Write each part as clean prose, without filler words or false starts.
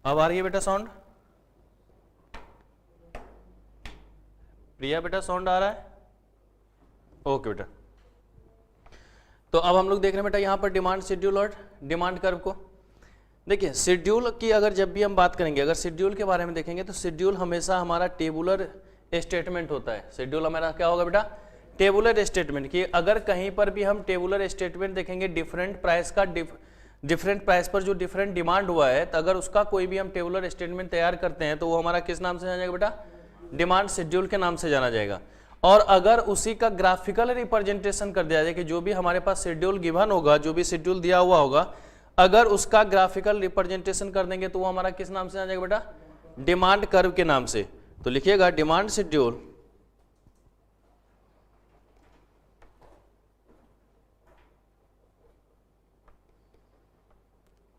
अब आ रही है बेटा साउंड? प्रिया बेटा साउंड आ रहा है? ओके बेटा। तो अब हम लोग देख रहे हैं बेटा यहाँ पर डिमांड शेड्यूल और डिमांड कर्व को। देखिए शेड्यूल की अगर जब भी हम बात करेंगे, अगर शेड्यूल के बारे में देखेंगे तो शेड्यूल हमेशा हमारा टेबुलर स्टेटमेंट होता है। शेड्यूल हमारा क्या होगा बेटा? Tabular statement. कि अगर कहीं पर भी हम टेबुलर स्टेटमेंट देखेंगे डिफरेंट प्राइस का, डिफरेंट प्राइस पर जो डिफरेंट डिमांड हुआ है, तो अगर उसका कोई भी हम टेबुलर स्टेटमेंट तैयार करते हैं तो वो हमारा किस नाम से जाना जाएगा बेटा? डिमांड शेड्यूल के नाम से जाना जाएगा। और अगर उसी का ग्राफिकल रिप्रेजेंटेशन कर दिया जाए कि जो भी हमारे पास शेड्यूल गिवन होगा, जो भी शेड्यूल दिया हुआ होगा, अगर उसका ग्राफिकल रिप्रेजेंटेशन कर देंगे तो वो हमारा किस नाम से जाना जाएगा बेटा? डिमांड कर्व के नाम से। तो लिखिएगा demand schedule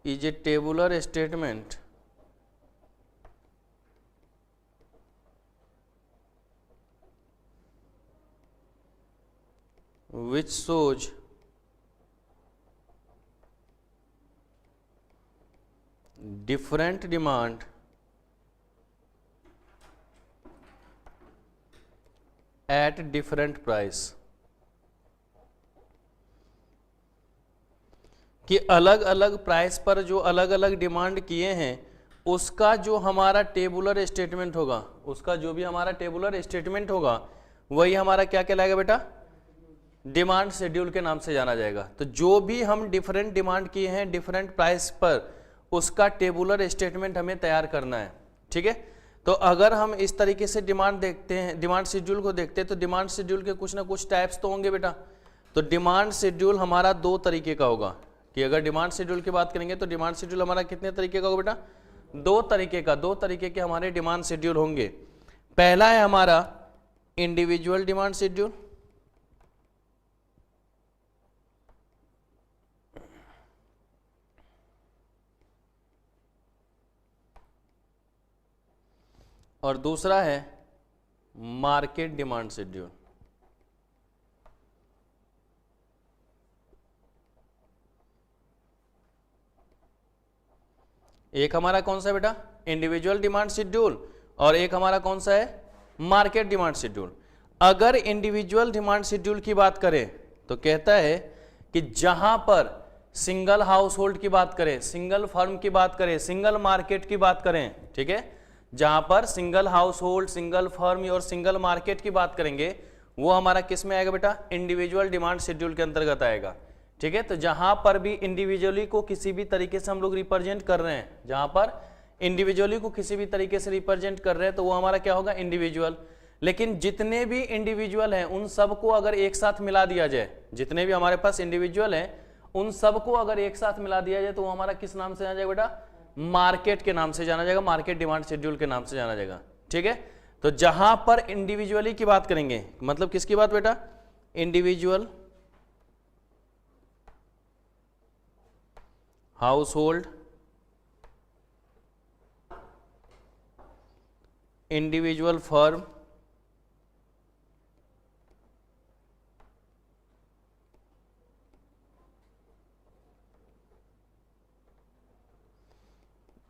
is a tabular statement which shows different demand at different price। कि अलग अलग प्राइस पर जो अलग अलग डिमांड किए हैं उसका जो हमारा टेबुलर स्टेटमेंट होगा, उसका जो भी हमारा टेबुलर स्टेटमेंट होगा वही हमारा क्या कहलाएगा बेटा? डिमांड शेड्यूल के नाम से जाना जाएगा। तो जो भी हम डिफरेंट डिमांड किए हैं डिफरेंट प्राइस पर, उसका टेबुलर स्टेटमेंट हमें तैयार करना है। ठीक है। तो अगर हम इस तरीके से डिमांड देखते हैं, डिमांड शेड्यूल को देखते हैं, तो डिमांड शेड्यूल के कुछ ना कुछ टाइप्स तो होंगे बेटा। तो डिमांड शेड्यूल हमारा दो तरीके का होगा। कि अगर डिमांड शेड्यूल की बात करेंगे तो डिमांड शेड्यूल हमारा कितने तरीके का होगा बेटा? दो तरीके के हमारे डिमांड शेड्यूल होंगे। पहला है हमारा इंडिविजुअल डिमांड शेड्यूल, और दूसरा है मार्केट डिमांड शेड्यूल। एक हमारा कौन सा है बेटा? इंडिविजुअल डिमांड शेड्यूल, और एक हमारा कौन सा है? Market demand schedule. अगर इंडिविजुअल डिमांड शेड्यूल की बात करें तो कहता है कि जहां पर सिंगल हाउस होल्ड की बात करें, सिंगल फर्म की बात करें, सिंगल मार्केट की बात करें, ठीक है, जहां पर single house hold, single firm और सिंगल मार्केट की बात करेंगे वो हमारा किस में आएगा बेटा? इंडिविजुअल डिमांड शेड्यूल के अंतर्गत आएगा। ठीक है। तो जहां पर भी इंडिविजुअली को किसी भी तरीके से हम लोग रिप्रेजेंट कर रहे हैं, जहां पर इंडिविजुअली को किसी भी तरीके से रिप्रेजेंट कर रहे हैं तो वो हमारा क्या होगा? इंडिविजुअल। लेकिन जितने भी इंडिविजुअल हैं उन सबको अगर एक साथ मिला दिया जाए, जितने भी हमारे पास इंडिविजुअल हैं उन सबको अगर एक साथ मिला दिया जाए तो वो हमारा किस नाम से जाना जाएगा बेटा? मार्केट के नाम से जाना जाएगा, मार्केट डिमांड शेड्यूल के नाम से जाना जाएगा। ठीक है। तो जहां पर इंडिविजुअली की बात करेंगे, मतलब किसकी बात बेटा? Individual household, individual firm,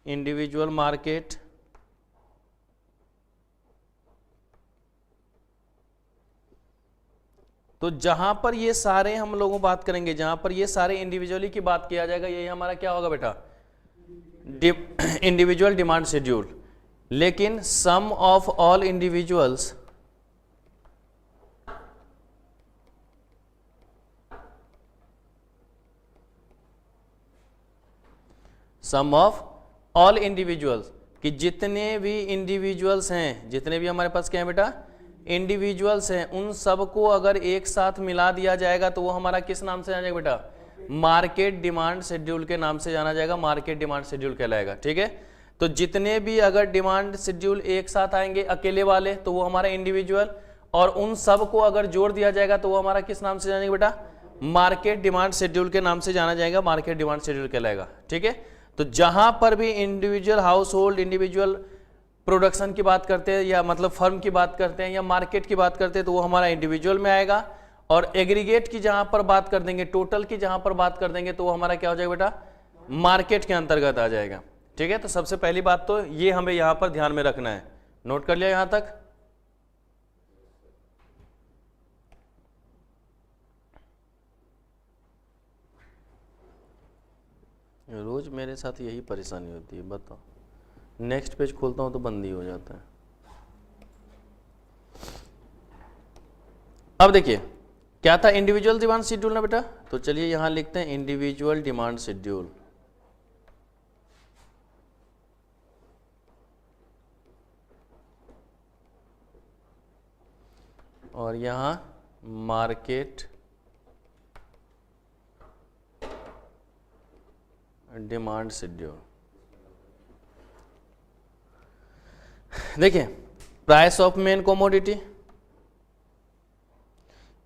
individual market, तो जहां पर ये सारे हम लोगों बात करेंगे, जहां पर ये सारे इंडिविजुअली की बात किया जाएगा, यही हमारा क्या होगा बेटा? Individual demand schedule. लेकिन sum of all individuals sum of all individuals, कि जितने भी इंडिविजुअल्स हैं, जितने भी हमारे पास क्या है बेटा? इंडिविजुअल्स हैं, उन सबको अगर एक साथ मिला दिया जाएगा तो वो हमारा किस नाम से जाना जाएगा बेटा? मार्केट डिमांड शेड्यूल के नाम से जाना जाएगा, मार्केट डिमांड शेड्यूल कहलाएगा। ठीक है। तो जितने भी अगर डिमांड शेड्यूल एक साथ आएंगे अकेले वाले तो वो हमारा इंडिविजुअल, और उन सबको अगर जोड़ दिया जाएगा तो वो हमारा किस नाम से जाना जाएगा बेटा? मार्केट डिमांड शेड्यूल के नाम से जाना जाएगा, मार्केट डिमांड शेड्यूल कहलाएगा। ठीक है। तो जहां पर भी individual house hold, individual production की बात करते हैं, या मतलब फर्म की बात करते हैं, या मार्केट की बात करते हैं, तो वो हमारा इंडिविजुअल में आएगा। और एग्रीगेट की जहां पर बात कर देंगे, टोटल की जहां पर बात कर देंगे, तो वो हमारा क्या हो जाएगा बेटा? मार्केट के अंतर्गत आ जाएगा। ठीक है, तो सबसे पहली बात तो ये हमें यहां पर ध्यान में रखना है। नोट कर लिया यहां तक? रोज मेरे साथ यही परेशानी होती है, बताओ। नेक्स्ट पेज खोलता हूं तो बंद ही हो जाता है। अब देखिए क्या था, इंडिविजुअल डिमांड शेड्यूल ना बेटा, तो चलिए यहां लिखते हैं इंडिविजुअल डिमांड शेड्यूल। और यहां मार्केट डिमांड शेड्यूल। देखिए प्राइस ऑफ मेन कमोडिटी,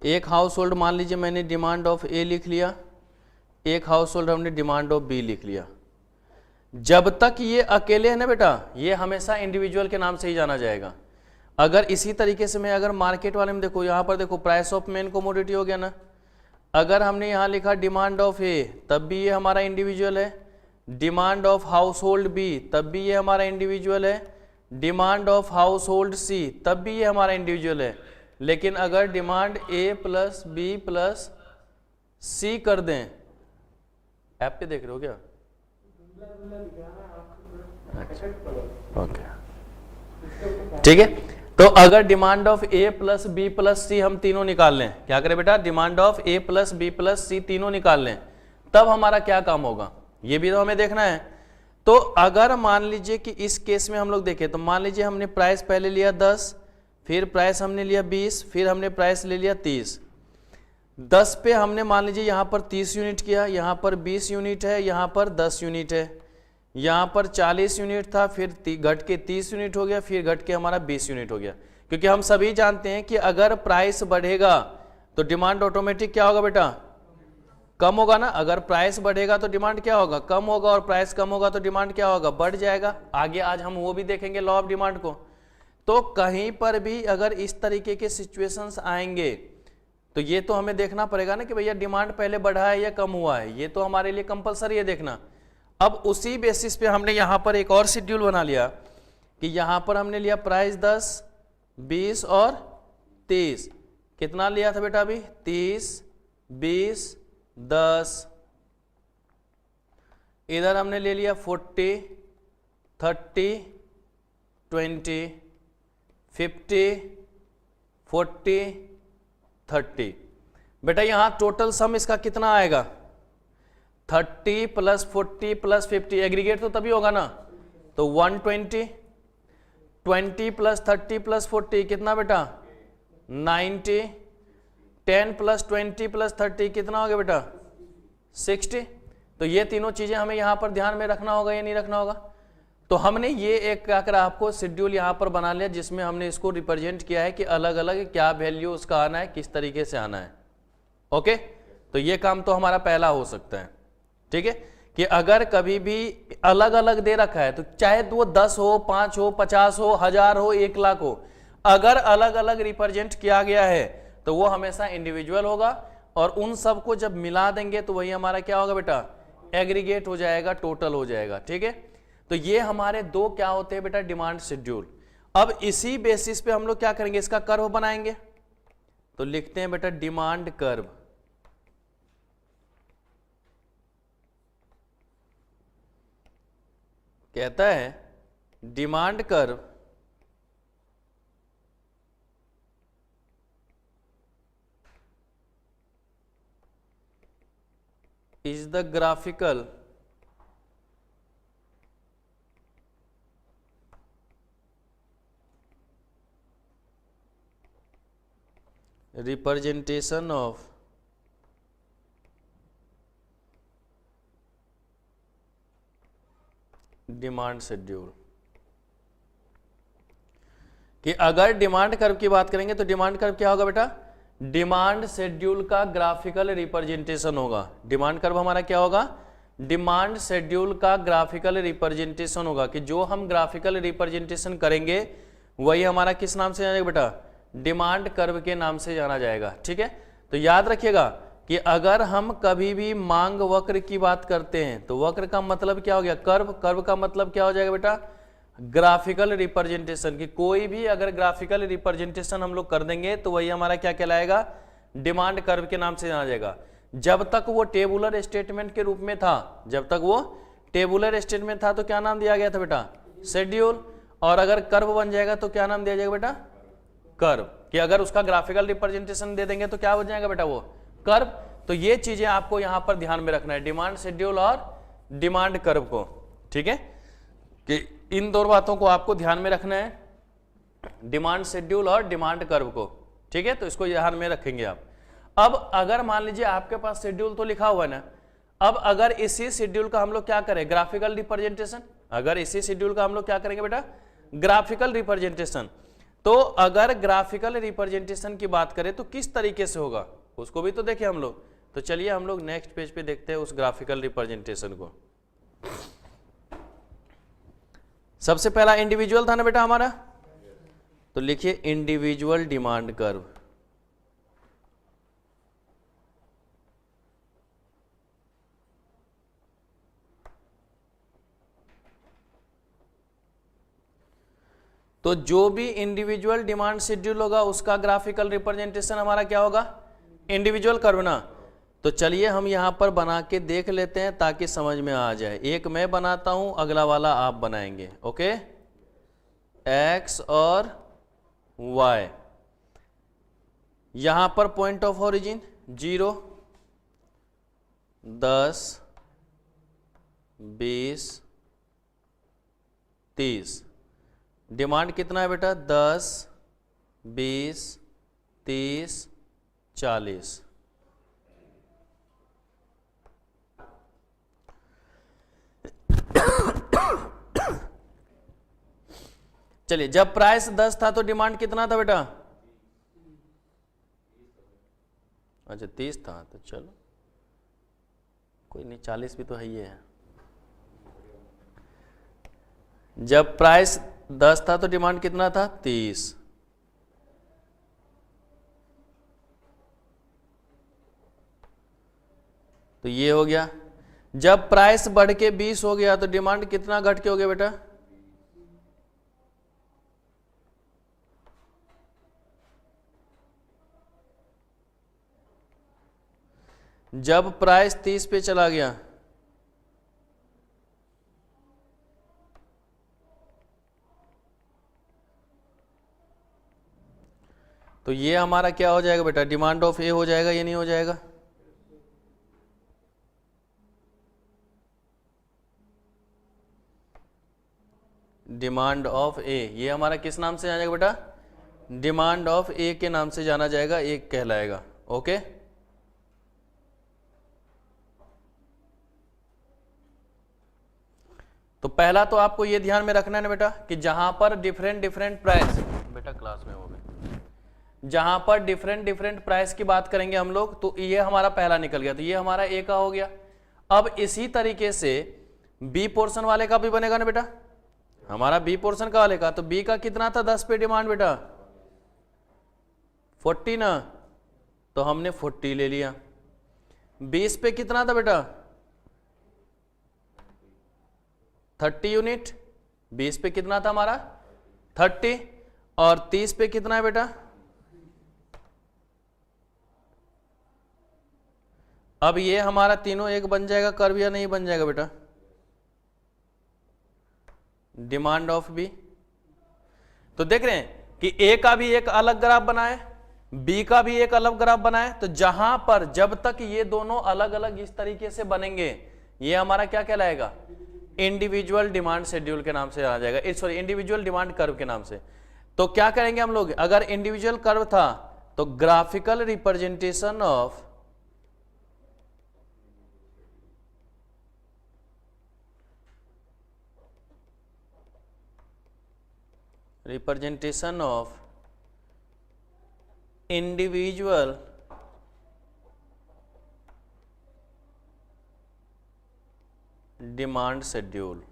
एक हाउस होल्ड मान लीजिए मैंने डिमांड ऑफ ए लिख लिया, एक हाउस होल्ड हमने डिमांड ऑफ बी लिख लिया। जब तक ये अकेले है ना बेटा, ये हमेशा इंडिविजुअल के नाम से ही जाना जाएगा। अगर इसी तरीके से मैं अगर मार्केट वाले में देखो, यहां पर देखो प्राइस ऑफ मेन कमोडिटी हो गया ना, अगर हमने यहां लिखा डिमांड ऑफ ए तब भी ये हमारा इंडिविजुअल है, demand of household B तब भी ये हमारा इंडिविजुअल है, demand of household C तब भी ये हमारा इंडिविजुअल है। लेकिन अगर demand A plus B plus C कर दें, ऐप पे देख रहे हो क्या? ओके ठीक है, तो अगर demand of A plus B plus C हम तीनों निकाल लें, क्या करें बेटा, demand of A plus B plus C तीनों निकाल लें, तब हमारा क्या काम होगा ये भी तो हमें देखना है। तो अगर मान लीजिए कि इस केस में हम लोग देखें, तो मान लीजिए हमने प्राइस पहले लिया 10, फिर प्राइस हमने लिया 20, फिर हमने प्राइस ले लिया 30। 10 पे हमने मान लीजिए यहाँ पर 30 यूनिट किया, यहाँ पर 20 यूनिट है, यहाँ पर 10 यूनिट है, यहाँ पर 40 यूनिट था, फिर घट के 30 यूनिट हो गया, फिर घट के हमारा 20 यूनिट हो गया। क्योंकि हम सभी जानते हैं कि अगर प्राइस बढ़ेगा तो डिमांड ऑटोमेटिक क्या होगा बेटा, कम होगा ना। अगर प्राइस बढ़ेगा तो डिमांड क्या होगा, कम होगा, और प्राइस कम होगा तो डिमांड क्या होगा, बढ़ जाएगा। आगे आज हम वो भी देखेंगे लॉ ऑफ डिमांड को। तो कहीं पर भी अगर इस तरीके के सिचुएशंस आएंगे तो ये तो हमें देखना पड़ेगा ना कि भैया डिमांड पहले बढ़ा है या कम हुआ है, ये तो हमारे लिए कंपलसरी है देखना। अब उसी बेसिस पे हमने यहाँ पर एक और शेड्यूल बना लिया कि यहाँ पर हमने लिया प्राइस 10, 20 और 30। कितना लिया था बेटा अभी, 30, 20, 10। इधर हमने ले लिया 40, 30, 20, 50, 40, 30। बेटा यहां टोटल सम इसका कितना आएगा, 30 प्लस 40 प्लस 50, एग्रीगेट तो तभी होगा ना, तो 120, 20 प्लस 30 प्लस 40 कितना बेटा 90, 10 प्लस 20 प्लस 30 कितना हो गया बेटा 60। तो ये तीनों चीजें हमें यहां पर ध्यान में रखना होगा या नहीं रखना होगा। तो हमने ये एक क्या करा, आपको शेड्यूल यहाँ पर बना लिया जिसमें हमने इसको रिप्रेजेंट किया है कि अलग अलग क्या वैल्यू उसका आना है, किस तरीके से आना है। ओके, तो ये काम तो हमारा पहला हो सकता है। ठीक है, कि अगर कभी भी अलग अलग दे रखा है तो चाहे वो 10 हो, 5 हो, 50 हो, 1000 हो, 1 लाख हो, अगर अलग अलग रिप्रेजेंट किया गया है तो वो हमेशा इंडिविजुअल होगा, और उन सबको जब मिला देंगे तो वही हमारा क्या होगा बेटा, एग्रीगेट हो जाएगा, टोटल हो जाएगा। ठीक है, तो ये हमारे दो क्या होते हैं बेटा, डिमांड शेड्यूल। अब इसी बेसिस पे हम लोग क्या करेंगे, इसका कर्व बनाएंगे। तो लिखते हैं बेटा डिमांड कर्व। कहता है demand curve is the graphical representation of demand schedule. कि अगर डिमांड कर्व की बात करेंगे तो डिमांड कर्व क्या होगा बेटा, डिमांड शेड्यूल का ग्राफिकल रिप्रेजेंटेशन होगा। डिमांड कर्व हमारा क्या होगा, डिमांड शेड्यूल का ग्राफिकल रिप्रेजेंटेशन होगा, कि जो हम ग्राफिकल रिप्रेजेंटेशन करेंगे वही हमारा किस नाम से जाएगा बेटा, डिमांड कर्व के नाम से जाना जाएगा। ठीक है, तो याद रखिएगा कि अगर हम कभी भी मांग वक्र की बात करते हैं तो वक्र का मतलब क्या हो गया, कर्व। कर्व का मतलब क्या हो जाएगा बेटा, ग्राफिकल रिप्रेजेंटेशन। की कोई भी अगर ग्राफिकल रिप्रेजेंटेशन हम लोग कर देंगे तो वही हमारा क्या कहलाएगा, डिमांड कर्व के नाम से जाना जाएगा। जब तक वो टेबुलर स्टेटमेंट के रूप में था, जब तक वो टेबुलर स्टेटमेंट था तो क्या नाम दिया गया था बेटा, शेड्यूल। और अगर कर्व बन जाएगा तो क्या नाम दिया जाएगा बेटा, कर्व। कि अगर उसका ग्राफिकल रिप्रेजेंटेशन दे देंगे तो क्या हो जाएगा बेटा, वो कर्व। तो ये चीजें आपको यहां पर ध्यान में रखना है, डिमांड शेड्यूल और डिमांड कर्व को। ठीक है, कि इन दो बातों को आपको ध्यान में रखना है, डिमांड शेड्यूल और डिमांड कर्व को। ठीक है, तो इसको ध्यान में रखेंगे आप। अब अगर मान लीजिए आपके पास शेड्यूल तो लिखा हुआ है ना, अब अगर इसी शेड्यूल का हम लोग क्या करें, ग्राफिकल रिप्रेजेंटेशन। अगर इसी शेड्यूल का हम लोग क्या करेंगे बेटा, ग्राफिकल रिप्रेजेंटेशन। तो अगर ग्राफिकल रिप्रेजेंटेशन की बात करें तो किस तरीके से होगा उसको भी तो देखें हम लोग। तो चलिए हम लोग नेक्स्ट पेज पे देखते हैं उस ग्राफिकल रिप्रेजेंटेशन को। सबसे पहला इंडिविजुअल था ना बेटा हमारा, तो लिखिए इंडिविजुअल डिमांड कर्व। तो जो भी इंडिविजुअल डिमांड शेड्यूल होगा उसका ग्राफिकल रिप्रेजेंटेशन हमारा क्या होगा, इंडिविजुअल कर्व ना। तो चलिए हम यहां पर बना के देख लेते हैं ताकि समझ में आ जाए। एक मैं बनाता हूं, अगला वाला आप बनाएंगे। ओके, एक्स और वाई। यहां पर पॉइंट ऑफ ओरिजिन 0, 10, 20, 30। डिमांड कितना है बेटा, 10, 20, 30, 40। चलिए, जब प्राइस 10 था तो डिमांड कितना था बेटा, अच्छा 30 था। तो चलो कोई नहीं, 40 भी तो है ही है। जब प्राइस 10 था तो डिमांड कितना था, 30। तो ये हो गया। जब प्राइस बढ़ के 20 हो गया तो डिमांड कितना घट के हो गया बेटा, जब प्राइस 30 पे चला गया तो ये हमारा क्या हो जाएगा बेटा, डिमांड ऑफ ए हो जाएगा, ये नहीं हो जाएगा। डिमांड ऑफ ए, ये हमारा किस नाम से जाना जाएगा बेटा, डिमांड ऑफ ए के नाम से जाना जाएगा, एक कहलाएगा। ओके, तो पहला तो आपको ये ध्यान में रखना है ना बेटा कि जहां पर डिफरेंट प्राइस, बेटा क्लास में हो गए, जहां पर डिफरेंट प्राइस की बात करेंगे हम लोग, तो ये हमारा पहला निकल गया, तो ये हमारा ए का हो गया। अब इसी तरीके से बी पोर्शन वाले का भी बनेगा ना बेटा, हमारा बी पोर्शन का वाले का। तो बी का कितना था 10 पे डिमांड बेटा, 40 ना, तो हमने 40 ले लिया। 20 पे कितना था बेटा, 30 यूनिट। 20 पे कितना था हमारा 30, और 30 पे कितना है बेटा, अब ये हमारा तीनों एक बन जाएगा कर्व या नहीं बन जाएगा बेटा, डिमांड ऑफ बी। तो देख रहे हैं कि ए का भी एक अलग ग्राफ बना है, बी का भी एक अलग ग्राफ बना है। तो जहां पर जब तक ये दोनों अलग अलग इस तरीके से बनेंगे, ये हमारा क्या कहलाएगा, इंडिविजुअल डिमांड शेड्यूल के नाम से जाना जाएगा, सॉरी इंडिविजुअल डिमांड कर्व के नाम से। तो क्या करेंगे हम लोग, अगर इंडिविजुअल कर्व था तो graphical representation of individual demand schedule,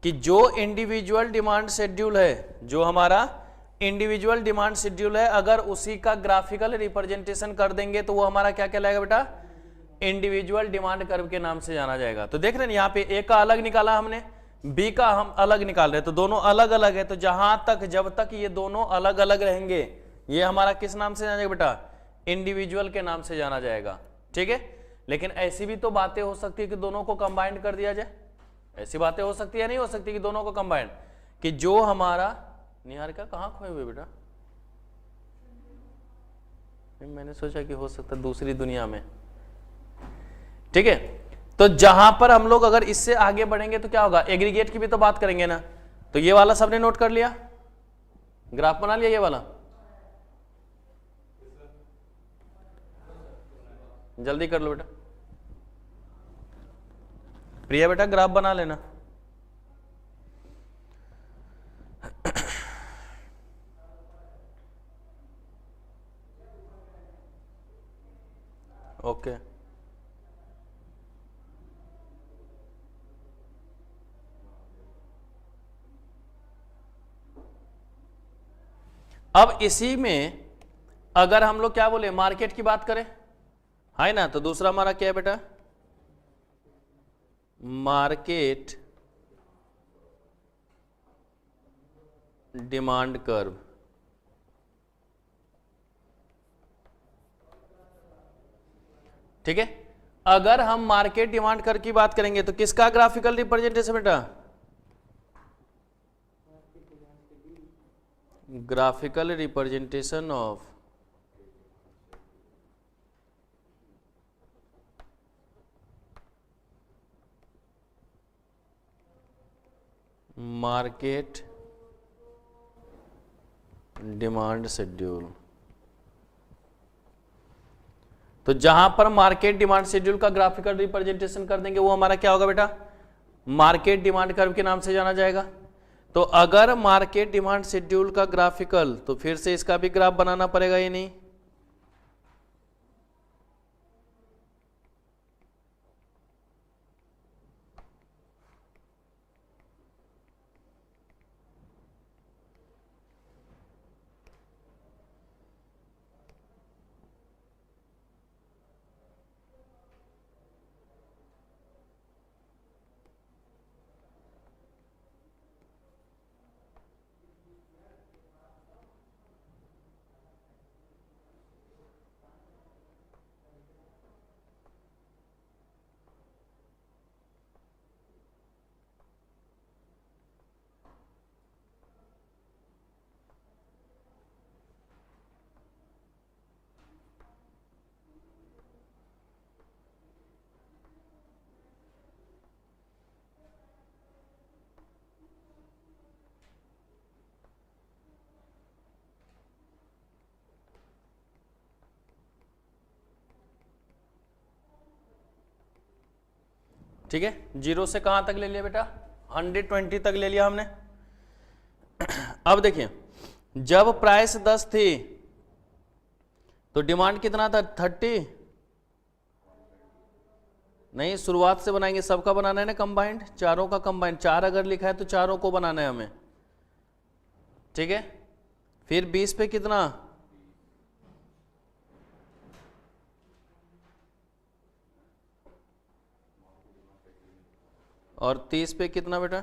कि जो इंडिविजुअल डिमांड शेड्यूल है, जो हमारा इंडिविजुअल डिमांड शेड्यूल है, अगर उसी का ग्राफिकल रिप्रेजेंटेशन कर देंगे तो वो हमारा क्या कहलाएगा बेटा, इंडिविजुअल डिमांड कर्व के नाम से जाना जाएगा। तो देख रहे हैं यहाँ पे ए का अलग निकाला हमने, बी का हम अलग निकाल रहे हैं, तो दोनों अलग अलग है। तो जहां तक जब तक ये दोनों अलग अलग रहेंगे ये हमारा किस नाम से जाना जाएगा बेटा, इंडिविजुअल के नाम से जाना जाएगा। ठीक है, लेकिन ऐसी भी तो बातें हो सकती है कि दोनों को कंबाइंड कर दिया जाए, ऐसी बातें हो सकती है, नहीं हो सकती कि दोनों को कंबाइंड, कि जो हमारा निहारिका कहाँ खोए हुए बेटा, मैंने सोचा कि हो सकता है दूसरी दुनिया में। ठीक है, तो जहां पर हम लोग अगर इससे आगे बढ़ेंगे तो क्या होगा, एग्रीगेट की भी तो बात करेंगे ना। तो ये वाला सबने नोट कर लिया, ग्राफ बना लिया ये वाला, जल्दी कर लो बेटा, प्रिया बेटा ग्राफ बना लेना। ओके अब इसी में अगर हम लोग क्या बोले, मार्केट की बात करें, है ना, तो दूसरा हमारा क्या है बेटा, मार्केट डिमांड कर्व। ठीक है, अगर हम मार्केट डिमांड कर्व की बात करेंगे तो किसका ग्राफिकल रिप्रेजेंटेशन बेटा, graphical representation of market demand schedule. तो जहां पर मार्केट डिमांड शेड्यूल का ग्राफिकल रिप्रेजेंटेशन कर देंगे वो हमारा क्या होगा बेटा, मार्केट डिमांड कर्व के नाम से जाना जाएगा। तो अगर मार्केट डिमांड शेड्यूल का ग्राफिकल, तो फिर से इसका भी ग्राफ बनाना पड़ेगा, ये नहीं, ठीक है। जीरो से कहां तक ले लिया बेटा, 120 तक ले लिया हमने। अब देखिए, जब प्राइस 10 थी तो डिमांड कितना था, 30, नहीं शुरुआत से बनाएंगे, सबका बनाना है ना कंबाइंड, चारों का कंबाइंड, 4 अगर लिखा है तो चारों को बनाना है हमें। ठीक है, फिर 20 पे कितना, और 30 पे कितना बेटा,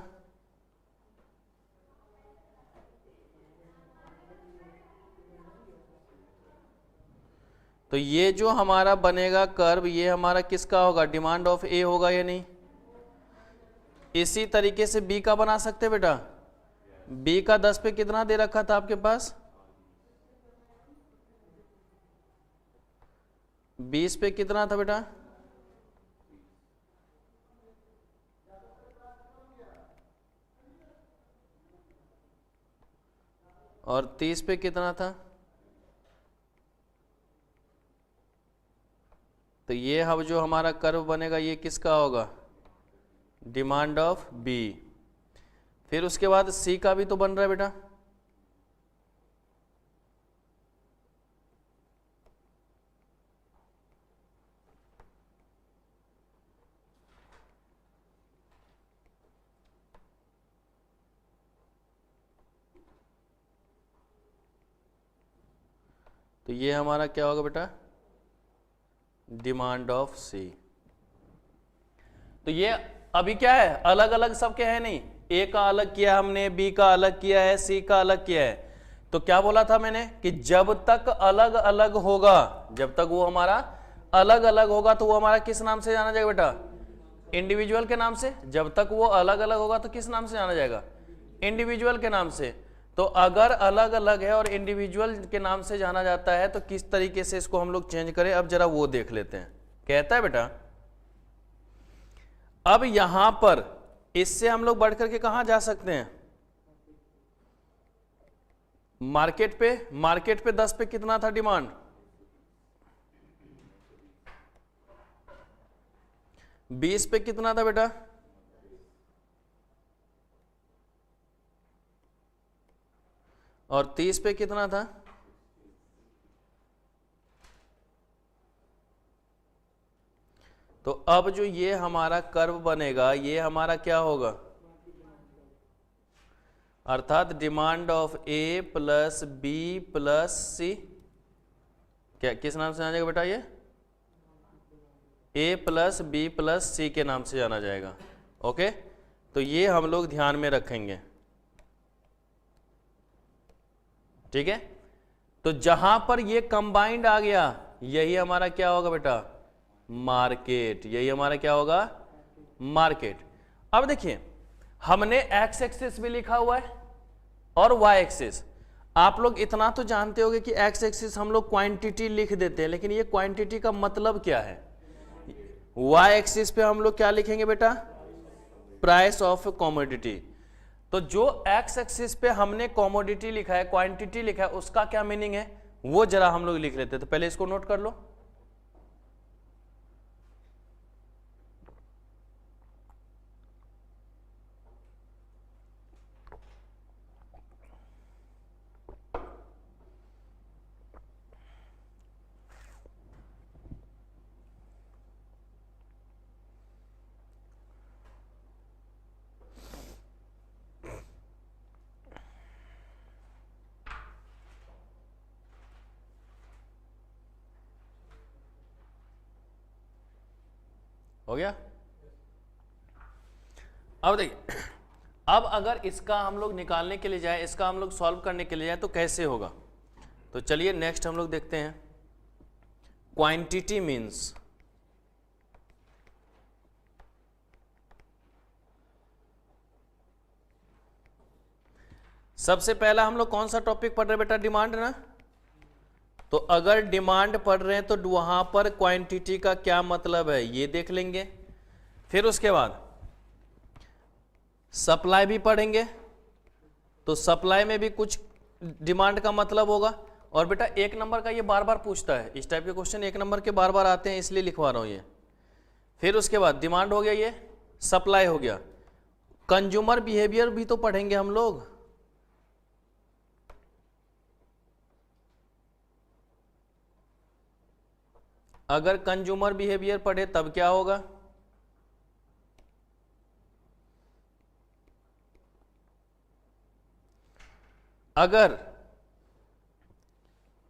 तो ये जो हमारा बनेगा कर्व, ये हमारा किसका होगा, डिमांड ऑफ ए होगा या नहीं। इसी तरीके से बी का बना सकते बेटा, बी का 10 पे कितना दे रखा था आपके पास, 20 पे कितना था बेटा, और 30 पे कितना था। तो ये अब जो हमारा कर्व बनेगा ये किसका होगा, डिमांड ऑफ बी। फिर उसके बाद सी का भी तो बन रहा है बेटा, तो ये हमारा क्या होगा बेटा, डिमांड ऑफ सी। तो ये अभी क्या है, अलग अलग सबके है नहीं, ए का अलग किया हमने, बी का अलग किया है, सी का अलग किया है। तो क्या बोला था मैंने कि जब तक अलग अलग होगा, जब तक वो हमारा अलग अलग होगा तो वो हमारा किस नाम से जाना जाएगा बेटा, इंडिविजुअल के नाम से। जब तक वो अलग अलग होगा तो किस नाम से जाना जाएगा, इंडिविजुअल के नाम से। तो अगर अलग अलग है और इंडिविजुअल के नाम से जाना जाता है तो किस तरीके से इसको हम लोग चेंज करें, अब जरा वो देख लेते हैं। कहता है बेटा अब यहां पर इससे हम लोग बढ़ करके कहां जा सकते हैं, मार्केट पे। मार्केट पे 10 पे कितना था डिमांड, 20 पे कितना था बेटा, और 30 पे कितना था। तो अब जो ये हमारा कर्व बनेगा ये हमारा क्या होगा, अर्थात demand of A plus B plus C, क्या किस नाम से जाना जाएगा बेटा, ये A plus B plus C के नाम से जाना जाएगा। ओके, तो ये हम लोग ध्यान में रखेंगे, ठीक है। तो जहां पर ये कंबाइंड आ गया यही हमारा क्या होगा बेटा, मार्केट। यही हमारा क्या होगा, मार्केट। अब देखिए हमने एक्स एक्सिस भी लिखा हुआ है और वाई एक्सिस। आप लोग इतना तो जानते होंगे कि एक्स एक्सिस हम लोग क्वांटिटी लिख देते हैं, लेकिन ये क्वांटिटी का मतलब क्या है। वाई एक्सिस पे हम लोग क्या लिखेंगे बेटा, प्राइस ऑफ कॉमोडिटी। तो जो एक्स एक्सिस पे हमने कॉमोडिटी लिखा है, क्वांटिटी लिखा है, उसका क्या मीनिंग है वो जरा हम लोग लिख लेते हैं। तो पहले इसको नोट कर लो। हो गया। अब देखिए, अब अगर इसका हम लोग निकालने के लिए जाए, इसका हम लोग सॉल्व करने के लिए जाए तो कैसे होगा। तो चलिए नेक्स्ट हम लोग देखते हैं। क्वांटिटी मीन्स, सबसे पहला हम लोग कौन सा टॉपिक पढ़ रहे बेटा, डिमांड ना। तो अगर डिमांड पढ़ रहे हैं तो वहां पर क्वांटिटी का क्या मतलब है ये देख लेंगे। फिर उसके बाद सप्लाई भी पढ़ेंगे, तो सप्लाई में भी कुछ डिमांड का मतलब होगा। और बेटा 1 नंबर का ये बार बार पूछता है, इस टाइप के क्वेश्चन 1 नंबर के बार बार आते हैं, इसलिए लिखवा रहा हूं ये। फिर उसके बाद डिमांड हो गया, ये सप्लाई हो गया। कंज्यूमर बिहेवियर भी तो पढ़ेंगे हम लोग। अगर कंज्यूमर बिहेवियर पढ़े तब क्या होगा, अगर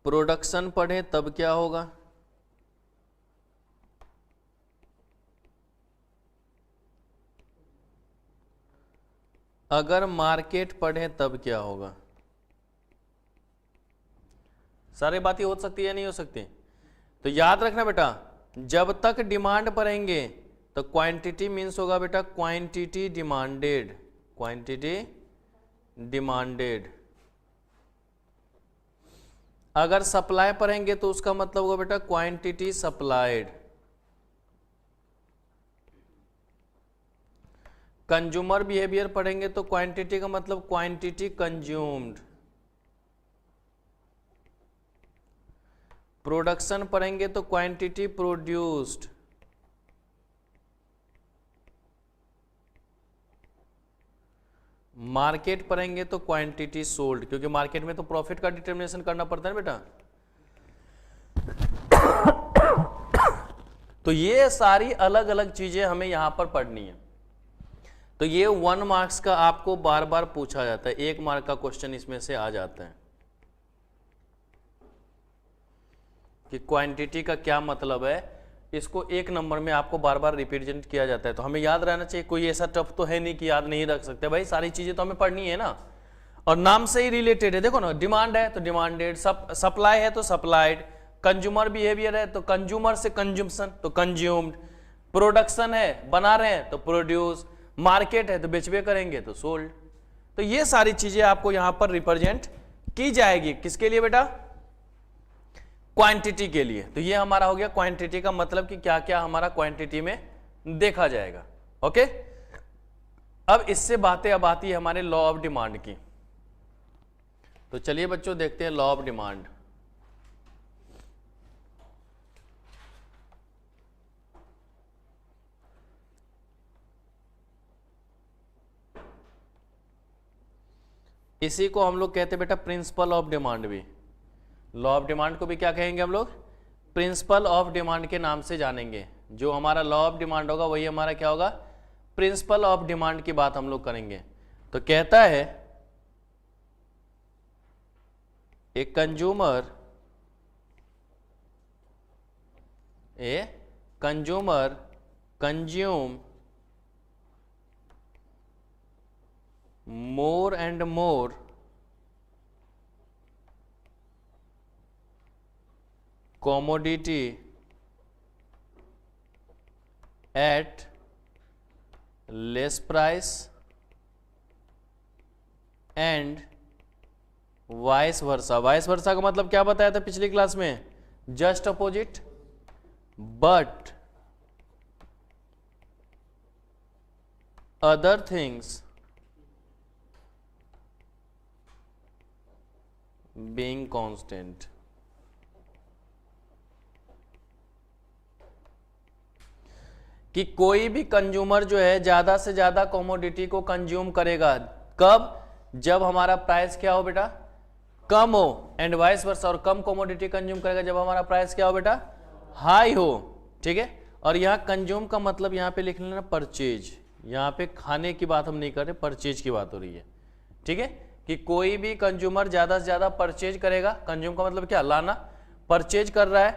प्रोडक्शन पढ़े तब क्या होगा, अगर मार्केट पढ़े तब क्या होगा। सारी बातें हो सकती है नहीं हो सकती। तो याद रखना बेटा, जब तक डिमांड पढ़ेंगे तो क्वांटिटी मीन्स होगा बेटा क्वांटिटी डिमांडेड, क्वांटिटी डिमांडेड। अगर सप्लाई पढ़ेंगे तो उसका मतलब होगा बेटा क्वांटिटी सप्लाइड। कंज्यूमर बिहेवियर पढ़ेंगे तो क्वांटिटी का मतलब क्वांटिटी कंज्यूम्ड। प्रोडक्शन पढ़ेंगे तो क्वांटिटी प्रोड्यूस्ड। मार्केट पढ़ेंगे तो क्वांटिटी सोल्ड, क्योंकि मार्केट में तो प्रॉफिट का डिटर्मिनेशन करना पड़ता है बेटा। तो ये सारी अलग अलग चीजें हमें यहां पर पढ़नी है। तो ये 1 मार्क्स का आपको बार बार पूछा जाता है, 1 मार्क का क्वेश्चन इसमें से आ जाता है। कि क्वांटिटी का क्या मतलब है, इसको एक नंबर में आपको बार बार रिप्रेजेंट किया जाता है, तो हमें याद रहना चाहिए। कोई ऐसा टफ तो है नहीं कि याद नहीं रख सकते भाई, सारी चीजें तो हमें पढ़नी है ना, और नाम से ही रिलेटेड है। देखो ना, डिमांड है तो डिमांडेड, सप्लाई है तो सप्लाइड, कंज्यूमर बिहेवियर है तो कंज्यूमर से कंज्यूमशन तो कंज्यूम्ड, प्रोडक्शन है बना रहे हैं तो प्रोड्यूस, मार्केट है तो बेचबे करेंगे तो सोल्ड। तो ये सारी चीजें आपको यहां पर रिप्रेजेंट की जाएगी, किसके लिए बेटा? क्वांटिटी के लिए। तो ये हमारा हो गया क्वांटिटी का मतलब कि क्या क्या हमारा क्वांटिटी में देखा जाएगा। ओके, अब इससे बातें अब आती है हमारे लॉ ऑफ डिमांड की। तो चलिए बच्चों देखते हैं लॉ ऑफ डिमांड। इसी को हम लोग कहते हैं बेटा प्रिंसिपल ऑफ डिमांड भी। लॉ ऑफ डिमांड को भी क्या कहेंगे हम लोग? प्रिंसिपल ऑफ डिमांड के नाम से जानेंगे। जो हमारा लॉ ऑफ डिमांड होगा वही हमारा क्या होगा? प्रिंसिपल ऑफ डिमांड की बात हम लोग करेंगे। तो कहता है a consumer consume more and more commodity at less price and vice versa. Vice versa का मतलब क्या बताया था पिछली क्लास में? Just opposite. But other things being constant. कि कोई भी कंज्यूमर जो है ज्यादा से ज्यादा कमोडिटी को कंज्यूम करेगा। कब? जब हमारा प्राइस क्या हो बेटा? कम हो। एंड वाइस वर्सा, और कम कमोडिटी कंज्यूम करेगा जब हमारा प्राइस क्या हो बेटा? हाई हो। ठीक है, और यहां कंज्यूम का मतलब यहां पे लिख लेना परचेज। यहां पे खाने की बात हम नहीं कर रहे, परचेज की बात हो रही है। ठीक है, कि कोई भी कंज्यूमर ज्यादा से ज्यादा परचेज करेगा। कंज्यूम का मतलब क्या? लाना। परचेज कर रहा है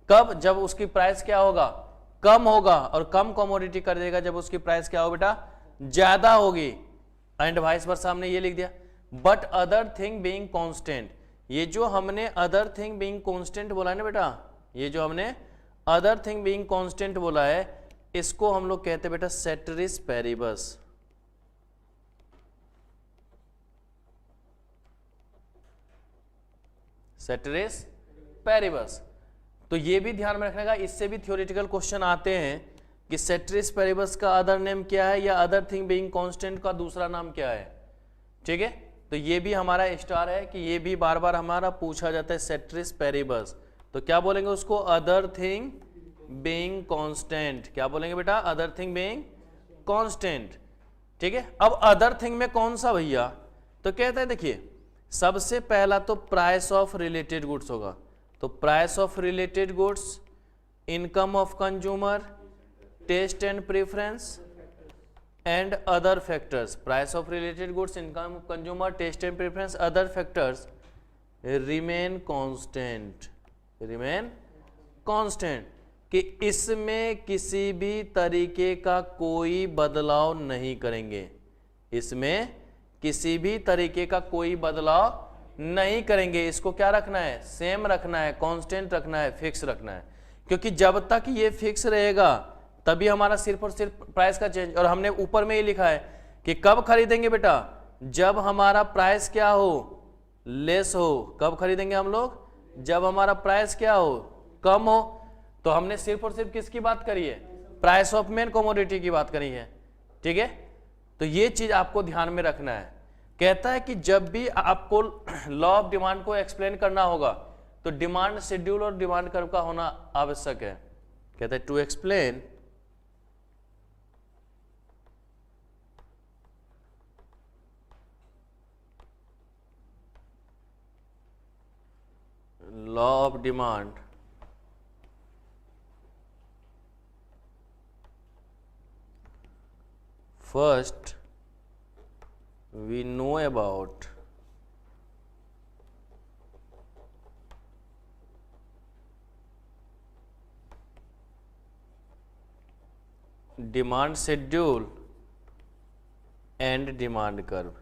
कब? जब उसकी प्राइस क्या होगा? कम होगा। और कम कमोडिटी कर देगा जब उसकी प्राइस क्या हो बेटा? ज्यादा होगी। एंड वाइस वर्सा हमने ये लिख दिया। But other thing being constant, ये जो हमने अदर थिंग बीइंग कांस्टेंट बोला है ना बेटा, ये जो हमने अदर थिंग बीइंग कांस्टेंट बोला है, इसको हम लोग कहते हैं बेटा सेटरिस पेरिबस। सेटरिस पेरिबस। तो ये भी ध्यान में रखने का, इससे भी थ्योरेटिकल क्वेश्चन आते हैं कि सेटरिस पेरिबस का अदर नेम क्या है, या अदर थिंग बीइंग कांस्टेंट का दूसरा नाम क्या है। ठीक है, तो ये भी हमारा स्टार है कि ये भी बार बार हमारा पूछा जाता है सेटरिस पेरिबस। तो क्या बोलेंगे उसको? Other thing being constant. क्या बोलेंगे बेटा? Other thing being constant. ठीक है, अब अदर थिंग में कौन सा भैया? तो कहते हैं देखिए, सबसे पहला तो प्राइस ऑफ रिलेटेड गुड्स होगा। तो price of related goods, income of consumer, taste and preference and other factors. Price of related goods, income of consumer, taste and preference, other factors remain constant. Remain constant, कि इसमें किसी भी तरीके का कोई बदलाव नहीं करेंगे। इसमें किसी भी तरीके का कोई बदलाव नहीं करेंगे। इसको क्या रखना है? सेम रखना है, कांस्टेंट रखना है, फिक्स रखना है। क्योंकि जब तक ये फिक्स रहेगा तभी हमारा सिर्फ और सिर्फ प्राइस का चेंज। और हमने ऊपर में ही लिखा है कि कब खरीदेंगे बेटा? जब हमारा प्राइस क्या हो? लेस हो। कब खरीदेंगे हम लोग? जब हमारा प्राइस क्या हो? कम हो। तो हमने सिर्फ और सिर्फ किसकी बात करी है? प्राइस ऑफ मेन कमोडिटी की बात करी है। ठीक है, तो ये चीज आपको ध्यान में रखना है। कहता है कि जब भी आपको लॉ ऑफ डिमांड को एक्सप्लेन करना होगा तो डिमांड शेड्यूल और डिमांड कर्व का होना आवश्यक है। कहता है to explain law of demand, first we know about demand schedule and demand curve.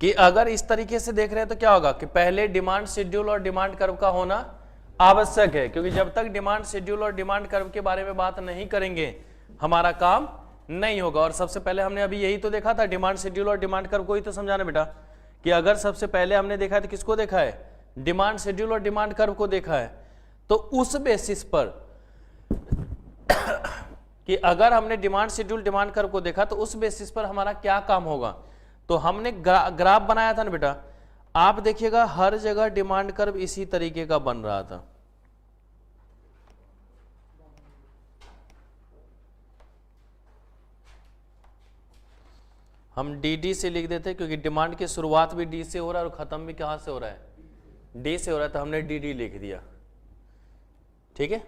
कि अगर इस तरीके से देख रहे हैं तो क्या होगा कि पहले डिमांड शेड्यूल और डिमांड कर्व का होना आवश्यक है, क्योंकि जब तक डिमांड शेड्यूल और डिमांड कर्व के बारे में बात नहीं करेंगे हमारा काम नहीं होगा। और सबसे पहले हमने अभी यही तो देखा था, डिमांड शेड्यूल और डिमांड कर्व को ही तो समझाना बेटा, कि अगर सबसे पहले हमने देखा है तो किसको देखा है, डिमांड शेड्यूल और डिमांड कर्व को देखा है। तो उस बेसिस पर कि अगर हमने डिमांड शेड्यूल डिमांड कर्व को देखा तो उस बेसिस पर हमारा क्या काम होगा, तो हमने ग्राफ बनाया था ना बेटा। आप देखिएगा हर जगह डिमांड कर्व इसी तरीके का बन रहा था। हम डी से लिख देते क्योंकि डिमांड की शुरुआत भी डी से हो रहा है और खत्म भी कहां से हो रहा है, डी से हो रहा है, तो हमने डी लिख दिया। ठीक है,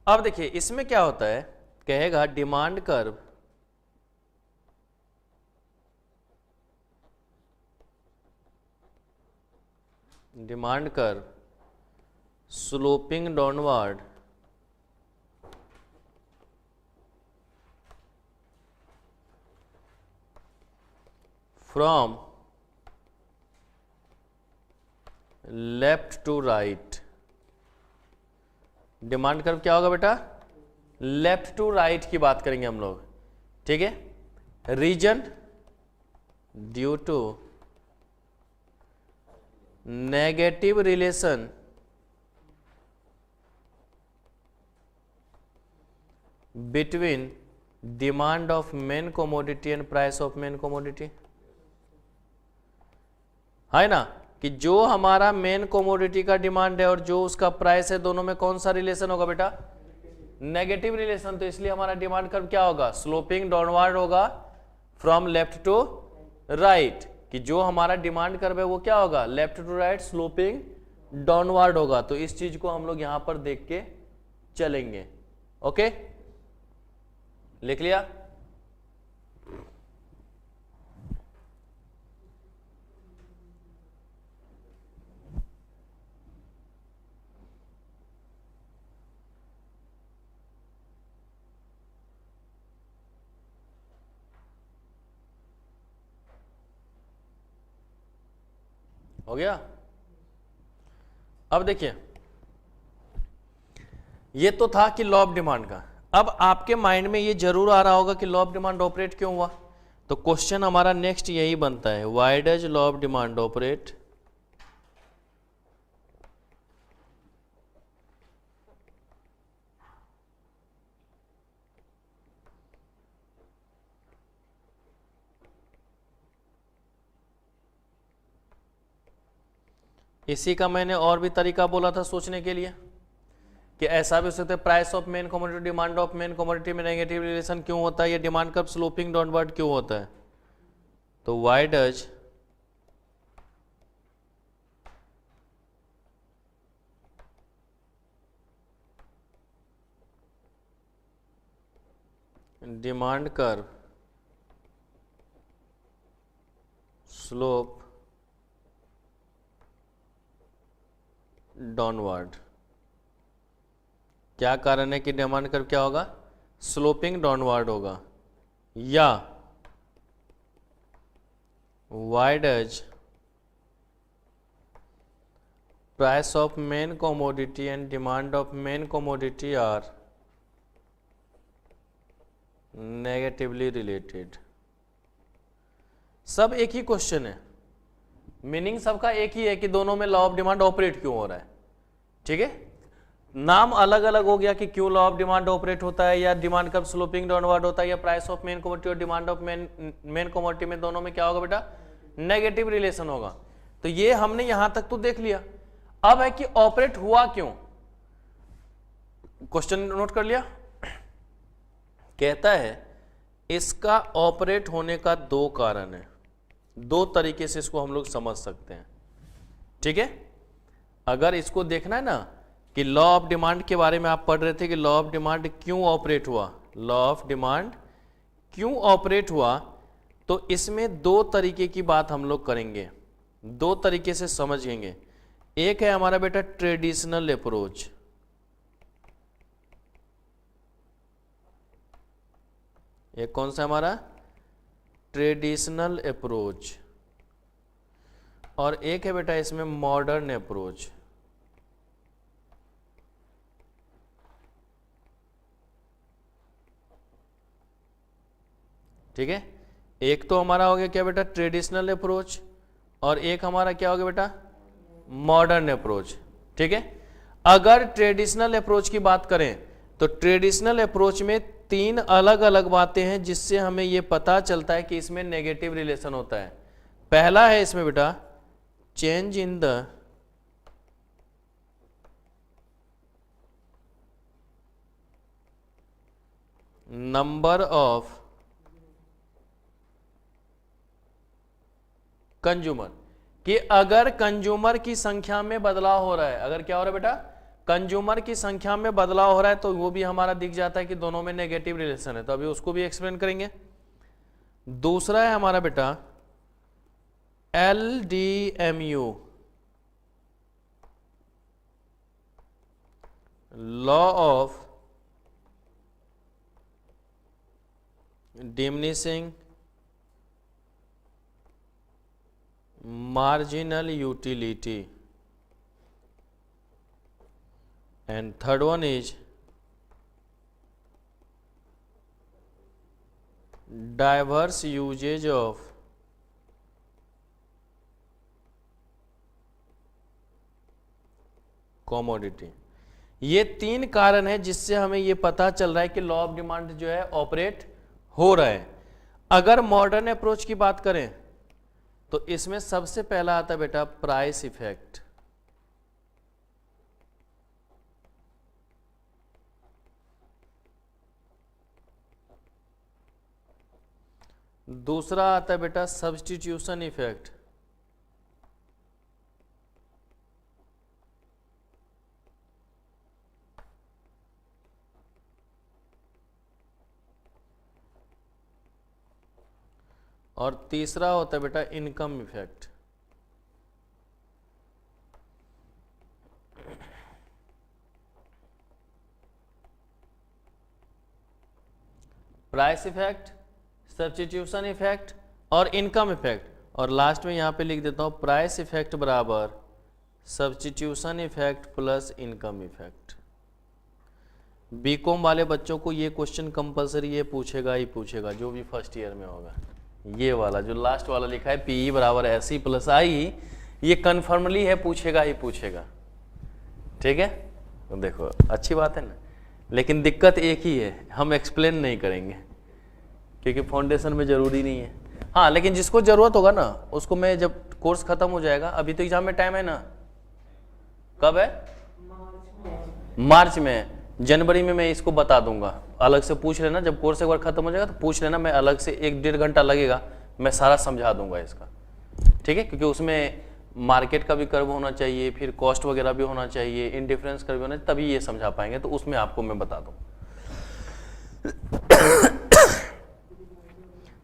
अब देखिए इसमें क्या होता है, कहेगा demand curve sloping downward from left to right. Demand curve क्या होगा बेटा, लेफ्ट टू राइट की बात करेंगे हम लोग। ठीक है, reason due to negative relation between demand of main commodity and price of main commodity, है ना, कि जो हमारा मेन कमोडिटी का डिमांड है और जो उसका प्राइस है, दोनों में कौन सा रिलेशन होगा बेटा, नेगेटिव रिलेशन। तो इसलिए हमारा डिमांड कर्व क्या होगा, स्लोपिंग डाउनवर्ड होगा फ्रॉम लेफ्ट टू राइट, कि जो हमारा डिमांड कर्व है वो क्या होगा, left to right sloping downward होगा। तो इस चीज को हम लोग यहां पर देख के चलेंगे। ओके, लिख लिया। हो गया। अब देखिए ये तो था कि लॉ ऑफ डिमांड का। अब आपके माइंड में ये जरूर आ रहा होगा कि लॉ ऑफ डिमांड ऑपरेट क्यों हुआ, तो क्वेश्चन हमारा नेक्स्ट यही बनता है, why does law of demand operate. इसी का मैंने और भी तरीका बोला था सोचने के लिए कि ऐसा भी हो सकता है, price of main commodity demand of main commodity में नेगेटिव रिलेशन क्यों होता है, या डिमांड कर्व स्लोपिंग डाउनवर्ड क्यों होता है। तो why does demand curve slope downward, क्या कारण है कि डिमांड कर्व क्या होगा, स्लोपिंग डाउनवर्ड होगा, या why does price of main commodity and demand of main commodity are negatively related. सब एक ही क्वेश्चन है, मीनिंग सबका एक ही है कि दोनों में लॉ ऑफ डिमांड ऑपरेट क्यों हो रहा है। ठीक है, नाम अलग अलग हो गया कि क्यों लॉ ऑफ डिमांड ऑपरेट होता है, या डिमांड कर्व स्लोपिंग डाउनवर्ड होता है, या प्राइस ऑफ मेन कमोडिटी और डिमांड ऑफ मेन कमोडिटी में दोनों में क्या होगा बेटा, नेगेटिव रिलेशन होगा। तो ये हमने यहां तक तो देख लिया। अब है कि ऑपरेट हुआ क्यों, क्वेश्चन नोट कर लिया। कहता है इसका ऑपरेट होने का दो कारण है, दो तरीके से इसको हम लोग समझ सकते हैं। ठीक है, अगर इसको देखना है ना कि लॉ ऑफ डिमांड के बारे में आप पढ़ रहे थे कि लॉ ऑफ डिमांड क्यों ऑपरेट हुआ, लॉ ऑफ डिमांड क्यों ऑपरेट हुआ, तो इसमें दो तरीके की बात हम लोग करेंगे, दो तरीके से समझेंगे। एक है हमारा बेटा ट्रेडिशनल अप्रोच, एक कौन सा हमारा ट्रेडिशनल अप्रोच, और एक है बेटा इसमें मॉडर्न अप्रोच। ठीक है, एक तो हमारा हो गया क्या बेटा ट्रेडिशनल अप्रोच, और एक हमारा क्या हो गया बेटा मॉडर्न अप्रोच। ठीक है, अगर ट्रेडिशनल अप्रोच की बात करें तो ट्रेडिशनल अप्रोच में 3 अलग अलग बातें हैं जिससे हमें यह पता चलता है कि इसमें नेगेटिव रिलेशन होता है। पहला है इसमें बेटा change in the number of consumer, कि अगर कंज्यूमर की संख्या में बदलाव हो रहा है, अगर क्या हो रहा है बेटा कंज्यूमर की संख्या में बदलाव हो रहा है, तो वो भी हमारा दिख जाता है कि दोनों में नेगेटिव रिलेशन है। तो अभी उसको भी एक्सप्लेन करेंगे। दूसरा है हमारा बेटा LDMU, law of diminishing marginal utility, and third one is diverse usage of commodity। ये 3 कारण है जिससे हमें ये पता चल रहा है कि लॉ ऑफ डिमांड जो है ऑपरेट हो रहा है। अगर मॉडर्न अप्रोच की बात करें तो इसमें सबसे पहला आता है बेटा प्राइस इफेक्ट, दूसरा आता है बेटा सब्स्टिट्यूशन इफेक्ट, और तीसरा होता है बेटा income effect. Price effect, substitution effect और इनकम इफेक्ट, और लास्ट में यहां पे लिख देता हूं प्राइस इफेक्ट बराबर substitution effect plus income effect. BCom वाले बच्चों को ये क्वेश्चन कंपलसरी ये पूछेगा ही पूछेगा, जो भी फर्स्ट ईयर में होगा। ये वाला जो लास्ट वाला लिखा है पीई बराबर एस प्लस आई, ये कन्फर्मली है, पूछेगा ही पूछेगा। ठीक है, तो देखो अच्छी बात है ना, लेकिन दिक्कत एक ही है, हम एक्सप्लेन नहीं करेंगे क्योंकि फाउंडेशन में जरूरी नहीं है। हाँ, लेकिन जिसको जरूरत होगा ना उसको मैं जब कोर्स खत्म हो जाएगा, अभी तो एग्जाम में टाइम है ना, कब है मार्च में, जनवरी में मैं इसको बता दूंगा। अलग से पूछ लेना, जब कोर्स एक बार खत्म हो जाएगा तो पूछ लेना, मैं अलग से 1-1.5 घंटा लगेगा, मैं सारा समझा दूंगा इसका। ठीक है, क्योंकि उसमें मार्केट का भी कर्व होना चाहिए, फिर कॉस्ट वगैरह भी होना चाहिए, इंडिफरेंस कर्व भी होना चाहिए, तभी ये समझा पाएंगे, तो उसमें आपको मैं बता दूं।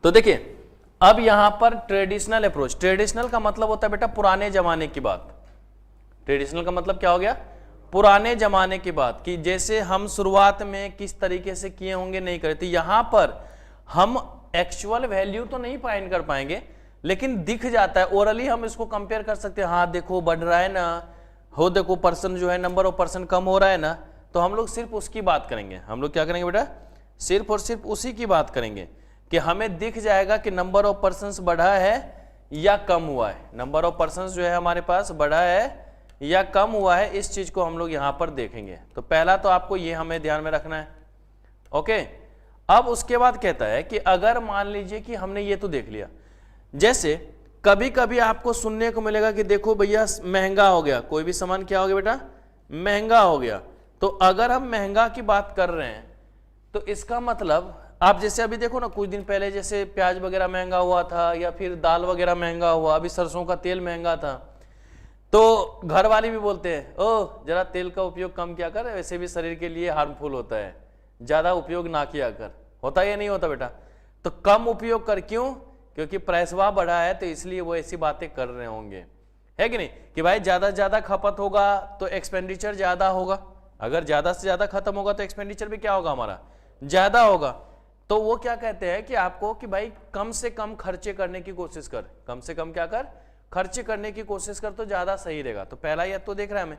तो देखिए अब यहां पर ट्रेडिशनल अप्रोच, ट्रेडिशनल का मतलब होता है बेटा पुराने जमाने की बात। ट्रेडिशनल का मतलब क्या हो गया, पुराने जमाने की बात, कि जैसे हम शुरुआत में किस तरीके से किए होंगे नहीं करे। तो यहां पर हम एक्चुअल वैल्यू तो नहीं फाइंड कर पाएंगे, लेकिन दिख जाता है, ओरली हम इसको कंपेयर कर सकते हैं। हाँ देखो बढ़ रहा है ना, हो देखो पर्सन जो है नंबर ऑफ पर्सन कम हो रहा है ना, तो हम लोग सिर्फ उसकी बात करेंगे। हम लोग क्या करेंगे बेटा, सिर्फ और सिर्फ उसी की बात करेंगे कि हमें दिख जाएगा कि नंबर ऑफ पर्सन्स बढ़ा है या कम हुआ है, नंबर ऑफ पर्सन्स जो है हमारे पास बढ़ा है या कम हुआ है, इस चीज को हम लोग यहां पर देखेंगे। तो पहला तो आपको ये हमें ध्यान में रखना है। ओके, अब उसके बाद कहता है कि अगर मान लीजिए कि हमने ये तो देख लिया, जैसे कभी कभी आपको सुनने को मिलेगा कि देखो भैया महंगा हो गया, कोई भी सामान क्या हो गया बेटा महंगा हो गया। तो अगर हम महंगा की बात कर रहे हैं तो इसका मतलब, आप जैसे अभी देखो ना, कुछ दिन पहले जैसे प्याज वगैरह महंगा हुआ था, या फिर दाल वगैरह महंगा हुआ, अभी सरसों का तेल महंगा था, तो घर वाले भी बोलते हैं ओ जरा तेल का उपयोग कम किया कर, वैसे भी शरीर के लिए हार्मफुल होता है, ज्यादा उपयोग ना किया कर। होता या नहीं होता बेटा, तो कम उपयोग कर, क्यों, क्योंकि प्राइसवा बढ़ा है, तो इसलिए वो ऐसी बातें कर रहे होंगे, है कि नहीं, कि भाई ज्यादा से ज्यादा खपत होगा तो एक्सपेंडिचर ज्यादा होगा, अगर ज्यादा से ज्यादा खत्म होगा तो एक्सपेंडिचर भी क्या होगा हमारा ज्यादा होगा। तो वो क्या कहते हैं कि आपको कि भाई कम से कम खर्चे करने की कोशिश कर, कम से कम क्या कर, खर्चे करने की कोशिश कर तो ज्यादा सही रहेगा। तो पहला ये तो देख रहा है हमें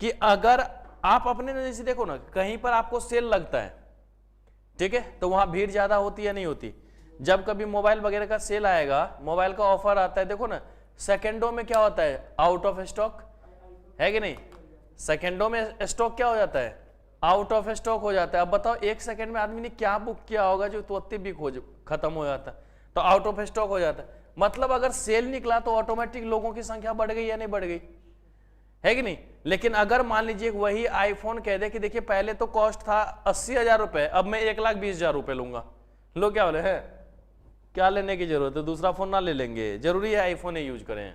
कि अगर आप अपने नजर से देखो ना, कहीं पर आपको सेल लगता है, ठीक है, तो वहां भीड़ ज्यादा होती है नहीं होती। जब कभी मोबाइल वगैरह का सेल आएगा, मोबाइल का ऑफर आता है, देखो ना सेकंडों में क्या होता है, आउट ऑफ स्टॉक है कि नहीं, सेकंडों में स्टॉक क्या हो जाता है, आउट ऑफ स्टॉक हो जाता है। अब बताओ एक सेकंड में आदमी ने क्या बुक किया होगा जो तुरंत बिक हो खत्म हो जाता है, तो आउट ऑफ स्टॉक हो जाता है। मतलब अगर सेल निकला तो ऑटोमेटिक लोगों की संख्या बढ़ गई या नहीं बढ़ गई, है कि नहीं। लेकिन अगर मान लीजिए वही आईफोन कह दे कि देखिए पहले तो कॉस्ट था 80,000 रुपए, अब मैं 1,20,000 रुपए लूंगा, लोग क्या बोले है क्या लेने की जरूरत है, दूसरा फोन ना ले लेंगे, जरूरी है आईफोन ही यूज करें,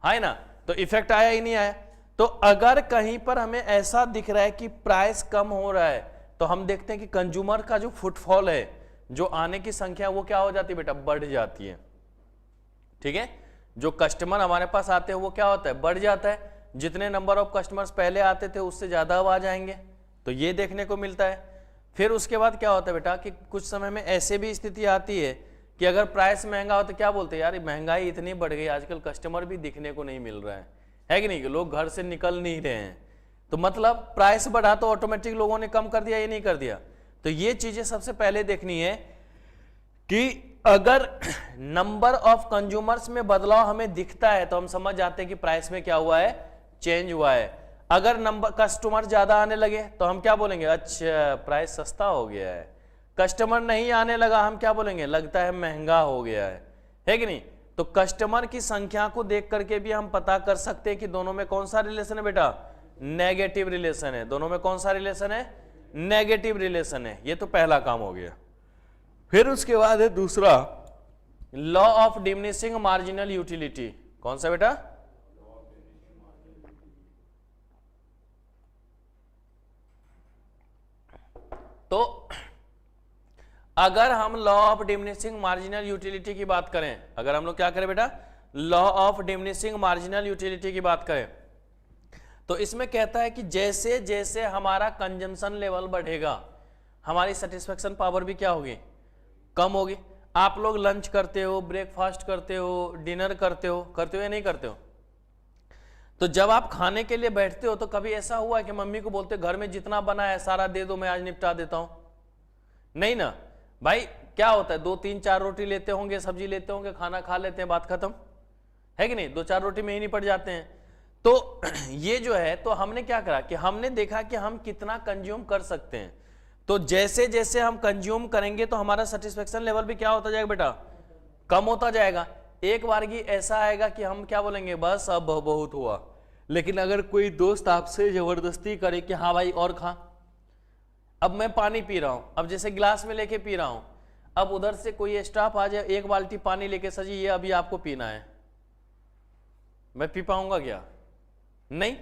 है ना। तो इफेक्ट आया ही नहीं आया। तो अगर कहीं पर हमें ऐसा दिख रहा है कि प्राइस कम हो रहा है, तो हम देखते हैं कि कंज्यूमर का जो फुटफॉल है, जो आने की संख्या वो क्या हो जाती है बेटा, बढ़ जाती है, ठीक है। जो कस्टमर हमारे पास आते हैं वो क्या होता है, बढ़ जाता है। जितने नंबर ऑफ कस्टमर्स पहले आते थे उससे ज्यादा अब आ जाएंगे, तो ये देखने को मिलता है। फिर उसके बाद क्या होता है बेटा कि कुछ समय में ऐसे भी स्थिति आती है कि अगर प्राइस महंगा हो तो क्या बोलते हैं, यार महंगाई इतनी बढ़ गई, आजकल कस्टमर भी दिखने को नहीं मिल रहा है कि नहीं, कि लोग घर से निकल नहीं रहे हैं। तो मतलब प्राइस बढ़ा तो ऑटोमेटिक लोगों ने कम कर दिया, ये नहीं कर दिया। तो ये चीजें सबसे पहले देखनी है कि अगर नंबर ऑफ कंज्यूमर्स में बदलाव हमें दिखता है तो हम समझ जाते हैं कि प्राइस में क्या हुआ है, चेंज हुआ है। अगर नंबर कस्टमर ज्यादा आने लगे तो हम क्या बोलेंगे, अच्छा प्राइस सस्ता हो गया है। कस्टमर नहीं आने लगा, हम क्या बोलेंगे, लगता है महंगा हो गया है कि नहीं। तो कस्टमर की संख्या को देख करके भी हम पता कर सकते हैं कि दोनों में कौन सा रिलेशन है बेटा, नेगेटिव रिलेशन है। दोनों में कौन सा रिलेशन है, नेगेटिव रिलेशन है। ये तो पहला काम हो गया। फिर उसके बाद है दूसरा, law of diminishing marginal utility. कौन सा बेटा, तो अगर हम law of diminishing marginal utility की बात करें, अगर हम लोग क्या करें बेटा, law of diminishing marginal utility की बात करें, तो इसमें कहता है कि जैसे जैसे हमारा कंजम्पशन लेवल बढ़ेगा, हमारी सेटिस्फेक्शन पावर भी क्या होगी, कम होगी। आप लोग लंच करते हो, ब्रेकफास्ट करते हो, डिनर करते हो या नहीं करते हो। तो जब आप खाने के लिए बैठते हो तो कभी ऐसा हुआ कि मम्मी को बोलते घर में जितना बना है सारा दे दो, मैं आज निपटा देता हूं, नहीं ना भाई। क्या होता है, 2-3-4 रोटी लेते होंगे, सब्जी लेते होंगे, खाना खा लेते हैं, बात खत्म, है कि नहीं। 2-4 रोटी में ही निपट जाते हैं। तो ये जो है, तो हमने क्या करा कि हमने देखा कि हम कितना कंज्यूम कर सकते हैं। तो जैसे जैसे हम कंज्यूम करेंगे तो हमारा सेटिस्फेक्शन लेवल भी क्या होता जाएगा बेटा, कम होता जाएगा। एक बार की ऐसा आएगा कि हम क्या बोलेंगे, बस अब बहुत हुआ। लेकिन अगर कोई दोस्त आपसे जबरदस्ती करे कि हाँ भाई और खा, अब मैं पानी पी रहा हूं, अब जैसे गिलास में लेके पी रहा हूं, अब उधर से कोई स्टाफ आ जाए, एक बाल्टी पानी लेके, सर जी ये अभी आपको पीना है, मैं पी पाऊंगा क्या, नहीं।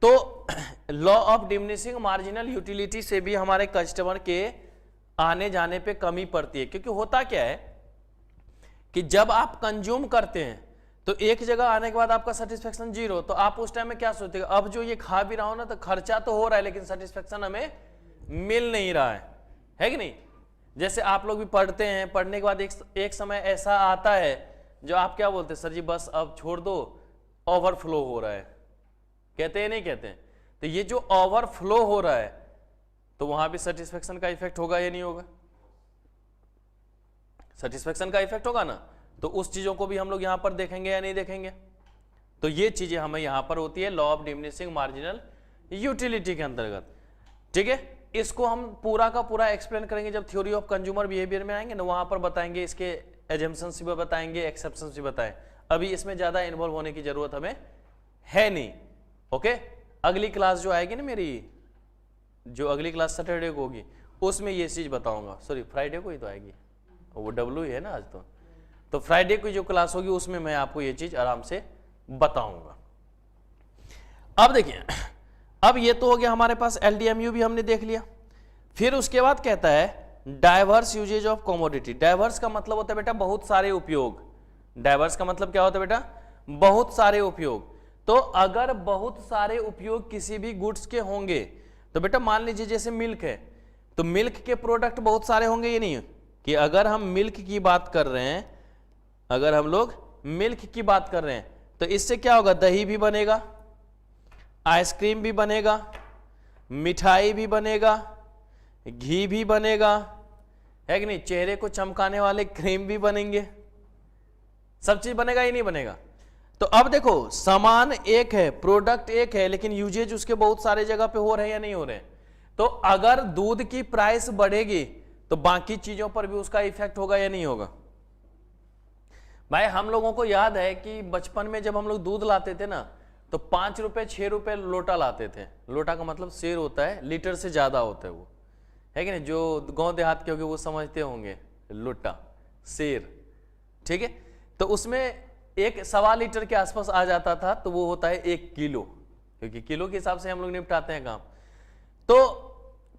तो law of diminishing marginal utility से भी हमारे कस्टमर के आने जाने पे कमी पड़ती है। क्योंकि होता क्या है कि जब आप कंज्यूम करते हैं तो एक जगह आने के बाद आपका सेटिस्फेक्शन 0, तो आप उस टाइम में क्या सोचते हैं, अब जो ये खा भी रहा हूं ना, तो खर्चा तो हो रहा है लेकिन सेटिस्फेक्शन हमें मिल नहीं रहा है कि नहीं। जैसे आप लोग भी पढ़ते हैं, पढ़ने के बाद एक समय ऐसा आता है जो आप क्या बोलते हैं, सर जी बस अब छोड़ दो, ओवरफ्लो हो रहा है, कहते हैं नहीं कहते हैं। तो ये जो ओवरफ्लो हो रहा है, तो वहां भी सेटिस्फेक्शन का इफेक्ट होगा या नहीं होगा, सेटिस्फेक्शन का इफेक्ट होगा ना। तो उस चीजों को भी हम लोग यहां पर देखेंगे या नहीं देखेंगे। तो ये चीजें हमें यहां पर होती है law of diminishing marginal utility के अंतर्गत, ठीक है। इसको हम पूरा का पूरा एक्सप्लेन करेंगे जब थ्योरी ऑफ कंज्यूमर बिहेवियर में आएंगे ना, वहां पर बताएंगे, इसके एजम्पशंस भी बताएंगे, एक्सेप्शंस भी बताएं। अभी इसमें ज्यादा इन्वॉल्व होने की जरूरत हमें है नहीं, ओके। अगली क्लास जो आएगी ना मेरी, जो अगली क्लास सैटरडे को होगी, उसमें ये चीज बताऊंगा। सॉरी फ्राइडे को ही तो आएगी, वो डब्ल्यू ही है ना आज तो फ्राइडे की जो क्लास होगी उसमें मैं आपको ये चीज आराम से बताऊंगा। अब देखिए, अब ये तो हो गया हमारे पास, एलडीएमयू भी हमने देख लिया। फिर उसके बाद कहता है diverse uses of commodity. Diverse का मतलब होता है बेटा बहुत सारे उपयोग। डाइवर्स का मतलब क्या होता है बेटा, बहुत सारे उपयोग। तो अगर बहुत सारे उपयोग किसी भी गुड्स के होंगे, तो बेटा मान लीजिए जैसे मिल्क है, तो मिल्क के प्रोडक्ट बहुत सारे होंगे, ये नहीं कि अगर हम मिल्क की बात कर रहे हैं, अगर हम लोग मिल्क की बात कर रहे हैं तो इससे क्या होगा, दही भी बनेगा, आइसक्रीम भी बनेगा, मिठाई भी बनेगा, घी भी बनेगा, है कि नहीं, चेहरे को चमकाने वाले क्रीम भी बनेंगे, सब चीज बनेगा, ये नहीं बनेगा। तो अब देखो सामान एक है, प्रोडक्ट एक है, लेकिन यूजेज उसके बहुत सारे जगह पे हो रहे हैं या नहीं हो रहे हैं। तो अगर दूध की प्राइस बढ़ेगी तो बाकी चीजों पर भी उसका इफेक्ट होगा या नहीं होगा। भाई हम लोगों को याद है कि बचपन में जब हम लोग दूध लाते थे ना तो 5 रुपए 6 रुपए लोटा लाते थे। लोटा का मतलब सेर होता है, लीटर से ज्यादा होता है वो, है कि नहीं, जो गांव देहात के होंगे वो समझते होंगे, लोटा सेर, ठीक है। तो उसमें 1.25 लीटर के आसपास आ जाता था, तो वो होता है 1 किलो, क्योंकि किलो के हिसाब से हम लोग निपटाते हैं काम। तो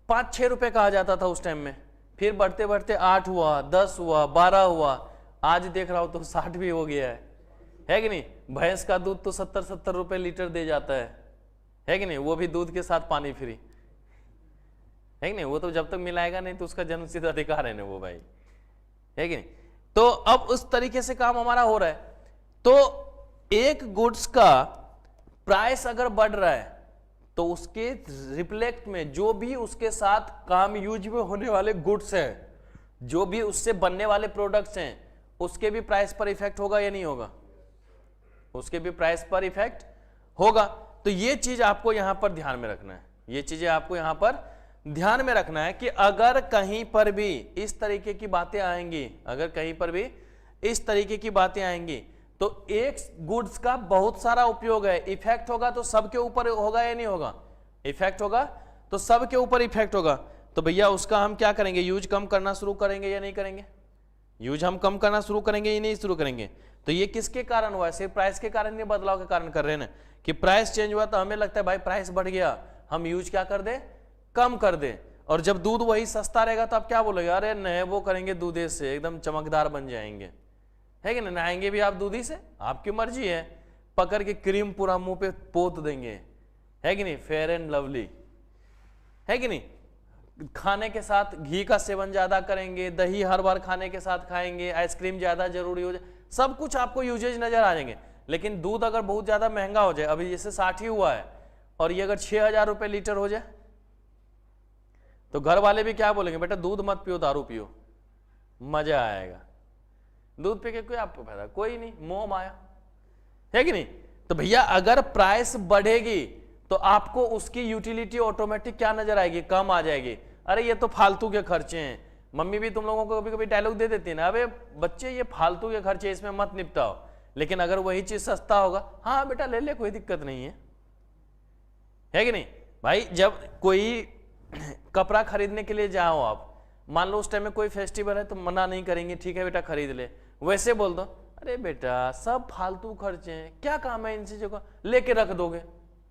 5-6 रुपए का आ जाता था उस टाइम में, फिर बढ़ते बढ़ते 8 हुआ, 10 हुआ, 12 हुआ, आज देख रहा हूं तो 60 भी हो गया है कि नहीं। भैंस का दूध तो 70-70 रुपए लीटर दे जाता है कि नहीं, वो भी दूध के साथ पानी फ्री, है कि नहीं। वो तो जब तक मिलाएगा नहीं तो उसका जन्मसिद्ध अधिकार है ना वो भाई, है कि नहीं। तो अब उस तरीके से काम हमारा हो रहा है। तो एक गुड्स का प्राइस अगर बढ़ रहा है तो उसके रिफ्लेक्ट में जो भी उसके साथ काम यूज में होने वाले गुड्स हैं, जो भी उससे बनने वाले प्रोडक्ट्स हैं, उसके भी प्राइस पर इफेक्ट होगा या नहीं होगा, उसके भी प्राइस पर इफेक्ट होगा। तो ये चीज आपको यहां पर ध्यान में रखना है, ये चीजें आपको यहां पर ध्यान में रखना है कि अगर कहीं पर भी इस तरीके की बातें आएंगी, अगर कहीं पर भी इस तरीके की बातें आएंगी तो एक गुड्स का बहुत सारा उपयोग है, इफेक्ट होगा तो सबके ऊपर होगा या नहीं होगा, इफेक्ट होगा तो सबके ऊपर इफेक्ट होगा। तो भैया उसका हम क्या करेंगे, यूज कम करना शुरू करेंगे या नहीं करेंगे, यूज हम कम करना शुरू करेंगे या नहीं शुरू करेंगे। तो ये किसके कारण हुआ है, सिर्फ प्राइस के कारण नहीं, बदलाव के कारण कर रहे हैं ना, कि प्राइस चेंज हुआ तो हमें लगता है भाई प्राइस बढ़ गया, हम यूज क्या कर दे, कम कर दे। और जब दूध वही सस्ता रहेगा तो आप क्या बोलोगे, अरे नहीं वो करेंगे दूधे से एकदम चमकदार बन जाएंगे, है कि नहीं, नहाएंगे भी आप दूध ही से, आपकी मर्जी है, पकड़ के क्रीम पूरा मुंह पे पोत देंगे, है कि नहीं, फेयर एंड लवली, है कि नहीं। खाने के साथ घी का सेवन ज्यादा करेंगे, दही हर बार खाने के साथ खाएंगे, आइसक्रीम ज्यादा जरूरी हो जाए, सब कुछ आपको यूजेज नजर आ जाएंगे। लेकिन दूध अगर बहुत ज्यादा महंगा हो जाए, अभी जैसे 60 ही हुआ है और ये अगर 6000 रुपए लीटर हो जाए तो घर वाले भी क्या बोलेंगे, बेटा दूध मत पियो, दारू पियो, मजा आएगा। दूध पी के कोई आपको फायदा कोई नहीं, मोह माया, है कि नहीं। तो भैया अगर प्राइस बढ़ेगी तो आपको उसकी यूटिलिटी ऑटोमेटिक क्या नजर आएगी, कम आ जाएगी। अरे ये तो फालतू के खर्चे हैं, मम्मी भी तुम लोगों को कभी कभी डायलॉग दे देती है ना, अबे बच्चे ये फालतू के खर्चे इसमें मत निपटाओ। लेकिन अगर वही चीज सस्ता होगा, हाँ बेटा ले ले, कोई दिक्कत नहीं है कि नहीं। भाई जब कोई कपड़ा खरीदने के लिए जाओ आप, मान लो उस टाइम में कोई फेस्टिवल है तो मना नहीं करेंगे, ठीक है बेटा खरीद ले, वैसे बोल दो अरे बेटा सब फालतू खर्चे हैं, क्या काम है इन चीजों का, लेके रख दोगे,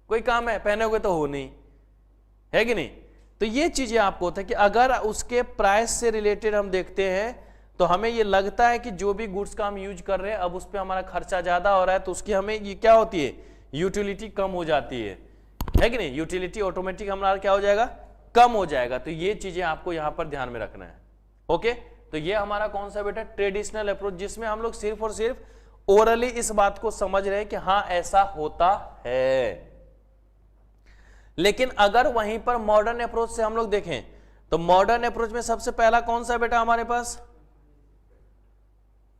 कोई काम है, पहनोगे तो हो नहीं, है कि नहीं। तो ये चीजें आपको होता है कि अगर उसके प्राइस से रिलेटेड हम देखते हैं तो हमें ये लगता है कि जो भी गुड्स का हम यूज कर रहे हैं अब उस पर हमारा खर्चा ज्यादा हो रहा है, तो उसकी हमें ये क्या होती है, यूटिलिटी कम हो जाती है कि नहीं, यूटिलिटी ऑटोमेटिक हमारा क्या हो जाएगा, कम हो जाएगा। तो ये चीजें आपको यहां पर ध्यान में रखना है। ओके, तो ये हमारा कौन सा बेटा, ट्रेडिशनल अप्रोच, जिसमें हम लोग सिर्फ और सिर्फ ओरली इस बात को समझ रहे हैं कि हाँ ऐसा होता है। लेकिन अगर वहीं पर मॉडर्न अप्रोच से हम लोग देखें तो मॉडर्न अप्रोच में सबसे पहला कौन सा है बेटा हमारे पास,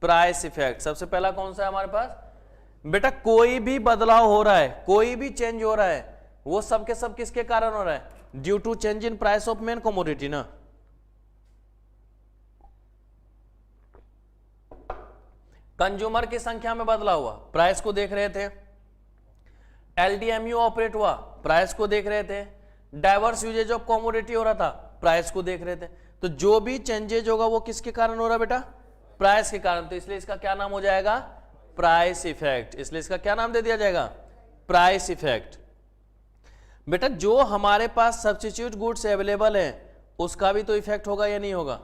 प्राइस इफेक्ट। सबसे पहला कौन सा है हमारे पास बेटा, कोई भी बदलाव हो रहा है, कोई भी चेंज हो रहा है, वो सब के सब किसके कारण हो रहा है, due to change in price of main commodity ना। कंज्यूमर की संख्या में बदलाव हुआ, प्राइस को देख रहे थे, एलडीएमयू ऑपरेट हुआ, प्राइस को देख रहे थे, डाइवर्स यूजेज ऑफ कमोडिटी हो रहा था, प्राइस को देख रहे थे। तो जो भी चेंजेज होगा वो किसके कारण हो रहा है बेटा, प्राइस के कारण। तो इसलिए इसका क्या नाम हो जाएगा, प्राइस इफेक्ट। इसलिए इसका क्या नाम दे दिया जाएगा, प्राइस इफेक्ट। बेटा जो हमारे पास सब्स्टिट्यूट गुड्स अवेलेबल है उसका भी तो इफेक्ट होगा या नहीं होगा,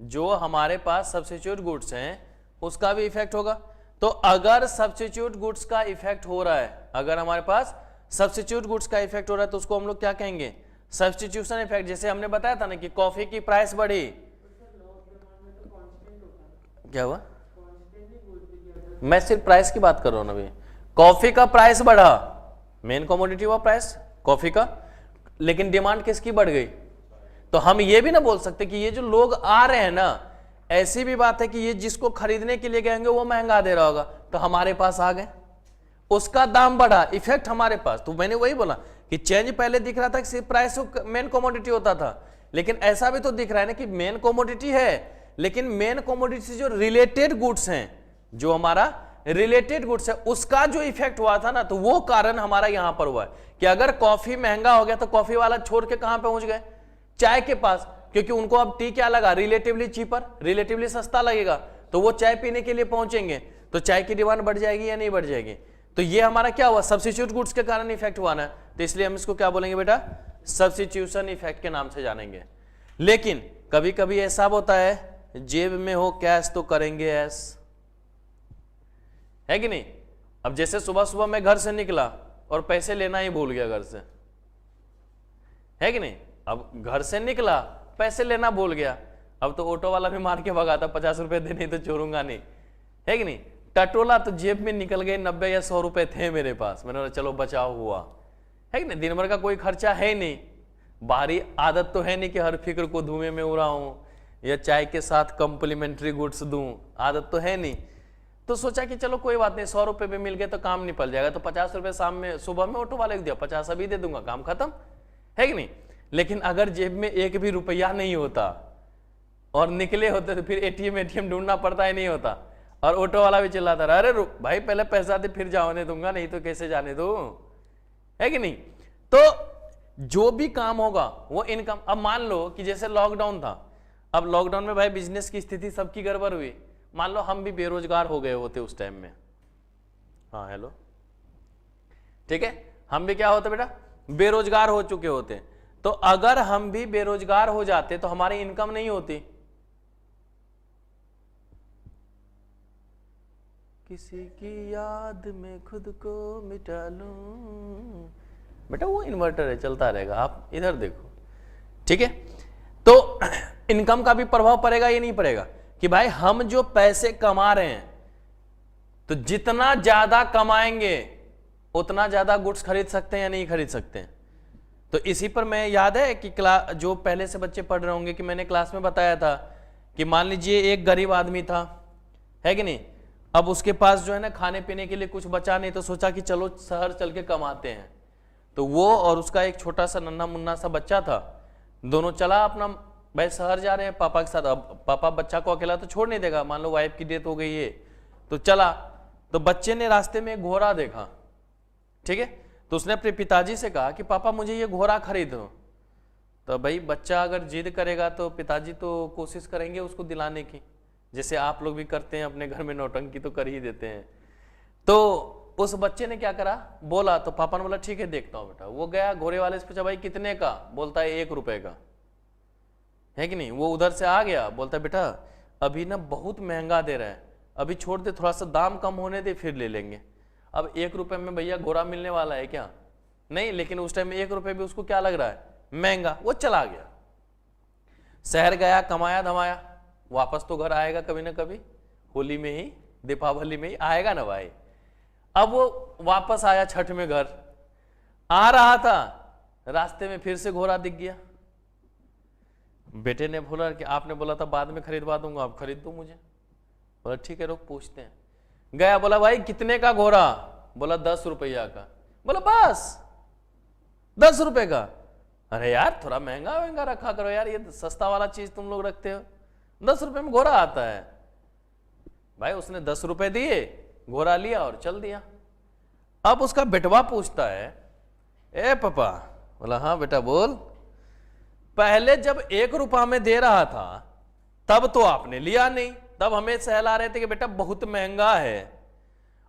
जो हमारे पास सब्स्टिट्यूट गुड्स हैं उसका भी इफेक्ट होगा। तो अगर सब्स्टिट्यूट गुड्स का इफेक्ट हो रहा है, अगर हमारे पास सब्स्टिट्यूट गुड्स का इफेक्ट हो रहा है तो उसको हम लोग क्या कहेंगे, सब्स्टिट्यूशन इफेक्ट, जैसे हमने बताया था ना कि कॉफी की प्राइस बढ़ी, क्या हुआ, मैं सिर्फ प्राइस की बात कर रहा हूं ना अभी। कॉफी का प्राइस बढ़ा, मेन कमोडिटी हुआ प्राइस कॉफी का, लेकिन डिमांड किसकी बढ़ गई। तो हम ये भी ना बोल सकते कि ये जो लोग आ रहे हैं ना, ऐसी भी बात है कि ये जिसको खरीदने के लिए गएंगे वो महंगा दे रहा होगा, तो हमारे पास आ गए, उसका दाम बढ़ा, इफेक्ट हमारे पास। तो मैंने वही बोला कि चेंज पहले दिख रहा था कि सिर्फ प्राइस मेन कमोडिटी होता था, लेकिन ऐसा भी तो दिख रहा है ना कि मेन कमोडिटी है, लेकिन मेन कमोडिटी से जो रिलेटेड गुड्स हैं, जो हमारा रिलेटेड गुड्स है, उसका जो इफेक्ट हुआ था ना, तो वो कारण हमारा यहां पर हुआ है कि अगर कॉफी महंगा हो गया तो कॉफी वाला छोड़ के कहां पहुंच गए, चाय के पास, क्योंकि उनको अब टी क्या लगा, रिलेटिवली चीपर, रिलेटिवली सस्ता लगेगा, तो वो चाय पीने के लिए पहुंचेंगे, तो चाय की डिमांड बढ़ जाएगी या नहीं बढ़ जाएगी। तो ये हमारा क्या हुआ, सब्स्टिट्यूट गुड्स के कारण इफेक्ट हुआ ना, तो इसलिए हम इसको क्या बोलेंगे बेटा, सब्स्टिट्यूशन इफेक्ट के नाम से जानेंगे। लेकिन कभी कभी ऐसा होता है, जेब में हो कैश तो करेंगे ऐस, है कि नहीं। अब जैसे सुबह सुबह मैं घर से निकला और पैसे लेना ही भूल गया घर से, है कि नहीं। अब घर से निकला पैसे लेना भूल गया, अब तो ऑटो वाला भी मार के भगाता, 50 रुपए दे, नहीं तो छोड़ूंगा नहीं, है कि नहीं। टटोला तो जेब में निकल गए, 90 या 100 रुपए थे मेरे पास, मैंने बोला चलो बचाव हुआ, है कि नहीं। दिन भर का कोई खर्चा है नहीं, बाहरी आदत तो है नहीं कि हर फिक्र को धुएं में उड़ाऊं या चाय के साथ कॉम्प्लीमेंट्री गुड्स दूं, आदत तो है नहीं। तो सोचा कि चलो कोई बात नहीं, 100 रुपए भी मिल गए तो काम निपल जाएगा, तो 50 रुपए शाम में सुबह में ऑटो वाले को दिया, 50 अभी दे दूंगा, काम खत्म, है कि नहीं। लेकिन अगर जेब में एक भी रुपया नहीं होता और निकले होते तो फिर एटीएम ढूंढना पड़ता ही नहीं होता, और ऑटो वाला भी चिल्लाता रहा, अरे भाई पहले पैसा दे फिर जाने दूंगा, नहीं तो कैसे जाने दो, है कि नहीं। तो जो भी काम होगा वो इनकम, अब मान लो कि जैसे लॉकडाउन था, अब लॉकडाउन में भाई बिजनेस की स्थिति सबकी गड़बड़ हुई, मान लो हम भी बेरोजगार हो गए होते उस टाइम में, हाँ हेलो, ठीक है, हम भी क्या होते बेटा, बेरोजगार हो चुके होते। तो अगर हम भी बेरोजगार हो जाते तो हमारी इनकम नहीं होती। किसी की याद में खुद को मिटा लूं, बेटा वो इन्वर्टर है, चलता रहेगा, आप इधर देखो, ठीक है। तो इनकम का भी प्रभाव पड़ेगा, ये नहीं पड़ेगा कि भाई हम जो पैसे कमा रहे हैं, तो जितना ज्यादा कमाएंगे उतना ज्यादा गुड्स खरीद सकते हैं या नहीं खरीद सकते हैं। तो इसी पर मैं याद है कि क्लास जो पहले से बच्चे पढ़ रहे होंगे कि मैंने क्लास में बताया था कि मान लीजिए एक गरीब आदमी था, है कि नहीं। अब उसके पास जो है ना खाने पीने के लिए कुछ बचा नहीं, तो सोचा कि चलो शहर चल के कमाते हैं। तो वो और उसका एक छोटा सा नन्हा मुन्ना सा बच्चा था, दोनों चला अपना, भाई शहर जा रहे हैं पापा के साथ। अब पापा बच्चा को अकेला तो छोड़ नहीं देगा, मान लो वाइफ की डेथ हो गई है, तो चला। तो बच्चे ने रास्ते में एक घोड़ा देखा, ठीक है, तो उसने अपने पिताजी से कहा कि पापा मुझे ये घोड़ा खरीदो। तो भाई बच्चा अगर जिद करेगा तो पिताजी तो कोशिश करेंगे उसको दिलाने की, जैसे आप लोग भी करते हैं अपने घर में, नौटंकी तो कर ही देते हैं। तो उस बच्चे ने क्या करा, बोला, तो पापा ने बोला ठीक है देखता हूं बेटा। वो गया घोड़े वाले से पूछा भाई कितने का, बोलता है 1 रुपए का, है कि नहीं। वो उधर से आ गया, बोलता है बेटा अभी ना बहुत महंगा दे रहा है, अभी छोड़ दे, थोड़ा सा दाम कम होने दे फिर ले लेंगे। अब 1 रुपए में भैया घोड़ा मिलने वाला है क्या, नहीं, लेकिन उस टाइम में 1 रुपए भी उसको क्या लग रहा है, महंगा। वो चला गया, शहर गया, कमाया धमाया, वापस तो घर आएगा कभी ना कभी, होली में ही, दीपावली में ही आएगा ना भाई। अब वो वापस आया छठ में, घर आ रहा था, रास्ते में फिर से घोड़ा दिख गया। बेटे ने बोला कि आपने बोला था बाद में खरीदवा दूंगा, आप खरीद दो मुझे। बोला ठीक है रुक पूछते हैं। गया, बोला भाई कितने का घोड़ा, बोला 10 रुपया का। बोला बस 10 रुपए का, अरे यार थोड़ा महंगा महंगा रखा करो यार, ये सस्ता वाला चीज तुम लोग रखते हो, 10 रुपए में घोड़ा आता है। भाई उसने 10 रुपए दिए, घोड़ा लिया और चल दिया। अब उसका बेटवा पूछता है, ए पापा, बोला हाँ बेटा बोल, पहले जब 1 रुपया में दे रहा था तब तो आपने लिया नहीं, तब हमें सहला रहे थे कि बेटा बहुत महंगा है,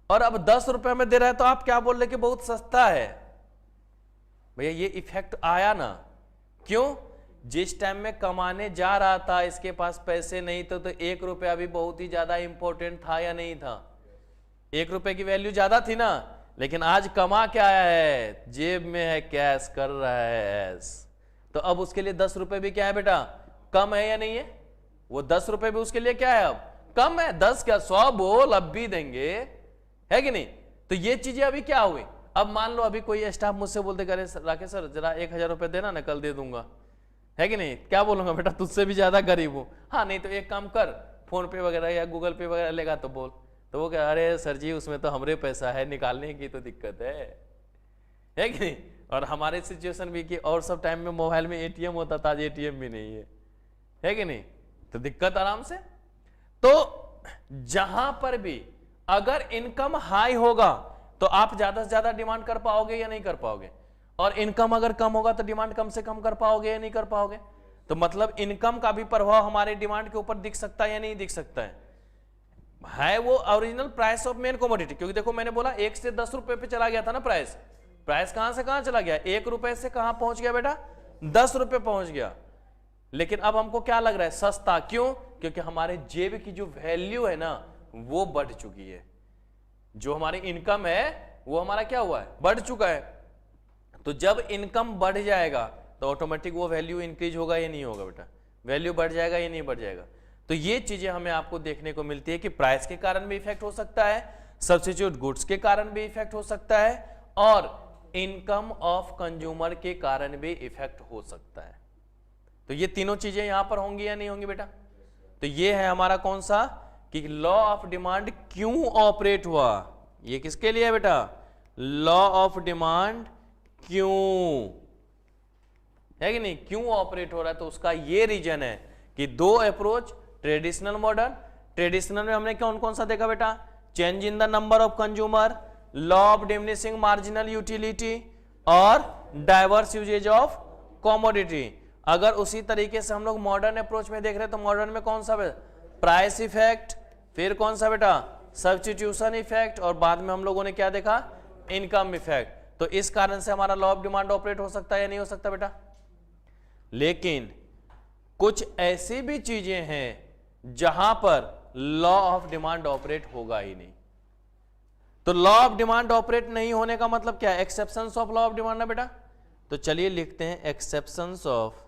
और अब 10 रुपए में दे रहा है तो आप क्या बोल रहे कि बहुत सस्ता है। भैया ये इफेक्ट आया ना, क्यों, जिस टाइम में कमाने जा रहा था इसके पास पैसे नहीं थे, तो 1 रुपया भी बहुत ही ज्यादा इंपॉर्टेंट था या नहीं था, 1 रुपए की वैल्यू ज्यादा थी ना। लेकिन आज कमा क्या आया है, जेब में है कैश, कर रहा है ऐस, तो अब उसके लिए 10 रुपए भी क्या है बेटा, कम है या नहीं है? वो 10 रुपए भी उसके लिए क्या है, अब कम है। 10 क्या 100 बोल, अब भी देंगे, है कि नहीं? तो ये चीजें अभी क्या हुई, अब मान लो अभी कोई स्टाफ मुझसे बोलते करे राकेश सर जरा 1000 रुपए देना ना, कल दे दूंगा, है कि नहीं? क्या बोलूंगा बेटा, तुझसे भी ज्यादा गरीब हूं। हाँ नहीं तो एक काम कर, फोन पे वगैरह या गूगल पे वगैरह लेगा तो बोल। तो वो क्या, अरे सर जी उसमें तो हमरे पैसा है, निकालने की तो दिक्कत है कि नहीं? और हमारे सिचुएशन भी कि और सब टाइम में मोबाइल में एटीएम होता था, आज एटीएम भी नहीं है कि नहीं? तो दिक्कत आराम से। तो जहां पर भी अगर इनकम हाई होगा तो आप ज्यादा से ज्यादा डिमांड कर पाओगे या नहीं कर पाओगे, और इनकम अगर कम होगा तो डिमांड कम से कम कर पाओगे या नहीं कर पाओगे। तो मतलब इनकम का भी प्रभाव हमारे डिमांड के ऊपर दिख सकता है या नहीं दिख सकता है वो original price of main commodity. क्योंकि देखो मैंने बोला 1 से 10 रुपए पे चला गया था ना प्राइस कहां से कहां चला गया, 1 रुपए से कहां पहुंच गया बेटा, 10 रुपए पहुंच गया। लेकिन अब हमको क्या लग रहा है, सस्ता। क्यों? क्योंकि हमारे जेब की जो वैल्यू है ना वो बढ़ चुकी है, जो हमारी इनकम है वो हमारा क्या हुआ है, बढ़ चुका है। तो जब इनकम बढ़ जाएगा तो ऑटोमेटिक वो वैल्यू इंक्रीज होगा या नहीं होगा बेटा, वैल्यू बढ़ जाएगा या नहीं बढ़ जाएगा। तो ये चीजें हमें आपको देखने को मिलती है कि प्राइस के कारण भी इफेक्ट हो सकता है, सब्स्टिट्यूट गुड्स के कारण भी इफेक्ट हो सकता है, और इनकम ऑफ कंज्यूमर के कारण भी इफेक्ट हो सकता है। तो ये तीनों चीजें यहां पर होंगी या नहीं होंगी बेटा? तो ये है हमारा कौन सा, कि लॉ ऑफ डिमांड क्यों ऑपरेट हुआ। ये किसके लिए है बेटा, लॉ ऑफ डिमांड क्यों, है कि नहीं, क्यों ऑपरेट हो रहा है। तो उसका ये रीजन है कि 2 अप्रोच, ट्रेडिशनल मॉडर्न। ट्रेडिशनल में हमने कौन कौन सा देखा बेटा, change in the number of consumer, law of diminishing marginal utility, और डाइवर्स यूजेज ऑफ कमोडिटी। अगर उसी तरीके से हम लोग मॉडर्न अप्रोच में देख रहे हैं तो मॉडर्न में कौन सा बेटा, प्राइस इफेक्ट, फिर कौन सा बेटा, सब्स्टिट्यूशन इफेक्ट, और बाद में हम लोगों ने क्या देखा, इनकम इफेक्ट। तो इस कारण से हमारा लॉ ऑफ डिमांड ऑपरेट हो सकता है या नहीं हो सकता बेटा। लेकिन कुछ ऐसी भी चीजें हैं जहां पर लॉ ऑफ डिमांड ऑपरेट होगा ही नहीं। तो लॉ ऑफ डिमांड ऑपरेट नहीं होने का मतलब क्या है, exceptions of law of demand ना बेटा। तो चलिए लिखते हैं exceptions of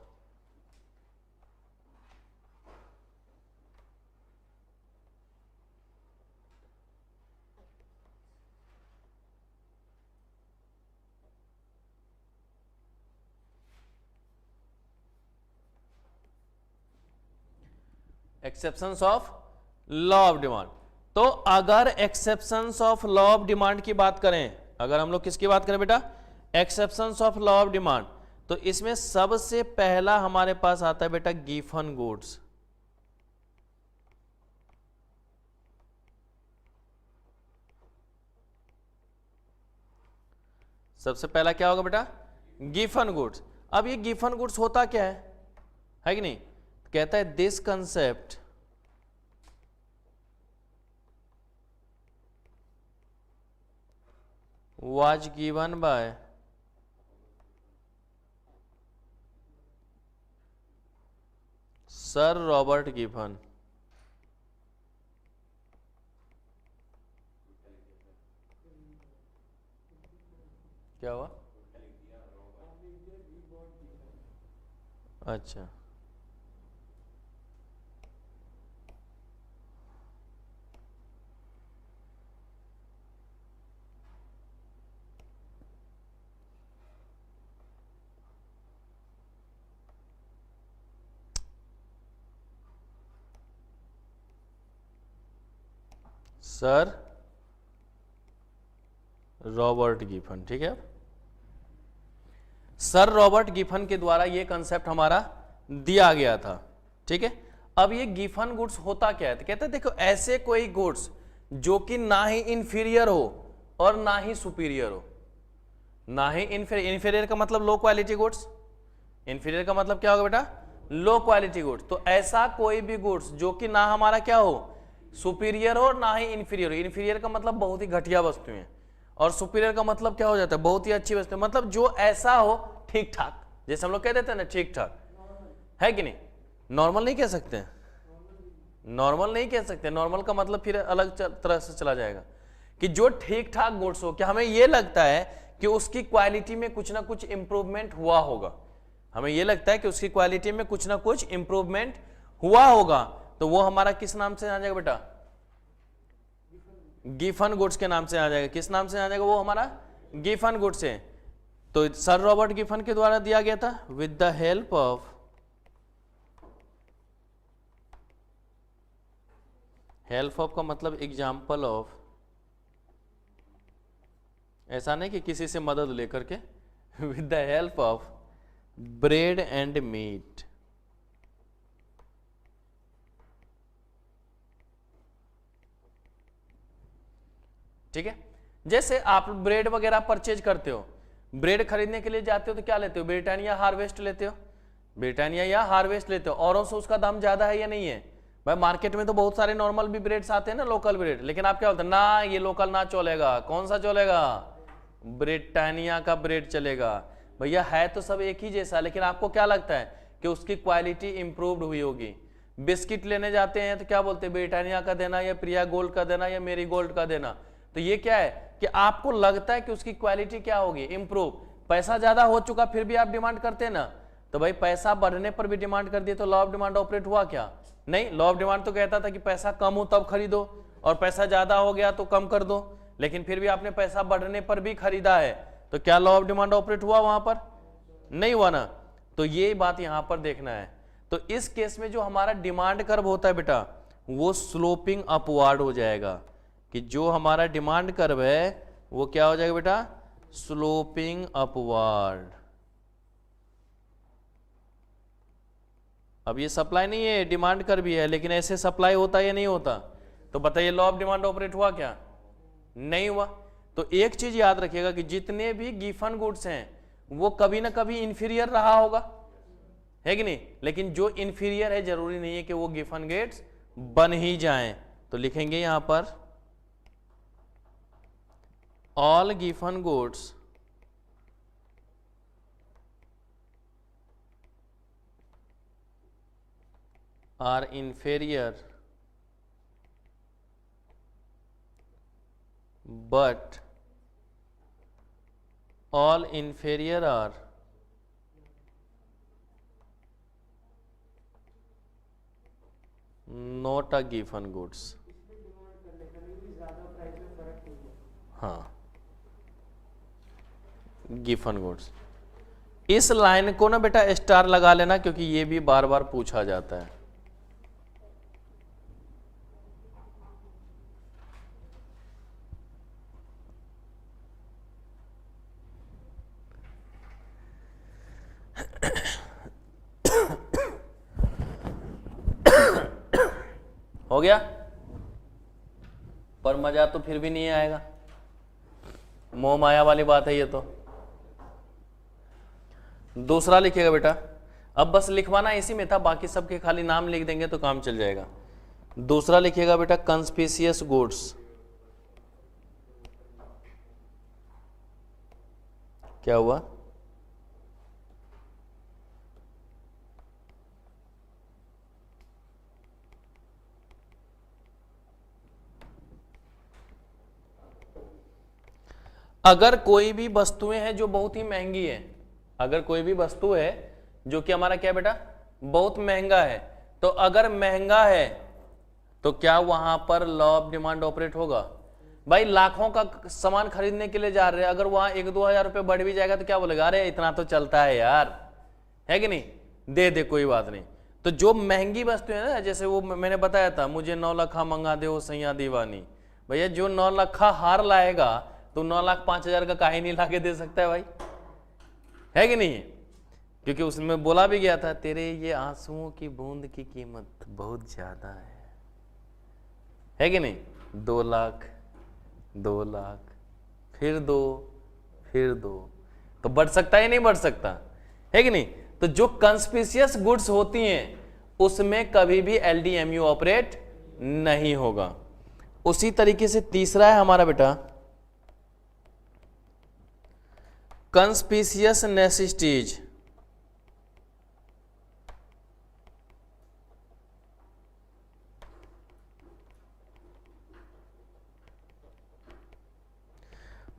exceptions of law of demand. तो अगर exceptions of law of demand की बात करें, अगर हम लोग किसकी बात करें बेटा, exceptions of law of demand, तो इसमें सबसे पहला हमारे पास आता है बेटा गिवन गुड्स। सबसे पहला क्या होगा बेटा, गिवन गुड्स। अब ये गिवन गुड्स होता क्या है कि नहीं, कहता है this concept was given by sir Robert given. क्या हुआ, अच्छा सर रॉबर्ट गिवन, ठीक है। सर रॉबर्ट गिवन के द्वारा ये कंसेप्ट हमारा दिया गया था, ठीक है। अब ये गिवन गुड्स होता क्या है, तो कहते हैं देखो ऐसे कोई गुड्स जो कि ना ही इंफीरियर हो और ना ही सुपीरियर हो, ना ही इंफीरियर का मतलब लो क्वालिटी गुड्स, इंफीरियर का मतलब क्या होगा बेटा, लो क्वालिटी गुड्स। तो ऐसा कोई भी गुड्स जो कि ना हमारा क्या हो, सुपीरियर हो, ना ही इंफीरियर हो। इंफीरियर का मतलब बहुत ही घटिया वस्तुएं, और सुपीरियर का मतलब क्या हो जाता है, बहुत ही अच्छी वस्तु। मतलब जो ऐसा हो ठीक ठाक, जैसे हम लोग कह देते हैं ना ठीक ठाक, है कि नहीं। नॉर्मल नहीं कह सकते हैं, नॉर्मल नहीं कह सकते, नॉर्मल का मतलब फिर अलग तरह से चला जाएगा, कि जो ठीक ठाक गुड्स हो, क्या हमें ये लगता है कि उसकी क्वालिटी में कुछ ना कुछ इंप्रूवमेंट हुआ होगा, हमें ये लगता है कि उसकी क्वालिटी में कुछ ना कुछ इंप्रूवमेंट हुआ होगा, तो वो हमारा किस नाम से आ जाएगा बेटा? गिफन गुड्स के नाम से आ जाएगा। किस नाम से आ जाएगा? वो हमारा गिफन गुड्स है। तो सर रॉबर्ट गिफन के द्वारा दिया गया था, with the help of, help of का मतलब एग्जाम्पल ऑफ, ऐसा नहीं कि किसी से मदद लेकर के, with the help of bread and meat, ठीक है। जैसे आप ब्रेड वगैरह परचेज करते हो, ब्रेड खरीदने के लिए जाते हो तो क्या लेते हो? ब्रिटानिया हार्वेस्ट लेते हो, ब्रिटानिया या हार्वेस्ट लेते हो। औरों से उसका दाम ज्यादा है या नहीं है? भाई मार्केट में तो बहुत सारे नॉर्मल भी ब्रेड्स आते हैं ना, लोकल ब्रेड, लेकिन आप क्या बोलते हैं? ना ये लोकल ना चलेगा। कौन सा चलेगा? ब्रिटानिया का ब्रेड चलेगा। भैया है तो सब एक ही जैसा, लेकिन आपको क्या लगता है कि उसकी क्वालिटी इंप्रूव्ड हुई होगी। बिस्किट लेने जाते हैं तो क्या बोलते हैं? ब्रिटानिया का देना या प्रिया गोल्ड का देना या मेरी गोल्ड का देना। तो ये क्या है कि आपको लगता है कि उसकी क्वालिटी क्या होगी? इंप्रूव। पैसा ज्यादा हो चुका फिर भी आप डिमांड करते हैं ना, तो भाई पैसा बढ़ने पर भी डिमांड कर दिए तो लॉ ऑफ डिमांड ऑपरेट हुआ क्या? नहीं। लॉ ऑफ डिमांड तो कहता था कि पैसा कम हो तब खरीदो, और पैसा ज्यादा हो गया तो कम कर दो, लेकिन फिर भी आपने पैसा बढ़ने पर भी खरीदा है, तो क्या लॉ ऑफ डिमांड ऑपरेट हुआ वहां पर? नहीं हुआ ना। तो ये बात यहां पर देखना है। तो इस केस में जो हमारा डिमांड कर्व होता है बेटा, वो स्लोपिंग अपवार्ड हो जाएगा, कि जो हमारा डिमांड कर्व है वो क्या हो जाएगा बेटा? Sloping upward. अब ये सप्लाई नहीं है, डिमांड कर्व भी है, लेकिन ऐसे सप्लाई होता है या नहीं होता? तो बताइए लॉ ऑफ डिमांड ऑपरेट हुआ क्या? नहीं हुआ। तो एक चीज याद रखिएगा कि जितने भी गिफन गुड्स हैं वो कभी ना कभी इंफीरियर रहा होगा, है कि नहीं? लेकिन जो इंफीरियर है जरूरी नहीं है कि वो गिफन गुड्स बन ही जाएं। तो लिखेंगे यहां पर all given goods are inferior but all inferior are not a given goods। हाँ, गिफन गुड्स। इस लाइन को ना बेटा स्टार लगा लेना, क्योंकि ये भी बार बार पूछा जाता है। हो गया? पर मजा तो फिर भी नहीं आएगा, मोह माया वाली बात है ये तो। दूसरा लिखिएगा बेटा। अब बस लिखवाना इसी में था, बाकी सबके खाली नाम लिख देंगे तो काम चल जाएगा। दूसरा लिखिएगा बेटा कंस्पिशियस गुड्स। क्या हुआ? अगर कोई भी वस्तुएं हैं जो बहुत ही महंगी है, अगर कोई भी वस्तु है जो कि हमारा क्या बेटा बहुत महंगा है, तो अगर महंगा है तो क्या वहां पर लॉ ऑफ डिमांड ऑपरेट होगा? भाई लाखों का सामान खरीदने के लिए जा रहे हैं, अगर वहां 1-2 हजार रुपये बढ़ भी जाएगा तो क्या बोलेगा? अरे इतना तो चलता है यार, है कि नहीं, दे दे कोई बात नहीं। तो जो महंगी वस्तु है ना, जैसे वो मैंने बताया था, मुझे 9 लखा मंगा दे वो सैया दीवानी। भैया जो 9 लखा हार लाएगा तो 9,05,000 का काहे नहीं लाके दे सकता है भाई, है कि नहीं? क्योंकि उसमें बोला भी गया था, तेरे ये आंसुओं की बूंद की कीमत बहुत ज्यादा है कि नहीं? 2 लाख 2 लाख फिर 2 फिर 2, तो बढ़ सकता है नहीं बढ़ सकता, है कि नहीं? तो जो कंस्पिशियस गुड्स होती हैं उसमें कभी भी एलडीएमयू ऑपरेट नहीं होगा। उसी तरीके से तीसरा है हमारा बेटा कंस्पिशियस नेसेसिटीज।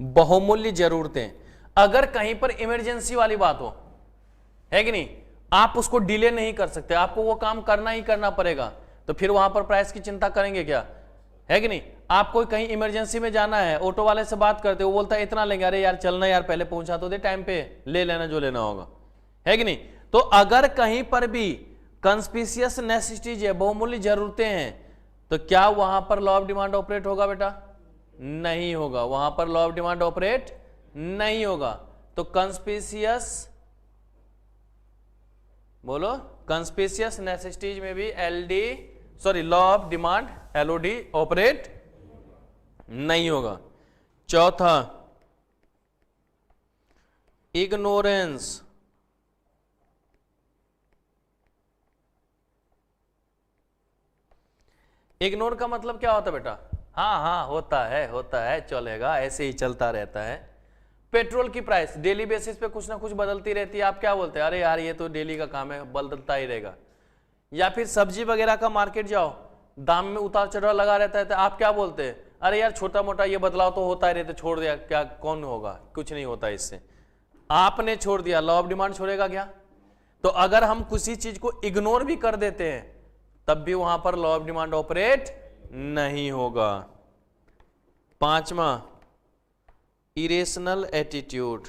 बहुमूल्य जरूरतें। अगर कहीं पर इमरजेंसी वाली बात हो, है कि नहीं? आप उसको डिले नहीं कर सकते, आपको वो काम करना ही करना पड़ेगा। तो फिर वहां पर प्राइस की चिंता करेंगे क्या? है कि नहीं? आपको कहीं इमरजेंसी में जाना है, ऑटो वाले से बात करते, वो बोलता है इतना लेंगे, अरे यार चलना यार, पहले पहुंचा तो दे टाइम पे, ले लेना जो लेना होगा, है कि नहीं? तो अगर कहीं पर भी कंस्पिशियस नेसेसिटीज है, बहुमूल्य जरूरतें हैं, तो क्या वहां पर लॉ ऑफ डिमांड ऑपरेट होगा बेटा? नहीं होगा, वहां पर लॉ ऑफ डिमांड ऑपरेट नहीं होगा। तो कंस्पिशियस, बोलो, कंस्पिशियस नेसेसिटीज में भी law of demand LOD operate नहीं होगा। चौथा, इग्नोरेंस, इग्नोर का मतलब क्या होता है बेटा? हाँ हाँ होता है, चलेगा, ऐसे ही चलता रहता है। पेट्रोल की प्राइस डेली बेसिस पे कुछ ना कुछ बदलती रहती है, आप क्या बोलते हैं? अरे यार ये तो डेली का काम है, बदलता ही रहेगा। या फिर सब्जी वगैरह का मार्केट जाओ, दाम में उतार चढ़ाव लगा रहता है, तो आप क्या बोलते हैं? अरे यार छोटा मोटा ये बदलाव तो होता ही रहता, छोड़ दिया क्या, कौन होगा, कुछ नहीं होता इससे। आपने छोड़ दिया, लॉ ऑफ डिमांड छोड़ेगा क्या? तो अगर हम किसी चीज को इग्नोर भी कर देते हैं तब भी वहां पर लॉ ऑफ डिमांड ऑपरेट नहीं होगा। पांचवा, इरेशनल एटीट्यूड,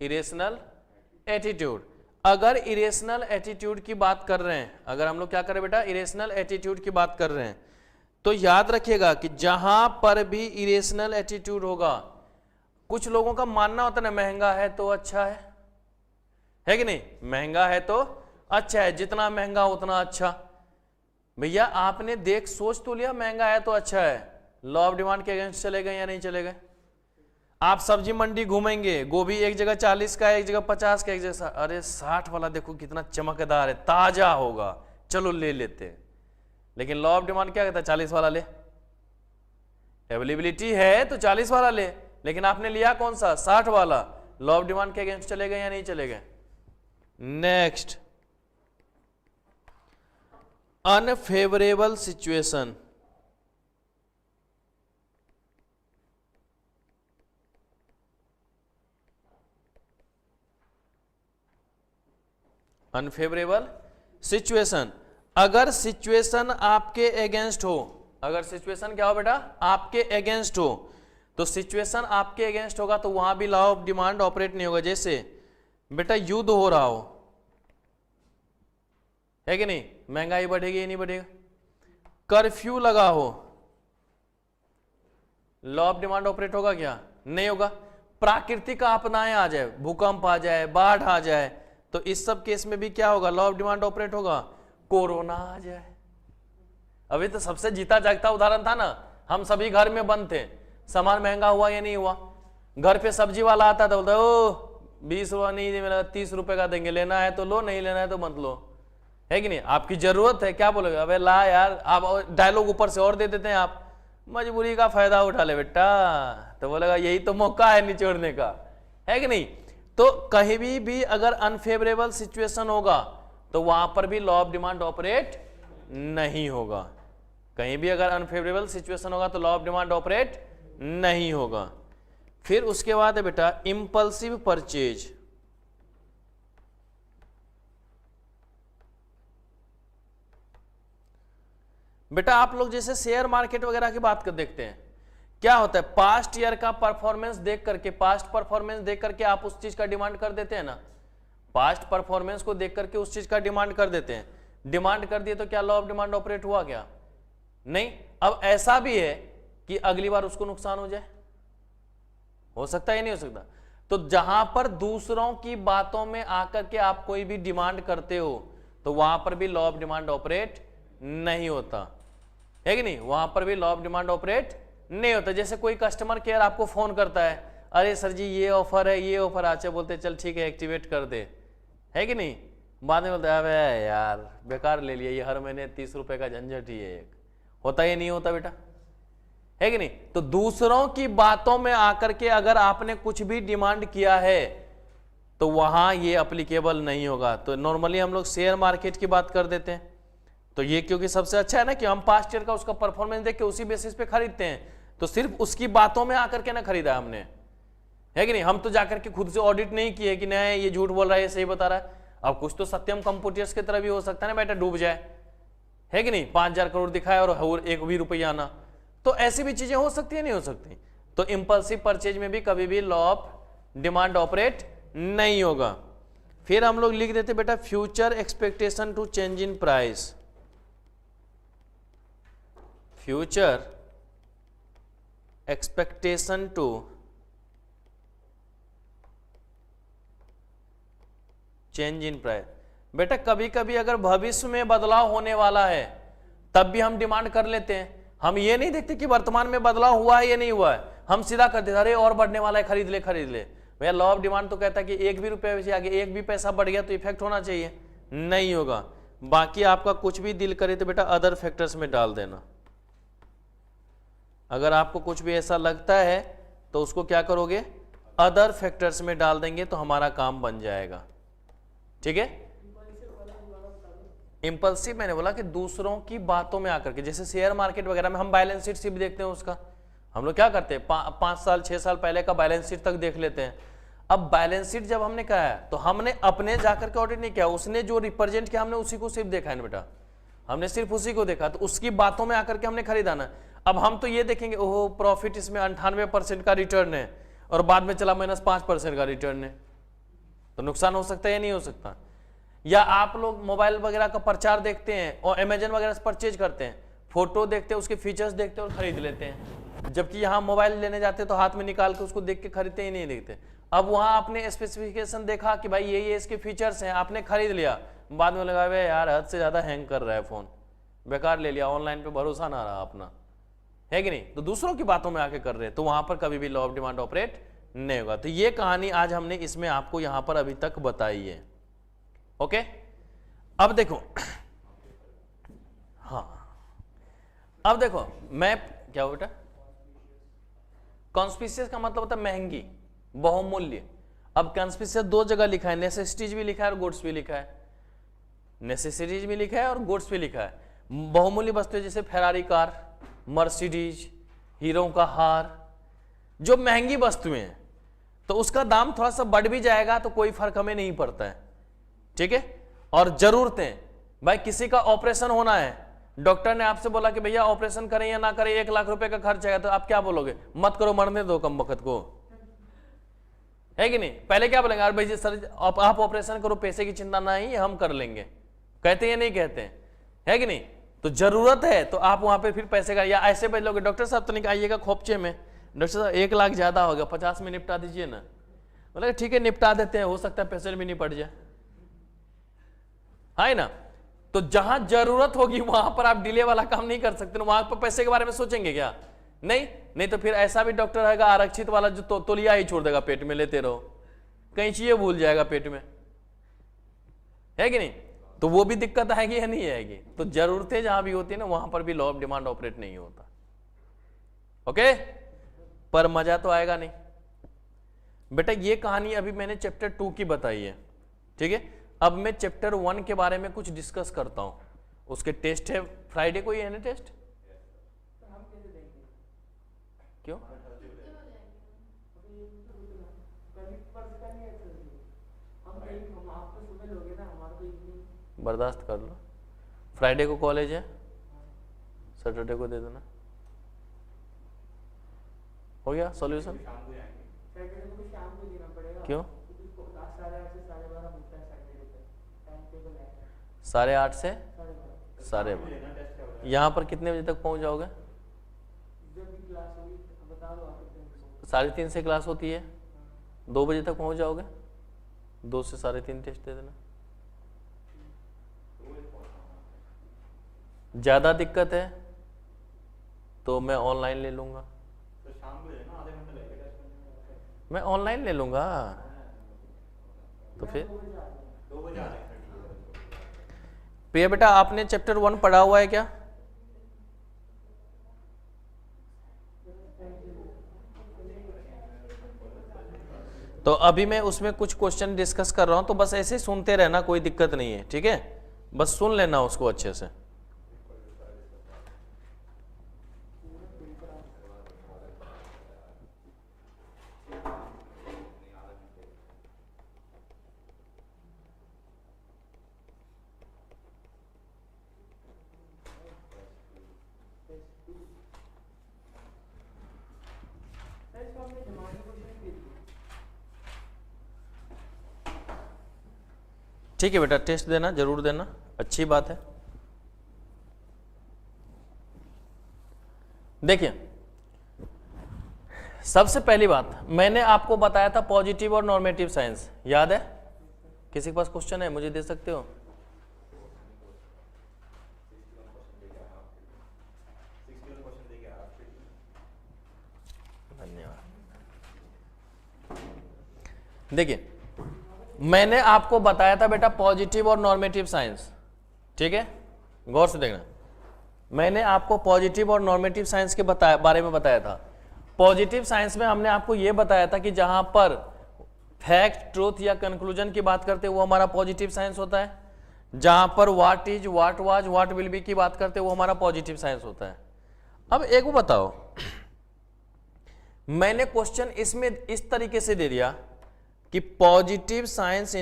इरेशनल एटीट्यूड। अगर इरेशनल एटीट्यूड की बात कर रहे हैं, अगर हम लोग क्या करें बेटा, इरेशनल एटीट्यूड की बात कर रहे हैं, तो याद रखिएगा कि जहां पर भी इरेशनल एटीट्यूड होगा, कुछ लोगों का मानना होता है ना, महंगा है तो अच्छा है कि नहीं? महंगा है तो अच्छा है, जितना महंगा उतना अच्छा। भैया आपने देख सोच तो लिया, महंगा है तो अच्छा है, लॉ ऑफ डिमांड के अगेंस्ट चले गए या नहीं चले गए? आप सब्जी मंडी घूमेंगे, गोभी एक जगह 40 का है, एक जगह 50 का, एक जगह अरे 60 वाला देखो कितना चमकदार है, ताजा होगा, चलो ले लेते हैं। लेकिन लॉ ऑफ डिमांड क्या कहता है? 40 वाला ले, अवेलेबिलिटी है तो 40 वाला ले, लेकिन आपने लिया कौन सा? 60 वाला। लॉ ऑफ डिमांड के अगेंस्ट चले गए या नहीं चले गए? Next, unfavourable situation. Unfavourable situation, अगर सिचुएशन आपके अगेंस्ट हो, अगर सिचुएशन क्या हो बेटा? आपके अगेंस्ट हो, तो सिचुएशन आपके अगेंस्ट होगा तो वहां भी लॉ ऑफ डिमांड ऑपरेट नहीं होगा। जैसे बेटा युद्ध हो रहा हो, है कि नहीं? महंगाई बढ़ेगी या नहीं बढ़ेगा? कर्फ्यू लगा हो, लॉ ऑफ डिमांड ऑपरेट होगा क्या? नहीं होगा। प्राकृतिक आपदाएं आ जाए, भूकंप आ जाए, बाढ़ आ जाए, तो इस सब केस में भी क्या होगा? लॉ ऑफ डिमांड ऑपरेट होगा। कोरोना आ जाए, अभी तो सबसे जीता जागता उदाहरण था ना, हम सभी घर में बंद थे, सामान महंगा हुआ या नहीं हुआ? घर पे सब्जी वाला आता था, बोलता ओ 20 रुपया नहीं मिला, 30 रुपए का देंगे, लेना है तो लो, नहीं लेना है तो मत लो, है कि नहीं? आपकी जरूरत है, क्या बोलोगे? अबे ला यार, आप डायलॉग ऊपर से और दे देते हैं, आप मजबूरी का फायदा उठा ले बेटा, तो बोलेगा यही तो मौका है निचोड़ने का, है कि नहीं? तो कहीं भी अगर अनफेवरेबल सिचुएशन होगा तो वहां पर भी लॉ ऑफ डिमांड ऑपरेट नहीं होगा। कहीं भी अगर अनफेवरेबल सिचुएशन होगा तो लॉ ऑफ डिमांड ऑपरेट नहीं होगा। फिर उसके बाद है बेटा इंपल्सिव परचेज। बेटा आप लोग जैसे शेयर मार्केट वगैरह की बात कर देखते हैं, क्या होता है? पास्ट ईयर का परफॉर्मेंस देख करके, पास्ट परफॉर्मेंस देख करके आप उस चीज का डिमांड कर देते हैं ना, पास्ट परफॉर्मेंस को देख करके उस चीज का डिमांड कर देते हैं। डिमांड कर दिए तो क्या लॉ ऑफ डिमांड ऑपरेट हुआ क्या? नहीं। अब ऐसा भी है कि अगली बार उसको नुकसान हो जाए, हो सकता है नहीं हो सकता? तो जहां पर दूसरों की बातों में आकर के आप कोई भी डिमांड करते हो तो वहां पर भी लॉ ऑफ डिमांड ऑपरेट नहीं होता, है कि नहीं? वहां पर भी लॉ ऑफ डिमांड ऑपरेट नहीं होता। जैसे कोई कस्टमर केयर आपको फोन करता है, अरे सर जी ये ऑफर है, ये ऑफर, अच्छा बोलते चल ठीक है एक्टिवेट कर दे, है कि नहीं? बाद में बोलते अबे यार बेकार ले लिया, ये हर महीने 30 रुपए का झंझट ही है, एक होता या नहीं होता बेटा, है कि नहीं? तो दूसरों की बातों में आकर के अगर आपने कुछ भी डिमांड किया है तो वहां ये अप्लीकेबल नहीं होगा। तो नॉर्मली हम लोग शेयर मार्केट की बात कर देते हैं, तो ये क्योंकि सबसे अच्छा है ना कि हम पास्ट ईयर का उसका परफॉर्मेंस देख के उसी बेसिस पे खरीदते हैं, तो सिर्फ उसकी बातों में आकर के ना खरीदा हमने, है कि नहीं। हम तो जाकर के खुद से ऑडिट नहीं किए कि नहीं ये झूठ बोल रहा है, ये सही बता रहा है। अब कुछ तो सत्यम कंप्यूटर्स की तरह भी हो सकता है ना बेटा, डूब जाए, है कि नहीं, 5,000 करोड़ दिखाए और एक भी रुपया आना, तो ऐसी भी चीजें हो सकती है, नहीं हो सकती। तो इंपल्सिव परचेज में भी कभी भी लॉ ऑफ डिमांड ऑपरेट नहीं होगा। फिर हम लोग लिख देते बेटा future expectation to change in price, future expectation to change in price. बेटा कभी कभी अगर भविष्य में बदलाव होने वाला है तब भी हम डिमांड कर लेते हैं, हम ये नहीं देखते कि वर्तमान में बदलाव हुआ है या नहीं हुआ है, हम सीधा कर देते अरे और बढ़ने वाला है, खरीद ले खरीद ले। भैया लॉ ऑफ डिमांड तो कहता है कि एक भी रुपये से आगे एक भी पैसा बढ़ गया तो इफेक्ट होना चाहिए, नहीं होगा। बाकी आपका कुछ भी दिल करे तो बेटा अदर फैक्टर्स में डाल देना। अगर आपको कुछ भी ऐसा लगता है तो उसको क्या करोगे, अदर फैक्टर्स में डाल देंगे तो हमारा काम बन जाएगा, ठीक है। इंपल्सिव मैंने बोला कि दूसरों की बातों में आकर के, जैसे शेयर मार्केट वगैरह में हम बैलेंस शीट सिर्फ देखते हैं उसका, हम लोग क्या करते हैं 5 साल 6 साल पहले का बैलेंस शीट तक देख लेते हैं। अब बैलेंस शीट जब हमने कहा है तो हमने अपने जाकर के ऑडिट नहीं किया, उसने जो रिप्रेजेंट किया हमने उसी को सिर्फ देखा है ना बेटा, हमने सिर्फ उसी को देखा, तो उसकी बातों में आकर के हमने खरीदाना। अब हम तो ये देखेंगे ओहो प्रॉफिट इसमें 98% का रिटर्न है और बाद में चला -5% का रिटर्न है, तो नुकसान हो सकता है या नहीं हो सकता। या आप लोग मोबाइल वगैरह का प्रचार देखते हैं और अमेजन वगैरह से परचेज करते हैं, फोटो देखते हैं, उसके फीचर्स देखते हैं और खरीद लेते हैं, जबकि यहाँ मोबाइल लेने जाते हैं तो हाथ में निकाल के उसको देख के खरीदते ही नहीं देखते। अब वहाँ आपने स्पेसिफिकेशन देखा कि भाई ये इसके फीचर्स हैं, आपने खरीद लिया, बाद में लगा हुआ यार हद से ज्यादा हैंग कर रहा है फोन, बेकार ले लिया, ऑनलाइन पे भरोसा ना रहा अपना, है कि नहीं। तो दूसरों की बातों में आके कर रहे हैं, तो वहां पर कभी भी लॉ ऑफ डिमांड ऑपरेट नहीं होगा। तो ये कहानी आज हमने इसमें आपको यहां पर अभी तक बताई है, ओके। अब देखो, हाँ अब देखो मैं क्या हो बेटा, कॉन्स्पिशियस का मतलब होता है महंगी, बहुमूल्य। अब कॉन्स्पिशियस 2 जगह लिखा है, नेसेसिटीज भी लिखा है और गुड्स भी लिखा है, नेसेसिटीज भी लिखा है और गुड्स भी लिखा है। बहुमूल्य वस्तुएं जैसे फेरारी कार, मर्सिडीज, हीरो का हार, जो महंगी वस्तुएं हैं तो उसका दाम थोड़ा सा बढ़ भी जाएगा तो कोई फर्क हमें नहीं पड़ता है, ठीक है। और जरूरतें, भाई किसी का ऑपरेशन होना है, डॉक्टर ने आपसे बोला कि भैया ऑपरेशन करें या ना करें 1 लाख रुपए का खर्च आएगा, तो आप क्या बोलोगे, मत करो मरने दो कम वक्त को, है कि नहीं। पहले क्या बोलेंगे, यार भाई जी सर आप ऑपरेशन करो, पैसे की चिंता ना ही हम कर लेंगे, कहते हैं या नहीं कहते हैं, है कि नहीं। तो जरूरत है तो आप वहां पे फिर पैसे का, या ऐसे बोलोगे डॉक्टर साहब तो नहीं आइएगा खोपचे में, डॉक्टर साहब 1 लाख ज्यादा होगा 50 में निपटा दीजिए ना, बोले ठीक है निपटा देते हैं, हो सकता है पेशेंट भी नहीं पड़ जाए, है ना। तो जहां जरूरत होगी वहां पर आप डिले वाला काम नहीं कर सकते, वहां पर पैसे के बारे में सोचेंगे क्या, नहीं तो फिर ऐसा भी डॉक्टर रहेगा आरक्षित वाला जो तोलिया ही छोड़ देगा पेट में, लेते रहो, कहीं चीजें भूल जाएगा पेट में, है कि नहीं। तो वो भी दिक्कत आएगी या नहीं आएगी। तो जरूरतें जहां भी होती है ना वहां पर भी लॉ ऑफ डिमांड ऑपरेट नहीं होता, ओके। पर मजा तो आएगा नहीं बेटा। ये कहानी अभी मैंने चैप्टर 2 की बताई है, ठीक है। अब मैं चैप्टर 1 के बारे में कुछ डिस्कस करता हूं, उसके टेस्ट है फ्राइडे को ही है ना टेस्ट, क्यों बर्दाश्त कर लो, फ्राइडे को कॉलेज है, सैटरडे को दे देना, हो गया सॉल्यूशन। क्यों 8:30 से 12:30, यहाँ पर कितने बजे तक पहुंच जाओगे, 3:30 से क्लास होती है, 2 बजे तक पहुंच जाओगे, 2 से 3:30 टेस्ट दे देना। ज्यादा दिक्कत है तो मैं ऑनलाइन ले लूंगा, तो शाम को लेना, आधे घंटे लगेगा, मैं ऑनलाइन ले लूंगा, तो फिर 2 बजे प्रिया बेटा आपने चैप्टर 1 पढ़ा हुआ है क्या, तो अभी मैं उसमें कुछ क्वेश्चन डिस्कस कर रहा हूं, तो बस ऐसे सुनते रहना, कोई दिक्कत नहीं है, ठीक है, बस सुन लेना उसको अच्छे से, ठीक है बेटा, टेस्ट देना, जरूर देना, अच्छी बात है। देखिए, सबसे पहली बात मैंने आपको बताया था पॉजिटिव और नॉर्मेटिव साइंस, याद है? किसी के पास क्वेश्चन है मुझे दे सकते हो? धन्यवाद। देखिए, मैंने आपको बताया था बेटा पॉजिटिव और नॉर्मेटिव साइंस, ठीक है, गौर से देखना। मैंने आपको पॉजिटिव और नॉर्मेटिव साइंस के बारे में बताया था। पॉजिटिव साइंस में हमने आपको यह बताया था कि जहां पर फैक्ट, ट्रूथ या कंक्लूजन की बात करते हैं वो हमारा पॉजिटिव साइंस होता है। जहां पर what is, what was, what will B की बात करते हैं वो हमारा पॉजिटिव साइंस होता है। अब एक वो बताओ, मैंने क्वेश्चन इसमें इस तरीके से दे दिया कि positive science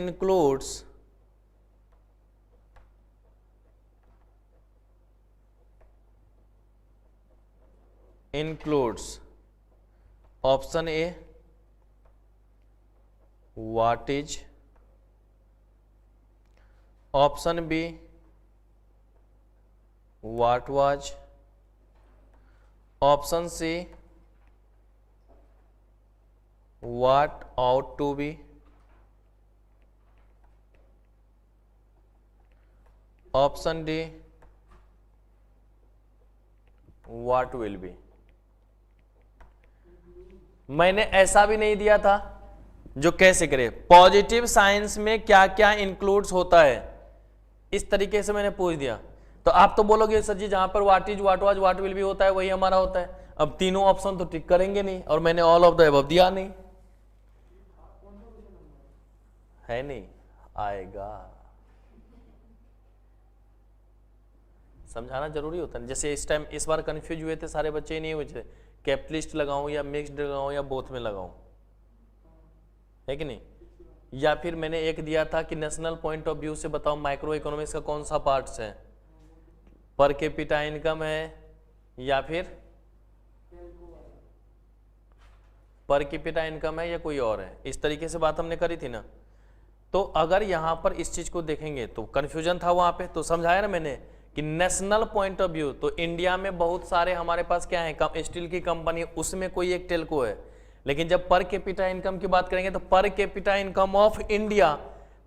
includes option A what is, option B what was, option C what ought to be, option D what will be. मैंने ऐसा भी नहीं दिया था जो कैसे करे, पॉजिटिव साइंस में क्या क्या इंक्लूड्स होता है, इस तरीके से मैंने पूछ दिया। तो आप तो बोलोगे सर जी जहां पर what is, what was, what will B होता है वही हमारा होता है। अब तीनों ऑप्शन तो टिक करेंगे नहीं, और मैंने ऑल ऑफ द अबव दिया नहीं है, नहीं आएगा। समझाना जरूरी होता है। जैसे इस टाइम इस बार कंफ्यूज हुए थे सारे बच्चे, ही नहीं हुए थे कैपिटलिस्ट लगाऊं या मिक्स्ड लगाऊं या बोथ में लगाऊं, है कि नहीं? या फिर मैंने एक दिया था कि नेशनल पॉइंट ऑफ व्यू से बताओ माइक्रो इकोनॉमिक्स का कौन सा पार्ट्स है, पर कैपिटा इनकम है या फिर पर कैपिटा इनकम है या कोई और है, इस तरीके से बात हमने करी थी ना। तो अगर यहां पर इस चीज को देखेंगे तो कंफ्यूजन था वहां पे, तो समझाया ना मैंने कि नेशनल पॉइंट ऑफ व्यू, तो इंडिया में बहुत सारे हमारे पास क्या है, स्टील की कंपनी, उसमें कोई एक टेल्को है। लेकिन जब पर कैपिटा इनकम की बात करेंगे तो per capita income of India,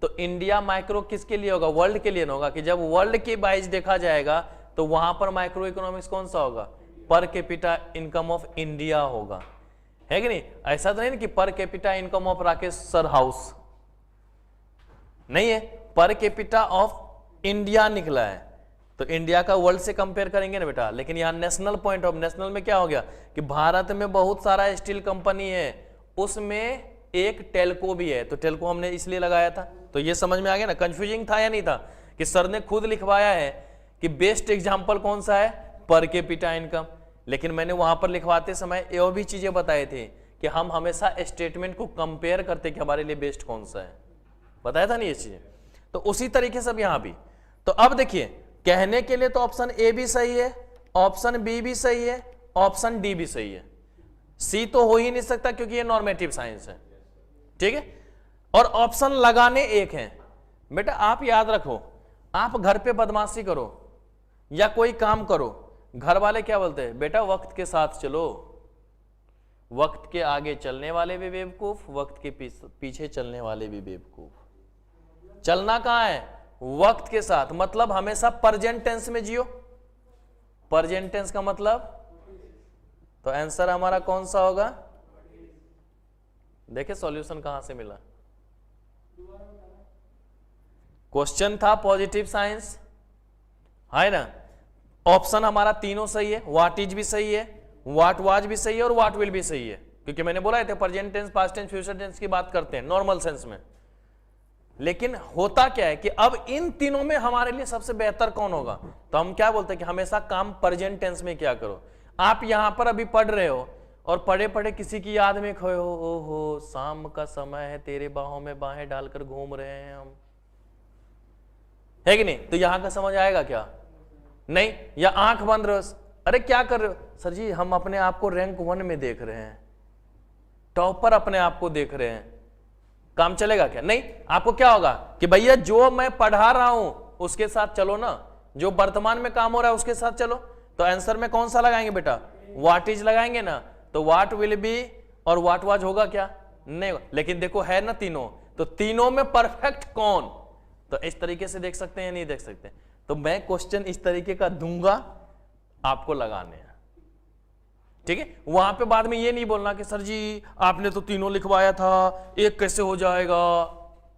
तो इंडिया माइक्रो किसके लिए होगा, वर्ल्ड के लिए होगा, कि जब वर्ल्ड के वाइज देखा जाएगा तो वहां पर माइक्रो इकोनॉमिक्स कौन सा होगा, per capita income of India होगा, है कि नहीं? ऐसा तो नहीं कि per capita income of Rakesh sir house, नहीं है, पर कैपिटा ऑफ इंडिया निकला है, तो इंडिया का वर्ल्ड से कंपेयर करेंगे ना बेटा। लेकिन यहाँ नेशनल पॉइंट ऑफ, नेशनल में क्या हो गया कि भारत में बहुत सारा स्टील कंपनी है, उसमें एक टेल्को भी है, तो टेल्को हमने इसलिए लगाया था। तो ये समझ में आ गया ना, कंफ्यूजिंग था या नहीं था? कि सर ने खुद लिखवाया है कि बेस्ट एग्जाम्पल कौन सा है, पर कैपिटा इनकम, लेकिन मैंने वहां पर लिखवाते समय ये भी चीजें बताए थे कि हम हमेशा स्टेटमेंट को कंपेयर करते कि हमारे लिए बेस्ट कौन सा है, बताया था नहीं ये चीजें। तो उसी तरीके से अब यहां भी, तो अब देखिए कहने के लिए तो ऑप्शन ए भी सही है, ऑप्शन बी भी सही है, ऑप्शन डी भी सही है, सी तो हो ही नहीं सकता क्योंकि ये नॉर्मेटिव साइंस है, ठीक है। और ऑप्शन लगाने एक है बेटा, आप याद रखो, आप घर पे बदमाशी करो या कोई काम करो, घर वाले क्या बोलते हैं, बेटा वक्त के साथ चलो, वक्त के आगे चलने वाले भी बेवकूफ, वक्त के पीछे चलने वाले भी बेवकूफ। चलना कहां है, वक्त के साथ, मतलब हमेशा प्रेजेंट टेंस में जियो। प्रेजेंट टेंस का मतलब, तो आंसर हमारा कौन सा होगा, देखिए सॉल्यूशन कहां से मिला। क्वेश्चन था पॉजिटिव साइंस, है ना, ऑप्शन हमारा तीनों सही है, व्हाट इज भी सही है, व्हाट वाज भी सही है और व्हाट विल भी सही है, क्योंकि मैंने बोला था present tense, past tense, future tense की बात करते हैं नॉर्मल सेंस में। लेकिन होता क्या है कि अब इन तीनों में हमारे लिए सबसे बेहतर कौन होगा, तो हम क्या बोलते हैं कि हमेशा काम प्रेजेंट टेंस में क्या करो। आप यहां पर अभी पढ़ रहे हो और पढ़े पढ़े किसी की याद में खोए हो, ओहो शाम का समय है, तेरे बाहों में बाहें डालकर घूम रहे हैं हम, है कि नहीं? तो यहां का समझ आएगा क्या, नहीं। या आंख बंद रहो, अरे क्या कर रहे हो सर जी, हम अपने आप को रैंक 1 में देख रहे हैं, टॉपर अपने आप को देख रहे हैं, काम चलेगा क्या? नहीं, आपको क्या होगा कि भैया जो मैं पढ़ा रहा हूं उसके साथ चलो ना, जो वर्तमान में काम हो रहा है उसके साथ चलो। तो आंसर में कौन सा लगाएंगे बेटा? व्हाट इज लगाएंगे ना। तो व्हाट विल बी और व्हाट वाज होगा क्या? नहीं। लेकिन देखो है ना तीनों, तो तीनों में परफेक्ट कौन? तो इस तरीके से देख सकते हैं, नहीं देख सकते? तो मैं क्वेश्चन इस तरीके का दूंगा, आपको लगाने हैं, ठीक है? वहां पे बाद में ये नहीं बोलना कि सर जी आपने तो तीनों लिखवाया था, एक कैसे हो जाएगा।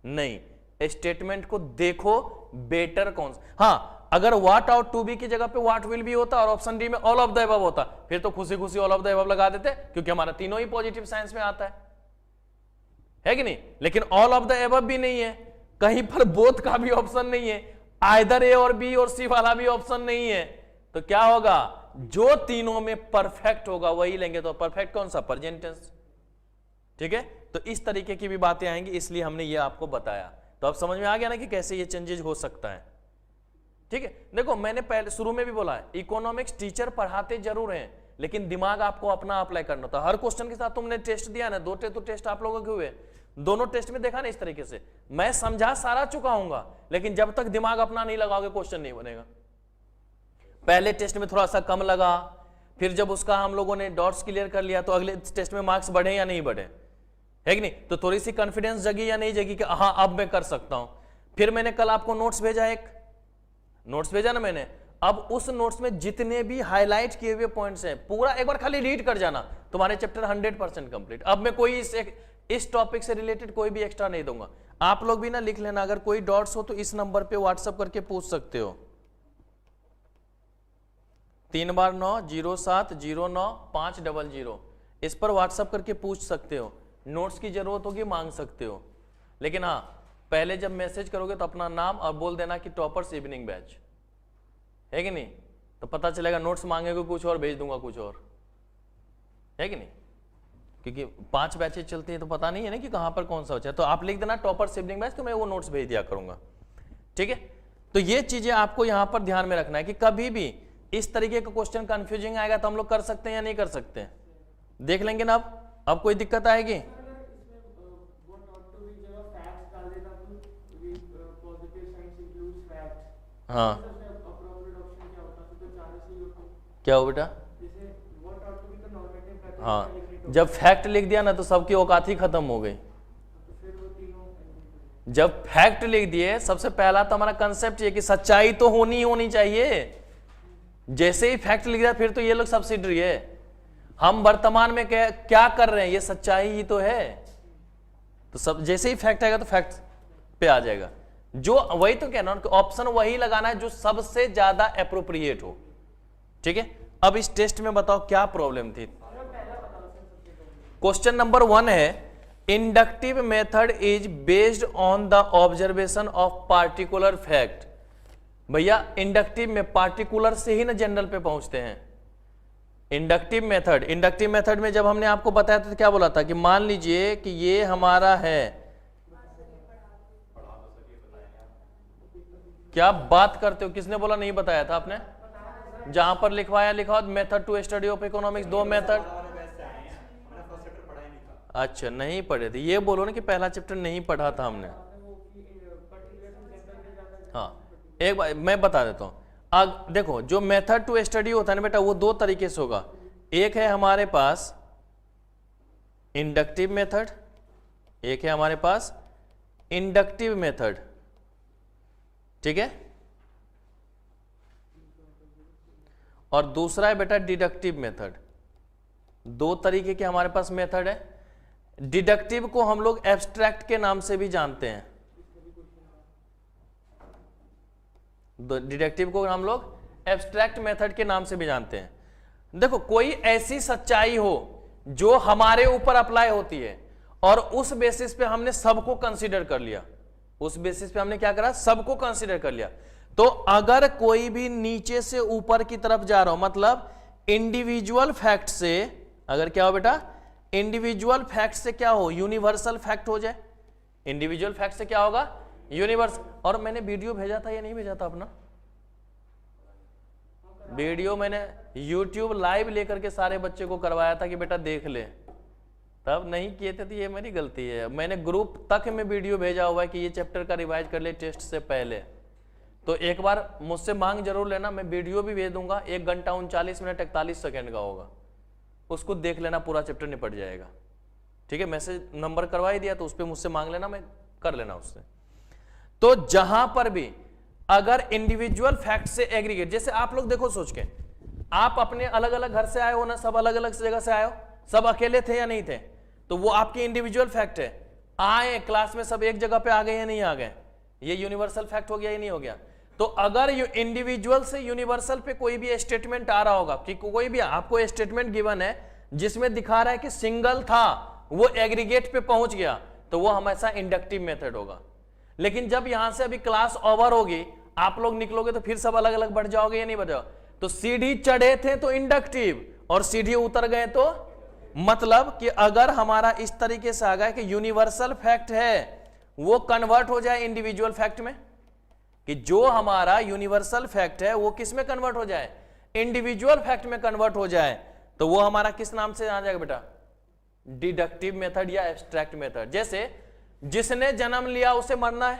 नहीं, स्टेटमेंट को देखो बेटर कौन सा। हाँ, अगर व्हाट आउट टू बी की जगह पे व्हाट विल बी होता और ऑप्शन डी में ऑल ऑफ द अबव होता, फिर तो खुशी खुशी ऑल ऑफ द अबव लगा देते, क्योंकि हमारा तीनों ही पॉजिटिव साइंस में आता है कि नहीं? लेकिन ऑल ऑफ द अबव भी नहीं है, कहीं पर बोथ का भी ऑप्शन नहीं है, आइदर ए और बी और सी वाला भी ऑप्शन नहीं है। तो क्या होगा? जो तीनों में परफेक्ट होगा वही लेंगे। तो परफेक्ट कौन सा? प्रेजेंट टेंस, ठीक है? तो इस तरीके की भी बातें आएंगी, इसलिए हमने ये आपको बताया। तो अब समझ में आ गया ना कि कैसे ये चेंजेस हो सकता है, ठीक है? देखो मैंने पहले शुरू में भी बोला है, इकोनॉमिक्स टीचर पढ़ाते जरूर हैं, लेकिन दिमाग आपको अपना अप्लाई करना होता है। हर क्वेश्चन के साथ तुमने टेस्ट दिया ना, दो टेस्ट आप लोगों के हुए, दोनों टेस्ट में देखा ना इस तरीके से मैं समझा सारा चुका हूंगा, लेकिन जब तक दिमाग अपना नहीं लगाओगे क्वेश्चन नहीं बनेगा। पहले टेस्ट में थोड़ा सा कम लगा, फिर जब उसका हम लोगों ने डॉट्स क्लियर कर लिया, तो अगले टेस्ट में मार्क्स बढ़े या नहीं बढ़े, है कि नहीं? तो थोड़ी सी कॉन्फिडेंस जगी या नहीं जगी कि हाँ अब मैं कर सकता हूं। फिर मैंने कल आपको नोट्स भेजा, एक नोट्स भेजा ना मैंने, अब उस नोट्स में जितने भी हाईलाइट किए हुए पॉइंट्स हैं पूरा एक बार खाली रीड कर जाना, तुम्हारे चैप्टर 100% कंप्लीट। अब मैं कोई इस टॉपिक से रिलेटेड कोई भी एक्स्ट्रा नहीं दूंगा। आप लोग भी ना लिख लेना, अगर कोई डॉट्स हो तो इस नंबर पे व्हाट्सएप करके पूछ सकते हो, 3 बार 9 07 09 500, इस पर व्हाट्सएप करके पूछ सकते हो। नोट्स की जरूरत होगी मांग सकते हो, लेकिन हाँ पहले जब मैसेज करोगे तो अपना नाम और बोल देना कि टॉपर्स इवनिंग बैच, है कि नहीं? तो पता चलेगा नोट्स मांगेगे कुछ और, भेज दूंगा कुछ और, है कि नहीं? क्योंकि 5 बैचेज चलती है तो पता नहीं है ना कि कहां पर कौन सा बचा है। तो आप लिख देना टॉपर्स इवनिंग बैच, तो मैं वो नोट्स भेज दिया करूंगा, ठीक है? तो ये चीजें आपको यहां पर ध्यान में रखना है कि कभी भी इस तरीके का क्वेश्चन कंफ्यूजिंग आएगा तो हम लोग कर सकते हैं या नहीं कर सकते, देख लेंगे ना। अब कोई दिक्कत आएगी? हाँ क्या हो बेटा? हाँ, जब फैक्ट लिख दिया ना तो सबकी औकात ही खत्म हो गई। जब फैक्ट लिख दिए, सबसे पहला तो हमारा कंसेप्ट ये कि सच्चाई तो होनी ही होनी चाहिए। जैसे ही फैक्ट लिख दिया फिर तो ये लोग सब्सिडरी है, हम वर्तमान में क्या कर रहे हैं ये सच्चाई ही तो है। तो सब जैसे ही फैक्ट आएगा तो फैक्ट पे आ जाएगा, जो वही तो कहना ऑप्शन वही लगाना है जो सबसे ज्यादा एप्रोप्रिएट हो, ठीक है? अब इस टेस्ट में बताओ क्या प्रॉब्लम थी। क्वेश्चन नंबर 1 है, inductive method is based on the observation of particular fact. भैया इंडक्टिव में पार्टिकुलर से ही ना जनरल पे पहुंचते हैं। इंडक्टिव मेथड में जब हमने आपको बताया था तो क्या बोला था कि मान लीजिए कि ये हमारा है, क्या बात करते हो, किसने बोला नहीं बताया था आपने? जहां पर लिखवाया लिखा method to study of economics, 2 method. अच्छा नहीं पढ़े थे, ये बोलो ना कि पहला चैप्टर नहीं पढ़ा था हमने। हाँ एक बार मैं बता देता हूं। अब देखो जो मेथड टू स्टडी होता है ना बेटा, वो 2 तरीके से होगा। एक है हमारे पास इंडक्टिव मेथड, एक है हमारे पास इंडक्टिव मेथड, ठीक है? और दूसरा है बेटा डिडक्टिव मेथड। 2 तरीके के हमारे पास मेथड है। डिडक्टिव को हम लोग एब्स्ट्रैक्ट के नाम से भी जानते हैं। डिडक्टिव को हम लोग एब्स्ट्रैक्ट मेथड के नाम से भी जानते हैं। देखो कोई ऐसी सच्चाई हो जो हमारे ऊपर अप्लाई होती है और उस बेसिस पे हमने सबको कंसीडर कर लिया, उस बेसिस पे हमने क्या करा, सबको कंसीडर कर लिया। तो अगर कोई भी नीचे से ऊपर की तरफ जा रहा हो, मतलब इंडिविजुअल फैक्ट से, अगर क्या हो बेटा, इंडिविजुअल फैक्ट से क्या हो, यूनिवर्सल फैक्ट हो जाए। इंडिविजुअल फैक्ट से क्या होगा, यूनिवर्स। और मैंने वीडियो भेजा था या नहीं भेजा था अपना वीडियो? मैंने YouTube लाइव लेकर के सारे बच्चे को करवाया था कि बेटा देख ले, तब नहीं किए थे तो ये मेरी गलती है। मैंने ग्रुप तक में वीडियो भेजा हुआ है कि ये चैप्टर का रिवाइज कर ले टेस्ट से पहले, तो एक बार मुझसे मांग जरूर लेना, मैं वीडियो भी भेज दूंगा। 1 घंटा 39 मिनट 41 सेकेंड का होगा, उसको देख लेना, पूरा चैप्टर निपट जाएगा। ठीक है, मैसेज नंबर करवा ही दिया तो उस पर मुझसे मांग लेना, मैं कर लेना उससे। तो जहां पर भी अगर इंडिविजुअल फैक्ट से एग्रीगेट, जैसे आप लोग देखो सोच के, आप अपने अलग अलग घर से आए हो ना, सब अलग अलग जगह से आए हो, सब अकेले थे या नहीं थे, तो वो आपकी इंडिविजुअल फैक्ट है। आए क्लास में सब एक जगह पे आ गए या नहीं आ गए, ये यूनिवर्सल फैक्ट हो गया या नहीं हो गया। तो अगर इंडिविजुअल से यूनिवर्सल पे कोई भी स्टेटमेंट आ रहा होगा कि कोई भी आपको स्टेटमेंट गिवन है जिसमें दिखा रहा है कि सिंगल था वो एग्रीगेट पे पहुंच गया, तो वो हमेशा इंडक्टिव मेथड होगा। लेकिन जब यहां से अभी क्लास ओवर होगी, आप लोग निकलोगे तो फिर सब अलग अलग बढ़ जाओगे या नहीं बढ़ जाओगे, तो सीढ़ी चढ़े थे तो इंडक्टिव और सीढ़ी उतर गए तो, मतलब कि अगर हमारा इस तरीके से आ गया कि यूनिवर्सल फैक्ट है वो कन्वर्ट हो जाए इंडिविजुअल फैक्ट में, कि जो हमारा यूनिवर्सल फैक्ट है वो किस में कन्वर्ट हो जाए, इंडिविजुअल फैक्ट में कन्वर्ट हो जाए, तो वो हमारा किस नाम से आ जाएगा बेटा, डिडक्टिव मेथड या एब्स्ट्रैक्ट मेथड। जैसे जिसने जन्म लिया उसे मरना है,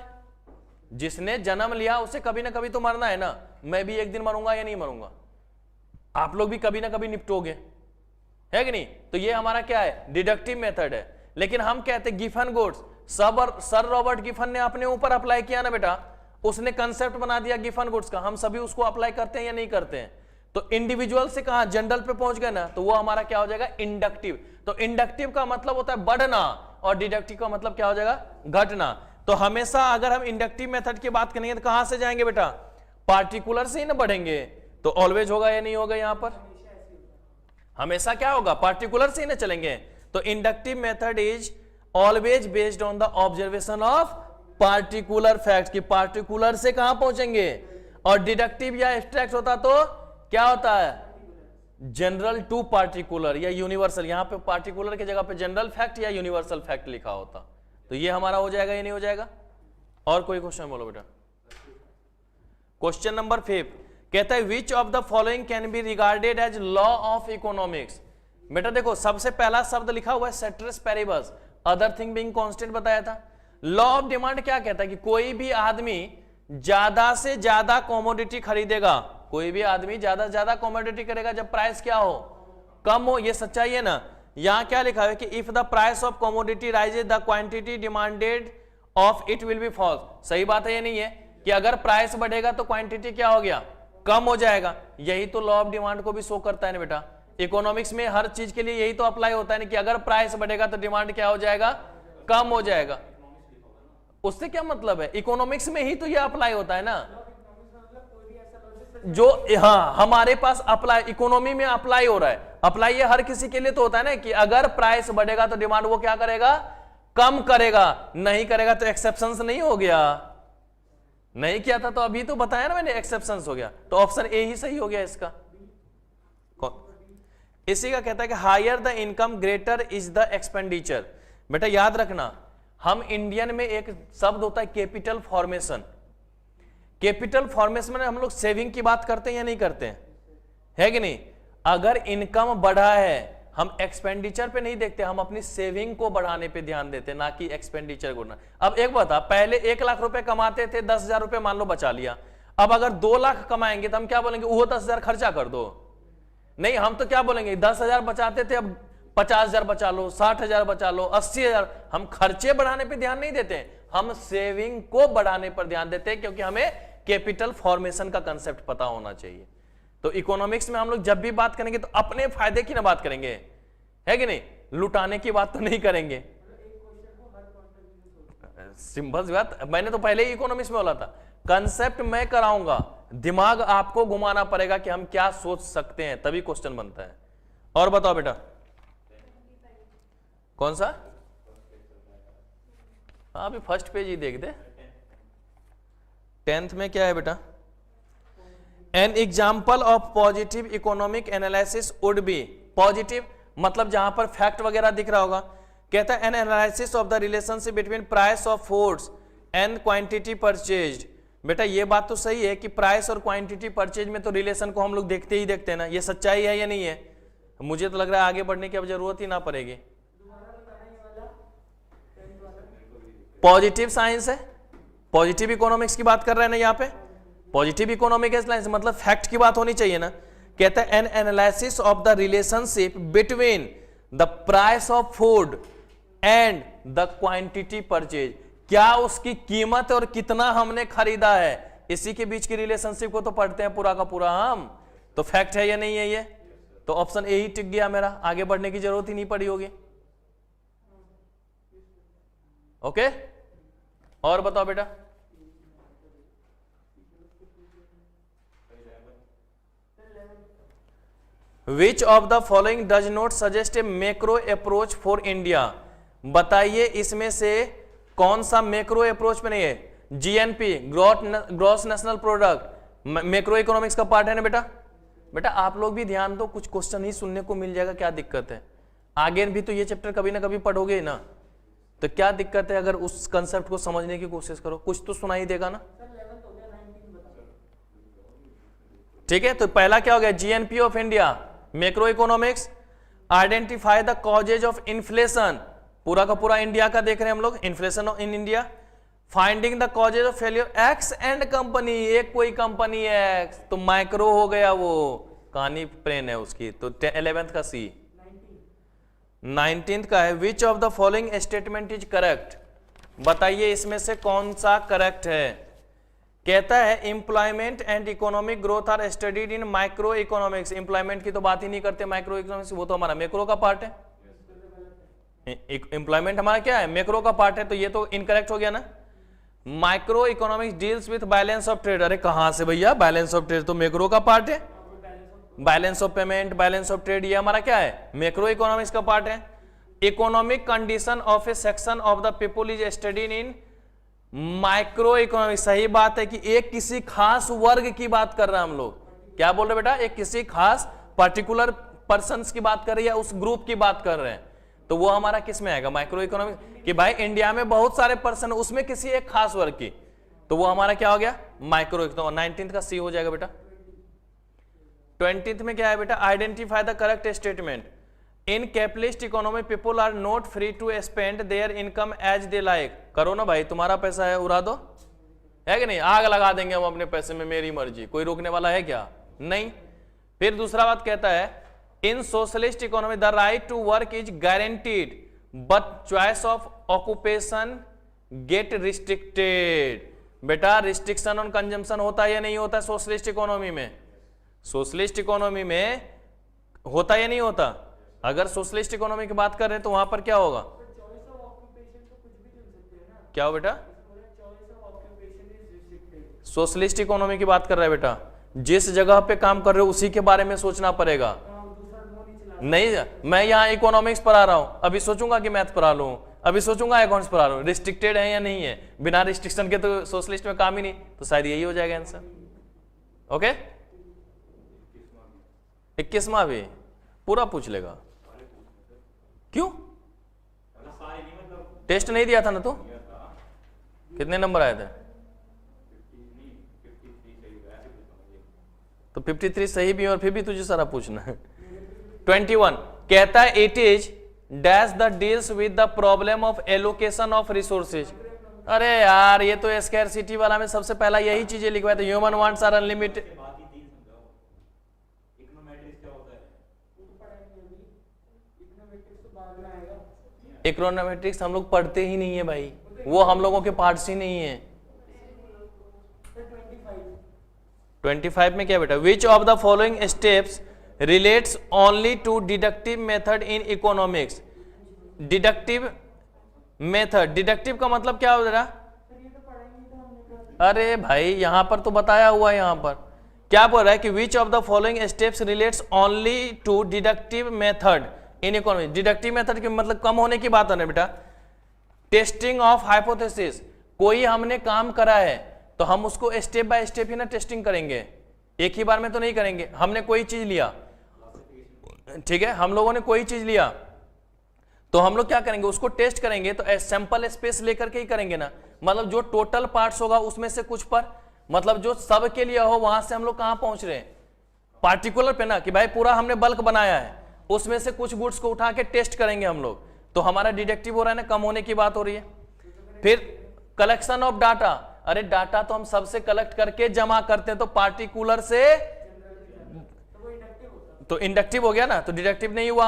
जिसने जन्म लिया उसे कभी ना कभी तो मरना है ना, मैं भी एक दिन मरूंगा या नहीं मरूंगा, आप लोग भी कभी ना कभी निपटोगे, है कि नहीं। तो ये हमारा क्या है, डिडक्टिव मेथड है। लेकिन हम कहते हैं Giffen goods, sir Robert Giffen ने अपने ऊपर अप्लाई किया ना बेटा, उसने कंसेप्ट बना दिया गिफन गुड्स का, हम सभी उसको अप्लाई करते हैं या नहीं करते हैं। तो इंडिविजुअल से कहा जनरल पे पहुंच गए ना, तो वो हमारा क्या हो जाएगा, इंडक्टिव। तो इंडक्टिव का मतलब होता है बढ़ना और डिडक्टिव का मतलब क्या हो जाएगा, घटना। तो हमेशा अगर हम इंडक्टिव मेथड की बात करेंगे तो कहां से जाएंगे बेटा, पार्टिकुलर से ही ना बढ़ेंगे, तो ऑलवेज होगा या नहीं होगा, यहां पर हमेशा क्या होगा, पार्टिकुलर से ही ना चलेंगे। तो inductive method is always based on the observation of particular facts, कि पार्टिकुलर से कहां पहुंचेंगे। और डिडक्टिव या एब्स्ट्रैक्ट होता तो क्या होता है, जनरल टू पार्टिकुलर या यूनिवर्सल, यहां पे पार्टिकुलर की जगह पे जनरल फैक्ट या यूनिवर्सल फैक्ट लिखा होता। तो ये हमारा हो जाएगा या नहीं हो जाएगा। और कोई क्वेश्चन बोलो बेटा। क्वेश्चन नंबर 5 कहता है which of the following can be regarded as law of economics. बेटा देखो सबसे पहला शब्द लिखा हुआ है ceteris paribus, other thing being constant बताया था। लॉ ऑफ डिमांड क्या कहता है कि कोई भी आदमी ज्यादा से ज्यादा कॉमोडिटी खरीदेगा, कोई भी आदमी ज्यादा से ज्यादा कॉमोडिटी करेगा जब प्राइस क्या हो, कम हो। ये सच्चाई है ना। यहां क्या लिखा है कि if the price of commodity rises the quantity demanded of it will be falls. सही बात है ये नहीं है कि अगर प्राइस बढ़ेगा तो क्वांटिटी क्या हो गया, कम हो जाएगा। यही तो लॉ ऑफ डिमांड को भी शो करता है ना बेटा। इकोनॉमिक्स में हर चीज के लिए यही तो अप्लाई होता है ना कि अगर प्राइस बढ़ेगा तो डिमांड क्या हो जाएगा, कम हो जाएगा। उससे क्या मतलब है, इकोनॉमिक्स में ही तो ये अप्लाई होता है ना, जो हाँ हमारे पास अप्लाई इकोनॉमी में अप्लाई हो रहा है। अप्लाई ये हर किसी के लिए तो होता है ना कि अगर प्राइस बढ़ेगा तो डिमांड वो क्या करेगा, कम करेगा, नहीं करेगा तो एक्सेप्शंस नहीं हो गया। नहीं किया था तो अभी तो बताया ना मैंने, एक्सेप्शंस हो गया। तो ऑप्शन ए ही सही हो गया इसका। इसी का कहता है कि higher the income greater is the expenditure. बेटा याद रखना, हम इंडियन में एक शब्द होता है कैपिटल फॉर्मेशन। कैपिटल फॉर्मेशन में हम लोग सेविंग की बात करते हैं या नहीं करते हैं, है कि नहीं। अगर इनकम बढ़ा है, हम एक्सपेंडिचर पे नहीं देखते, हम अपनी सेविंग को बढ़ाने पे ध्यान देते, ना कि एक्सपेंडिचर को। अब एक बता, पहले 1 लाख रुपए कमाते थे, 10,000 रुपए मान लो बचा लिया। अब अगर 2 लाख कमाएंगे तो हम क्या बोलेंगे, वो 10,000 खर्चा कर दो। नहीं, हम तो क्या बोलेंगे, 10,000 बचाते थे अब 50,000 बचा लो, 60,000 बचा लो, 80,000। हम खर्चे बढ़ाने पे ध्यान नहीं देते, हम सेविंग को बढ़ाने पर ध्यान देते हैं, क्योंकि हमें कैपिटल फॉर्मेशन का कंसेप्ट पता होना चाहिए। तो इकोनॉमिक्स में हम लोग जब भी बात करेंगे तो अपने फायदे की ना बात करेंगे, है कि नहीं, लुटाने की बात तो नहीं करेंगे। सिंपल बात, मैंने तो पहले ही इकोनॉमिक्स में बोला था, कंसेप्ट मैं कराऊंगा, दिमाग आपको घुमाना पड़ेगा कि हम क्या सोच सकते हैं, तभी क्वेश्चन बनता है। और बताओ बेटा कौन सा, हाँ अभी फर्स्ट पेज ही देख दे। 10th में क्या है बेटा, an example of positive economic analysis would be. Positive मतलब जहां पर फैक्ट वगैरह दिख रहा होगा। कहता है N analysis of the relationship between price of foods and quantity purchased. बेटा ये बात तो सही है कि प्राइस और क्वांटिटी परचेज में तो रिलेशन को हम लोग देखते ही देखते हैं ना, ये सच्चाई है या नहीं है। मुझे तो लग रहा है आगे बढ़ने की अब जरूरत ही ना पड़ेगी। पॉजिटिव साइंस है, पॉजिटिव इकोनॉमिक्स की बात कर रहे हैं ना यहाँ पे, पॉजिटिव इकोनॉमिक साइंस मतलब फैक्ट की बात होनी चाहिए ना। कहता है N analysis of the relationship between the price of food and the quantity purchase, क्या उसकी कीमत और कितना हमने खरीदा है, इसी के बीच की रिलेशनशिप को तो पढ़ते हैं पूरा का पूरा हम। तो फैक्ट है या नहीं है ये, तो ऑप्शन ए ही टिक गया मेरा, आगे बढ़ने की जरूरत ही नहीं पड़ी होगी। ओके, और बताओ बेटा। Which of the following does not suggest A macro approach for India, बताइए इसमें से कौन सा मैक्रो अप्रोच में नहीं है। GNP gross national product macro economics का पार्ट है ना बेटा। बेटा आप लोग भी ध्यान दो, कुछ क्वेश्चन ही सुनने को मिल जाएगा, क्या दिक्कत है, आगे भी तो ये चैप्टर कभी ना कभी पढ़ोगे ना, तो क्या दिक्कत है अगर उस कंसेप्ट को समझने की कोशिश करो, कुछ तो सुनाई देगा ना। ठीक है, तो पहला क्या हो गया, GNP of India macro economics, identify the causes of inflation, पूरा का पूरा इंडिया का देख रहे हैं हम लोग, inflation in India, finding the causes of failure x and company, एक कोई कंपनी एक्स तो माइक्रो हो गया, वो कहानी प्लेन है उसकी, तो 11th का सी। 19th का है which of the following statement is correct, बताइए इसमें से कौन सा करेक्ट है। कहता है employment and economic growth are studied in micro economics, employment की तो बात ही नहीं करते माइक्रो इकोनॉमिक्स, वो तो हमारा मैक्रो का पार्ट है। एम्प्लॉयमेंट हमारा क्या है, मैक्रो का पार्ट है, तो ये तो इनकरेक्ट हो गया ना। Micro economics deals with balance of trade, अरे कहां से भैया, बैलेंस ऑफ ट्रेड तो मैक्रो का पार्ट है। Balance of payment, balance of trade, ये हमारा क्या है, मैक्रो इकोनॉमिक्स का पार्ट है। Economic condition of A section of the people is studied in micro economics, सही बात है कि एक किसी खास वर्ग की बात कर रहे हैं हम लोग, क्या बोल रहे बेटा, एक किसी खास पर्टिकुलर पर्सन्स की बात कर रहे हैं या उस ग्रुप की बात कर रहे हैं, तो वो हमारा किस में आएगा, माइक्रो इकोनॉमिक्स, कि भाई इंडिया में बहुत सारे पर्सन है, उसमें किसी एक खास वर्ग की, तो वो हमारा क्या हो गया, माइक्रो इकोनॉमिक्स। 19th का सी हो जाएगा बेटा। 20th में क्या है बेटा, identify the correct statement, in capitalist economy people are not free to spend their income as they like, करो ना भाई, तुम्हारा पैसा है उड़ा दो, है कि नहीं, आग लगा देंगे हम अपने पैसे में, मेरी मर्जी, कोई रोकने वाला है क्या, नहीं। फिर दूसरा बात कहता है in socialist economy the right to work is guaranteed but choice of occupation get restricted, बेटा रिस्ट्रिक्शन ऑन कंजम्पशन होता है या नहीं होता है सोशलिस्ट इकोनॉमी में, सोशलिस्ट इकोनॉमी में होता या नहीं होता। अगर सोशलिस्ट इकोनॉमी की बात कर रहे हैं तो वहां पर क्या होगा, क्या हो बेटा, सोशलिस्ट इकोनॉमी की बात कर रहे हैं बेटा, जिस जगह पे काम कर रहे हो उसी के बारे में सोचना पड़ेगा। नहीं, मैं यहाँ इकोनॉमिक्स पढ़ा रहा हूं, अभी सोचूंगा कि मैथ पढ़ा लूं, अभी सोचूंगा अकाउंट्स पढ़ा लूं, रिस्ट्रिक्टेड है या नहीं है, बिना रिस्ट्रिक्शन के तो सोशलिस्ट में काम ही नहीं, तो शायद यही हो जाएगा आंसर। ओके, 21वां भी पूरा पूछ लेगा, क्यों, टेस्ट नहीं दिया था ना, तो कितने नंबर आए थे, तो 53 सही भी और फिर भी तुझे सारा पूछना है। 21 कहता है it is dash the deals with the problem of allocation of resources, अरे यार ये तो स्कैरसिटी वाला में सबसे पहला यही चीजें लिखवाया था, human wants are unlimited. Econometrics हम लोग पढ़ते ही नहीं है भाई, वो हम लोगों के पार्ट्स ही नहीं है। 25 में क्या बेटा, which of the following steps relates only to deductive method in economics, deductive method, deductive का मतलब क्या हो रहा, अरे भाई यहां पर तो बताया हुआ है, यहां पर क्या बोल रहा है कि which of the following steps relates only to deductive method in economics, deductive method के मतलब कम होने की बात है ना बेटा। टेस्टिंग ऑफ हाइपोथेसिस, कोई हमने काम करा है तो हम उसको स्टेप बाय स्टेप ही ना टेस्टिंग करेंगे, एक ही बार में तो नहीं करेंगे। हमने कोई चीज लिया, ठीक है, हम लोगों ने कोई चीज लिया तो हम लोग क्या करेंगे, उसको टेस्ट करेंगे, तो सैंपल स्पेस लेकर के ही करेंगे ना, मतलब जो टोटल पार्ट्स होगा उसमें से कुछ पर, मतलब जो सब के लिए हो वहां से हम लोग कहां पहुंच रहे हैं, पार्टिकुलर पे ना, कि भाई पूरा हमने बल्क बनाया है, उसमें से कुछ गुड्स को उठा के टेस्ट करेंगे हम लोग, तो हमारा डिडक्टिव हो रहा है ना, कम होने की बात हो रही है। फिर कलेक्शन ऑफ डाटा, अरे डाटा तो हम सबसे कलेक्ट करके जमा करते हैं, तो पार्टिकुलर से तो इंडक्टिव हो गया ना, तो डिडक्टिव नहीं हुआ।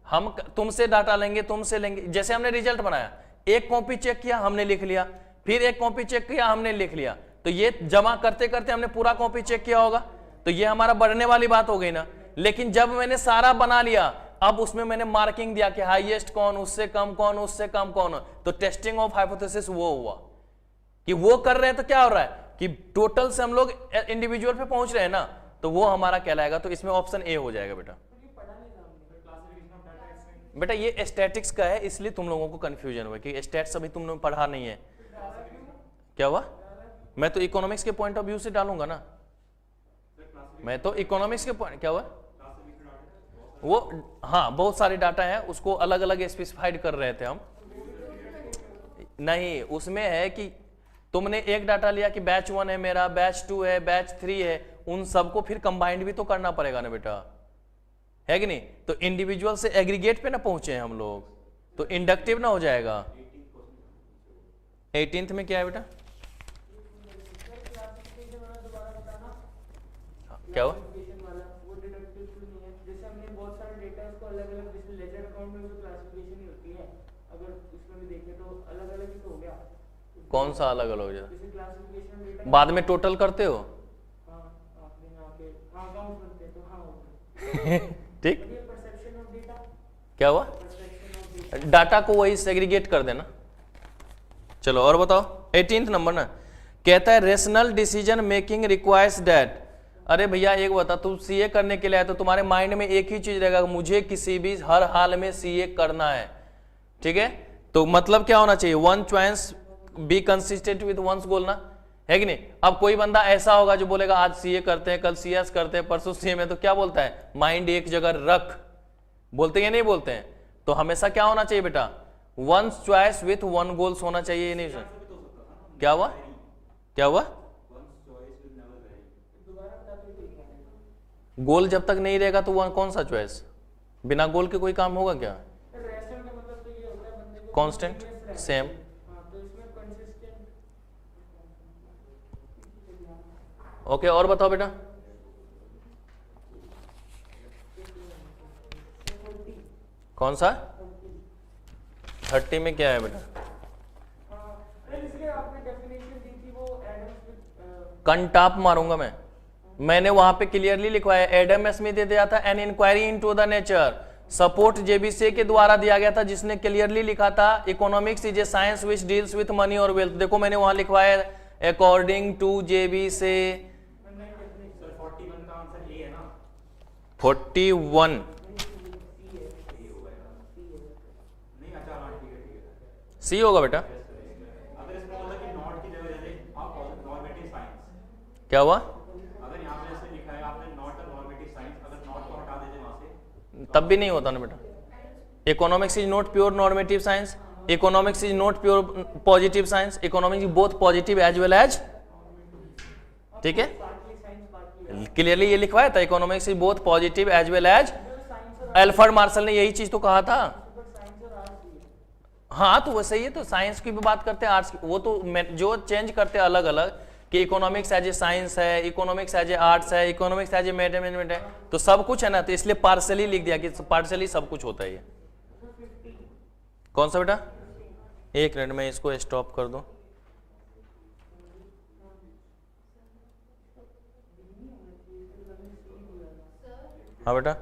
हम तुमसे डाटा लेंगे, तुमसे लेंगे, जैसे हमने रिजल्ट बनाया, एक कॉपी चेक किया हमने लिख लिया, फिर एक कॉपी चेक किया हमने लिख लिया, तो ये जमा करते करते हमने पूरा कॉपी चेक किया होगा, तो ये हमारा बढ़ने वाली बात हो गई ना। लेकिन जब मैंने सारा बना लिया, अब उसमें मैंने मार्किंग दिया कि हाईएस्ट कौन, उससे कम कौन, उससे कम कौन, तो टेस्टिंग ऑफ हाइपोथेसिस वो हुआ कि वो कर रहे हैं, तो क्या हो रहा है कि टोटल से हम लोग इंडिविजुअल पे पहुंच रहे हैं ना, तो वो हमारा कहलाएगा। तो इसमें ऑप्शन ए हो जाएगा बेटा। बेटा ये स्टैटिक्स का है, इसलिए तुम लोगों को कंफ्यूजन हुआ कि स्टैट्स अभी तुम लोग पढ़ा नहीं है। क्या हुआ? मैं तो इकोनॉमिक्स के पॉइंट ऑफ व्यू से डालूंगा ना, मैं तो इकोनॉमिक्स के पॉइंट, क्या हुआ वो, हाँ बहुत सारे डाटा है, उसको अलग अलग स्पेसिफाइड कर रहे थे हम। नहीं, उसमें है कि तुमने एक डाटा लिया कि बैच 1 है मेरा, बैच 2 है, बैच 3 है, उन सबको फिर कंबाइंड भी तो करना पड़ेगा ना बेटा, है कि नहीं? तो इंडिविजुअल से एग्रीगेट पे ना पहुंचे हैं हम लोग, तो इंडक्टिव ना हो जाएगा। 18th में क्या है बेटा? क्या हुआ? कौन सा अलग अलग हो जाए? बाद में टोटल करते हो? ठीक, क्या हुआ? डाटा को वही सेग्रीगेट कर देना। चलो और बताओ, 18th नंबर ना, कहता है rational decision making requires that. अरे भैया एक बता, तुम सीए करने के लिए आए तो तुम्हारे माइंड में एक ही चीज रहेगा, मुझे किसी भी हर हाल में सीए करना है, ठीक है? तो मतलब क्या होना चाहिए? One choice be consistent with one's goal ना, है कि नहीं? अब कोई बंदा ऐसा होगा जो बोलेगा आज सीए करते हैं, कल सीएस करते हैं, परसों सीए में, तो क्या बोलता है? माइंड एक जगह रख, बोलते हैं नहीं बोलते हैं? तो हमेशा क्या होना चाहिए बेटा? One choice with one goals होना चाहिए, नहीं सर? क्या हुआ? क्या हुआ? गोल जब तक नहीं रहेगा तो वह कौन सा चॉइस? बिना गोल के कोई काम होगा क्या? Constant, same. ओके, और बताओ बेटा। कौन सा? 30 में क्या है बेटा? कंटाप मारूंगा मैंने वहां पे क्लियरली लिखवाया, एडम स्मिथ दे दिया था an inquiry into the nature, support JBC के द्वारा दिया गया था, जिसने क्लियरली लिखा था economics is a science which deals with money और वेल्थ। देखो मैंने वहां लिखवाया अकॉर्डिंग टू जेबीसी 41 सी होगा बेटा। क्या हुआ? अगर यहाँ पे ऐसे लिखा है आपने नॉट अ नॉर्मेटिव साइंस, अगर नॉट को हटा देते वहां से, तब भी नहीं होता ना बेटा। Economics is not pure normative science, economics is not pure positive science, economics both positive as well as, ठीक है? क्लियरली ये लिखवाया था, economics is both positive as well as. Alfred Marshall ने यही चीज तो कहा था। हाँ तो वैसे ही है, तो साइंस की भी बात करते हैं, आर्ट्स की, वो तो जो चेंज करते हैं अलग अलग कि इकोनॉमिक्स एज ए साइंस है, इकोनॉमिक्स एज ए आर्ट्स है, इकोनॉमिक्स एज ए मैनेजमेंट है, तो सब कुछ है ना, तो इसलिए पार्सली लिख दिया कि पार्सली सब कुछ होता है। ये कौन सा बेटा? एक मिनट में इसको स्टॉप कर दूं। हाँ बेटा।